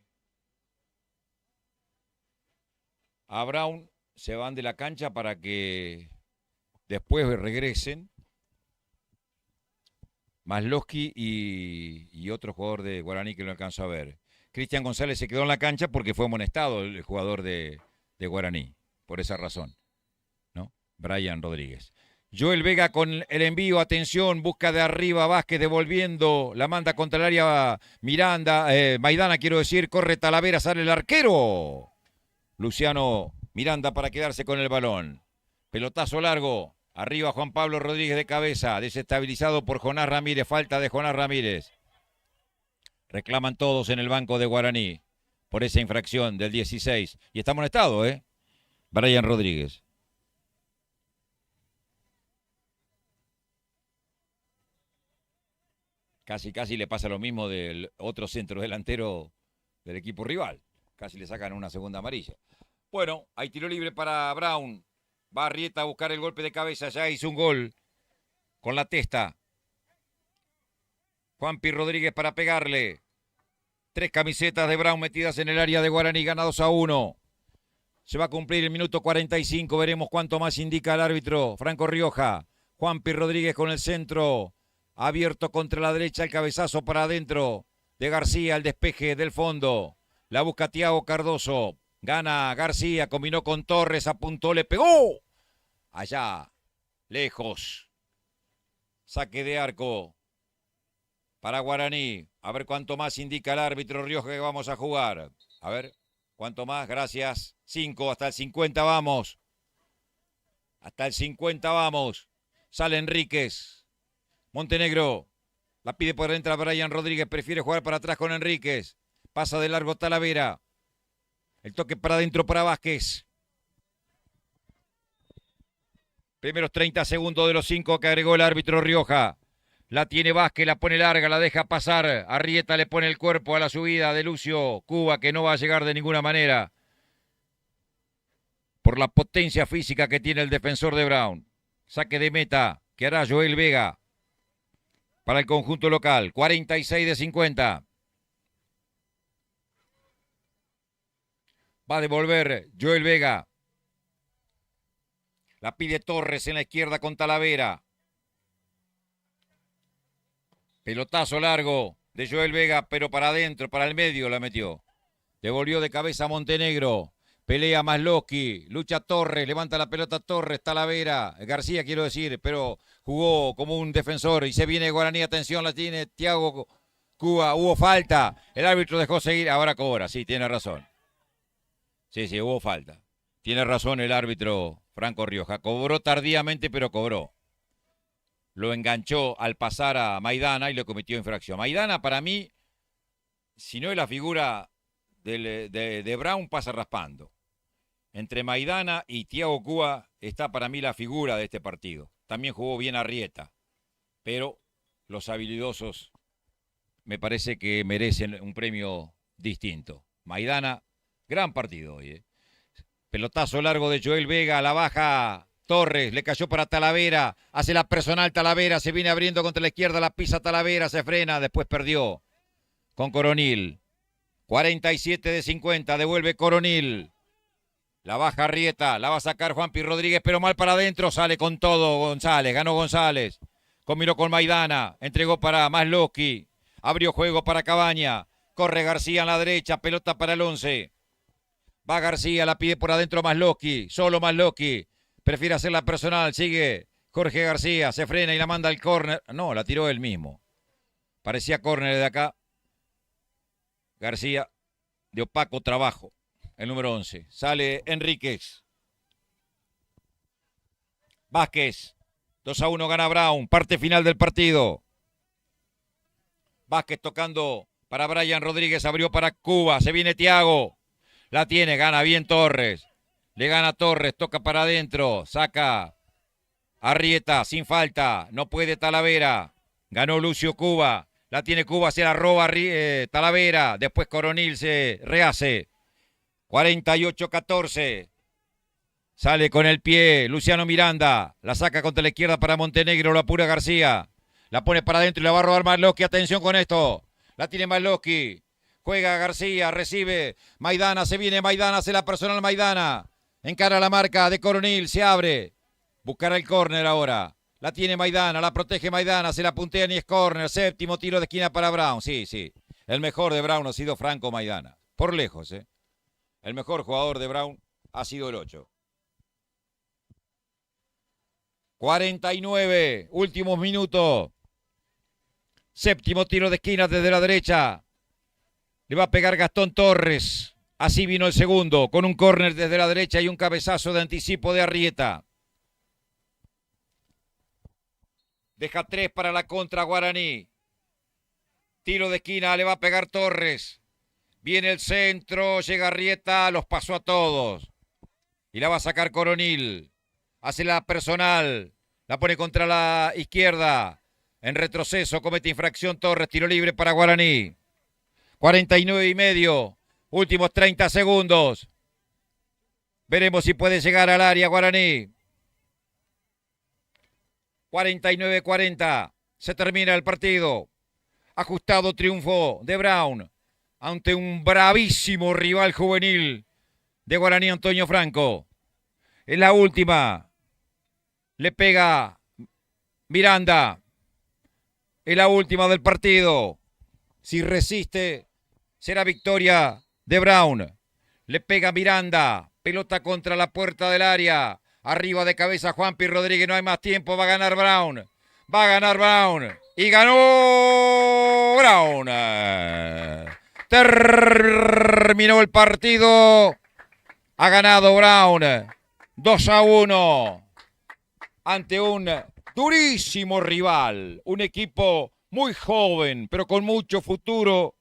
a Brown. Se van de la cancha para que después regresen Masloski y otro jugador de Guaraní que lo alcanzó a ver. Cristian González se quedó en la cancha porque fue amonestado el jugador de Guaraní, por esa razón, ¿no? Brian Rodríguez. Joel Vega con el envío, atención, busca de arriba Vázquez devolviendo, la manda contra el área Maidana quiero decir, corre Talavera, sale el arquero. Luciano Miranda para quedarse con el balón. Pelotazo largo, arriba Juan Pablo Rodríguez de cabeza, desestabilizado por Jonás Ramírez, falta de Jonás Ramírez. Reclaman todos en el banco de Guaraní por esa infracción del 16. Y está amonestado, Brian Rodríguez. Casi le pasa lo mismo del otro centro delantero del equipo rival. Casi le sacan una segunda amarilla. Bueno, hay tiro libre para Brown. Va Arrieta a buscar el golpe de cabeza. Ya hizo un gol con la testa. Juanpi Rodríguez para pegarle. 3 camisetas de Brown metidas en el área de Guaraní. Gana 2-1. Se va a cumplir el minuto 45. Veremos cuánto más indica el árbitro Franco Rioja. Juanpi Rodríguez con el centro. Abierto contra la derecha, el cabezazo para adentro de García, el despeje del fondo. La busca Thiago Cardoso. Gana García, combinó con Torres, apuntó, le pegó. Allá, lejos. Saque de arco para Guaraní. A ver cuánto más indica el árbitro Rioja que vamos a jugar. A ver, cuánto más, gracias. 5, hasta el 50 vamos. Hasta el 50 vamos. Sale Enríquez. Montenegro, la pide por dentro a Brian Rodríguez, prefiere jugar para atrás con Enríquez. Pasa de largo Talavera. El toque para adentro para Vázquez. Primeros 30 segundos de los 5 que agregó el árbitro Rioja. La tiene Vázquez, la pone larga, la deja pasar. Arrieta le pone el cuerpo a la subida de Lucio Cuba, que no va a llegar de ninguna manera. Por la potencia física que tiene el defensor de Brown. Saque de meta que hará Joel Vega. Para el conjunto local, 46 de 50. Va a devolver Joel Vega. La pide Torres en la izquierda con Talavera. Pelotazo largo de Joel Vega, pero para adentro, para el medio la metió. Devolvió de cabeza a Montenegro. Pelea Masloski, lucha Torres, levanta la pelota Torres, Talavera, García quiero decir, pero jugó como un defensor y se viene Guaraní, atención, la tiene Thiago Cuba, hubo falta, el árbitro dejó seguir, ahora cobra, sí, tiene razón. Sí, hubo falta. Tiene razón el árbitro Franco Rioja, cobró tardíamente, pero cobró. Lo enganchó al pasar a Maidana y le cometió infracción. Maidana para mí, si no es la figura de Brown, pasa raspando. Entre Maidana y Thiago Cuba está para mí la figura de este partido. También jugó bien Arrieta, pero los habilidosos me parece que merecen un premio distinto. Maidana, gran partido hoy. Pelotazo largo de Joel Vega, la baja Torres, le cayó para Talavera, hace la personal Talavera, se viene abriendo contra la izquierda, la pisa Talavera, se frena, después perdió con Coronil. 47 de 50, devuelve Coronil. La baja Arrieta, la va a sacar Juanpi Rodríguez, pero mal para adentro, sale con todo González, ganó González. Combinó con Maidana, entregó para Masloski, abrió juego para Cabaña, corre García en la derecha, pelota para el 11. Va García, la pide por adentro Masloski, solo Masloski. Prefiere hacerla personal, sigue Jorge García, se frena y la manda al córner. No, la tiró él mismo. Parecía córner de acá. García, de opaco trabajo, el número 11. Sale Enríquez. Vázquez, 2-1 gana Brown, parte final del partido. Vázquez tocando para Brian Rodríguez, abrió para Cuba, se viene Thiago. La tiene, gana bien Torres. Le gana Torres, toca para adentro, saca Arrieta, sin falta, no puede Talavera. Ganó Lucio Cuba, la tiene Cuba, se la roba Talavera. Después Coronil se rehace. 48-14. Sale con el pie Luciano Miranda, la saca contra la izquierda para Montenegro, lo apura García. La pone para adentro y la va a robar Masloski, atención con esto. La tiene Masloski, juega García, recibe Maidana, se viene Maidana, hace la personal Maidana. Encara la marca de Coronil, se abre. Buscará el córner ahora. La tiene Maidana, la protege Maidana, se la puntea ni es córner. Séptimo tiro de esquina para Brown. Sí, sí. El mejor de Brown ha sido Franco Maidana. Por lejos, ¿eh? El mejor jugador de Brown ha sido el 8. 49, últimos minutos. Séptimo tiro de esquina desde la derecha. Le va a pegar Gastón Torres. Así vino el segundo, con un córner desde la derecha y un cabezazo de anticipo de Arrieta. Deja 3 para la contra Guaraní. Tiro de esquina, le va a pegar Torres. Viene el centro, llega Arrieta, los pasó a todos. Y la va a sacar Coronil. Hace la personal, la pone contra la izquierda. En retroceso, comete infracción Torres, tiro libre para Guaraní. 49 y medio, últimos 30 segundos. Veremos si puede llegar al área Guaraní. 49-40, se termina el partido. Ajustado triunfo de Brown ante un bravísimo rival juvenil de Guaraní, Antonio Franco. En la última, le pega Miranda. En la última del partido. Si resiste, será victoria de Brown. Le pega Miranda. Pelota contra la puerta del área. Arriba de cabeza Juanpi Rodríguez. No hay más tiempo. Va a ganar Brown. Va a ganar Brown. Y ganó Brown. Terminó el partido. Ha ganado Brown. 2-1. Ante un durísimo rival. Un equipo muy joven, pero con mucho futuro,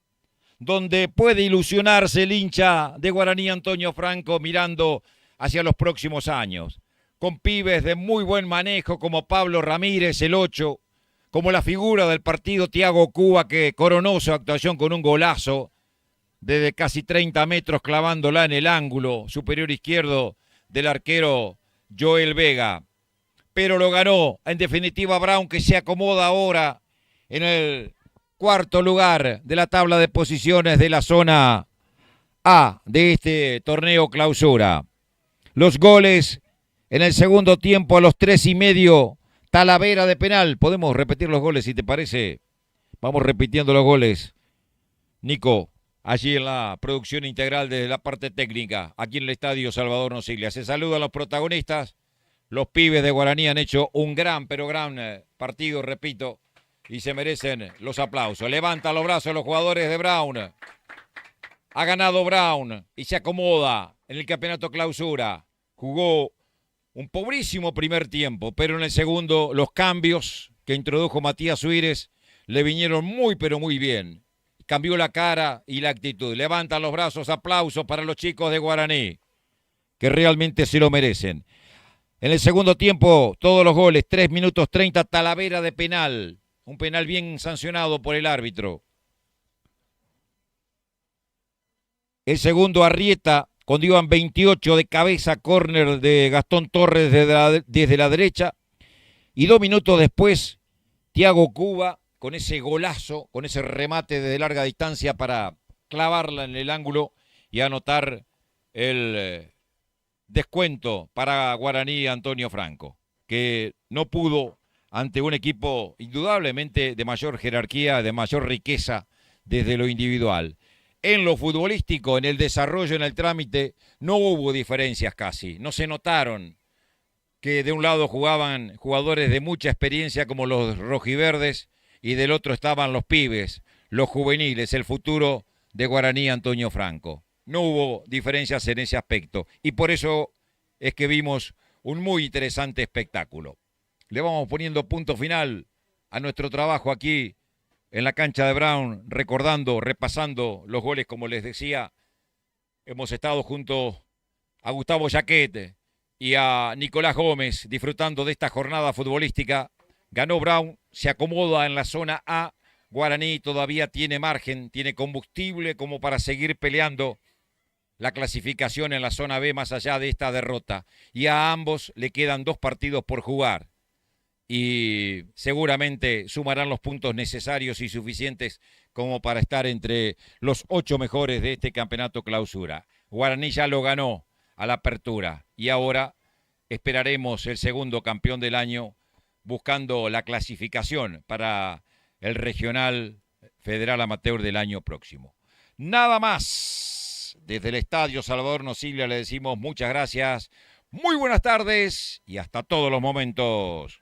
donde puede ilusionarse el hincha de Guaraní Antonio Franco mirando hacia los próximos años. Con pibes de muy buen manejo como Pablo Ramírez, el 8, como la figura del partido Thiago Cuba, que coronó su actuación con un golazo desde casi 30 metros clavándola en el ángulo superior izquierdo del arquero Joel Vega. Pero lo ganó, en definitiva, Brown, que se acomoda ahora en el cuarto lugar de la tabla de posiciones de la zona A de este torneo clausura. Los goles en el segundo tiempo a los 3:30, Talavera de penal. Podemos repetir los goles si te parece. Vamos repitiendo los goles. Nico, allí en la producción integral de la parte técnica, aquí en el Estadio Salvador Nosiglia. Se saludan los protagonistas. Los pibes de Guaraní han hecho un gran, pero gran partido, repito, y se merecen los aplausos. Levantan los brazos los jugadores de Brown. Ha ganado Brown y se acomoda en el campeonato clausura. Jugó un pobrísimo primer tiempo, pero en el segundo los cambios que introdujo Matías Suírez le vinieron muy, pero muy bien. Cambió la cara y la actitud. Levantan los brazos, aplausos para los chicos de Guaraní, que realmente se lo merecen. En el segundo tiempo, todos los goles, 3 minutos 30, Talavera de penal. Un penal bien sancionado por el árbitro. El segundo, Arrieta, cuando iban 28 de cabeza, córner de Gastón Torres desde la derecha. Y 2 minutos después, Thiago Cuba, con ese golazo, con ese remate desde larga distancia para clavarla en el ángulo y anotar el descuento para Guaraní Antonio Franco, que no pudo ante un equipo indudablemente de mayor jerarquía, de mayor riqueza desde lo individual. En lo futbolístico, en el desarrollo, en el trámite, no hubo diferencias casi, no se notaron que de un lado jugaban jugadores de mucha experiencia como los rojiverdes y del otro estaban los pibes, los juveniles, el futuro de Guaraní Antonio Franco. No hubo diferencias en ese aspecto y por eso es que vimos un muy interesante espectáculo. Le vamos poniendo punto final a nuestro trabajo aquí en la cancha de Brown, recordando, repasando los goles, como les decía. Hemos estado junto a Gustavo Jaquete y a Nicolás Gómez disfrutando de esta jornada futbolística. Ganó Brown, se acomoda en la zona A. Guaraní todavía tiene margen, tiene combustible como para seguir peleando la clasificación en la zona B más allá de esta derrota. Y a ambos le quedan 2 partidos por jugar. Y seguramente sumarán los puntos necesarios y suficientes como para estar entre los 8 mejores de este campeonato clausura. Guaraní ya lo ganó a la apertura y ahora esperaremos el segundo campeón del año buscando la clasificación para el regional federal amateur del año próximo. Nada más. Desde el Estadio Salvador Nosiglia le decimos muchas gracias, muy buenas tardes y hasta todos los momentos.